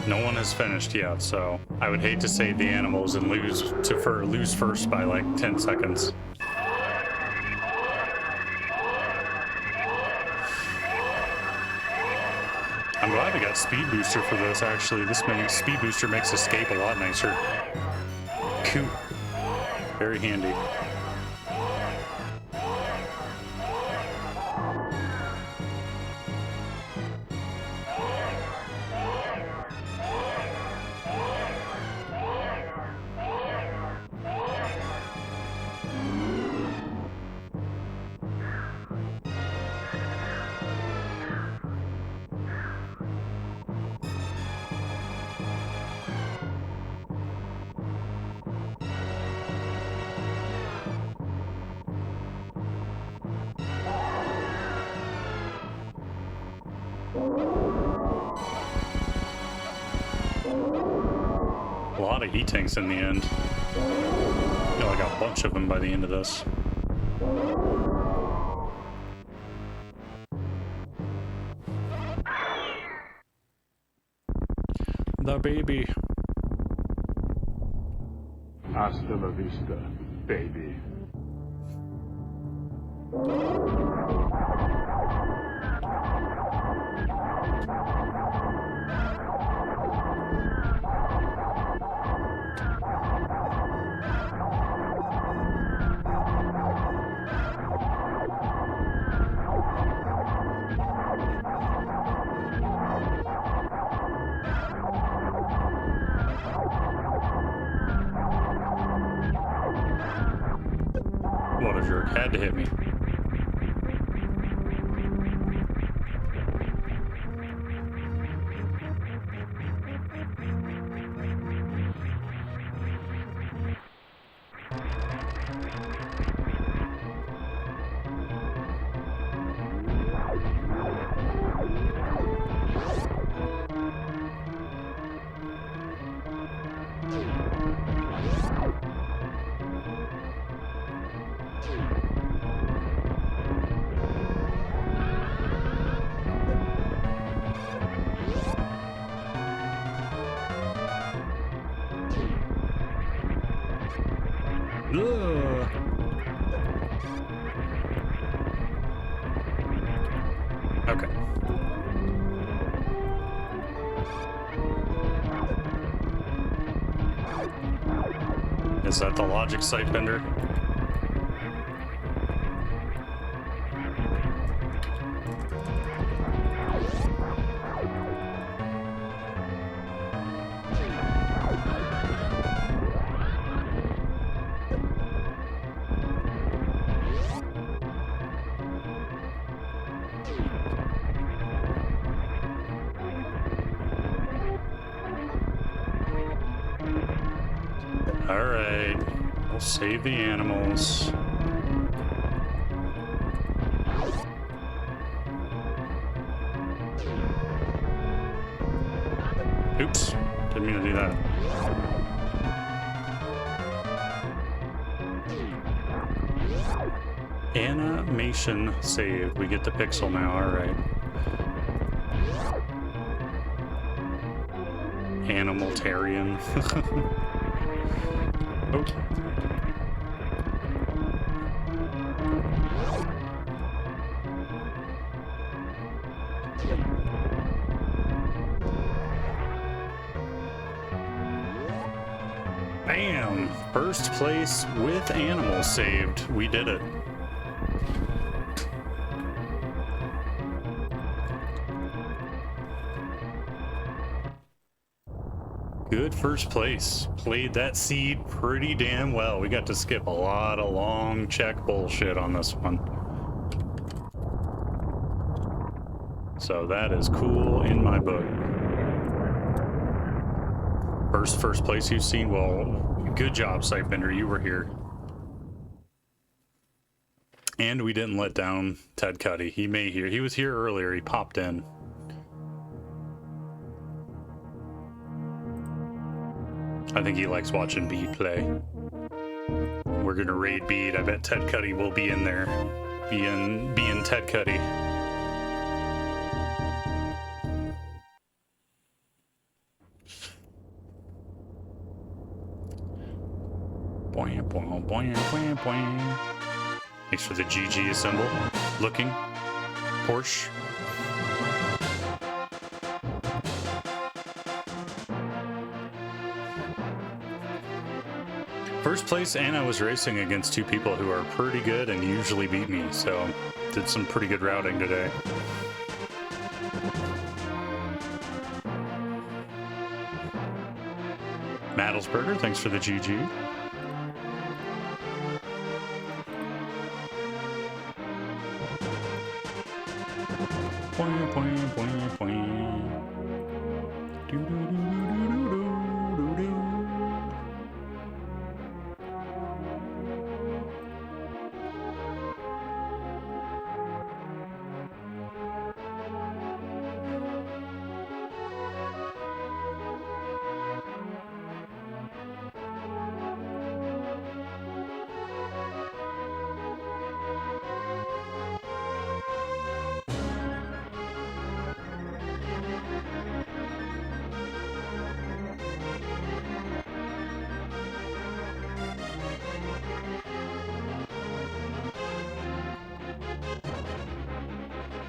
No one has finished yet, so I would hate to save the animals and lose first by like 10 seconds. I'm glad we got Speed Booster for this, actually. Speed Booster makes escape a lot nicer. Cool. Very handy. A lot of heat tanks in the end. I feel like a bunch of them by the end of this. The baby. Hasta la vista, baby. What a jerk. Had to hit me. Ugh. Okay. Is that the logic sight bender? Alright, we'll save the animals. Oops, didn't mean to do that. Animation saved. We get the pixel now, alright. Animaltarian. Oh. Bam! First place with animals saved. We did it. Good first place. Played that seed pretty damn well. We got to skip a lot of long check bullshit on this one. So that is cool in my book. First place you've seen? Well, good job, Sightbender. You were here. And we didn't let down Ted Cuddy. He was here earlier. He popped in. I think he likes watching Bede play. We're gonna raid Bede. I bet Ted Cuddy will be in there. Being Ted Cuddy. Boing, boing, boing, boing, boing. Thanks for the GG assemble. Looking. Porsche. First place, and I was racing against two people who are pretty good and usually beat me, so did some pretty good routing today. Madelsberger, thanks for the GG. Point, point, point, point. Do, do, do, do, do, do, do, do.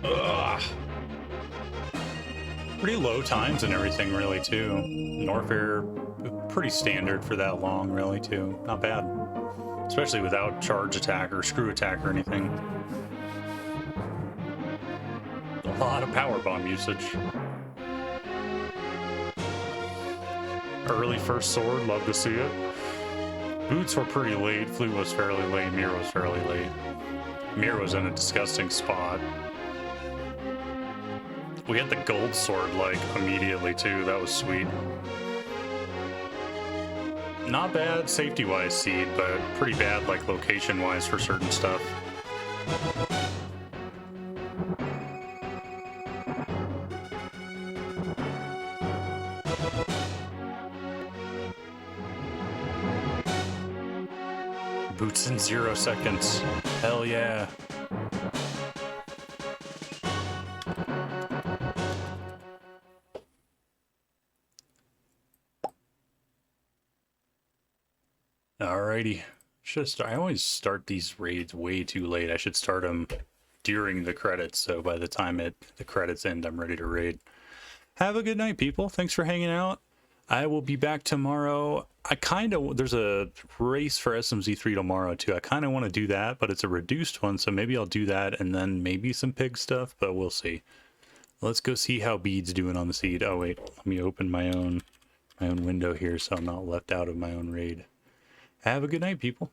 Ugh. Pretty low times and everything, really, too. Norfair, pretty standard for that long, really, too. Not bad. Especially without charge attack or screw attack or anything. A lot of power bomb usage. Early first sword, love to see it. Boots were pretty late, Flute was fairly late, Mir was fairly late. Mir was in a disgusting spot. We had the gold sword, like, immediately, too. That was sweet. Not bad safety-wise, Seed, but pretty bad, like, location-wise for certain stuff. Boots in 0 seconds. Hell yeah. Alrighty. I always start these raids way too late. I should start them during the credits, so by the time the credits end, I'm ready to raid. Have a good night, people. Thanks for hanging out. I will be back tomorrow. There's a race for SMZ3 tomorrow, too. I kind of want to do that, but it's a reduced one, so maybe I'll do that, and then maybe some pig stuff, but we'll see. Let's go see how Bede's doing on the seed. Oh, wait. Let me open my own window here so I'm not left out of my own raid. Have a good night, people.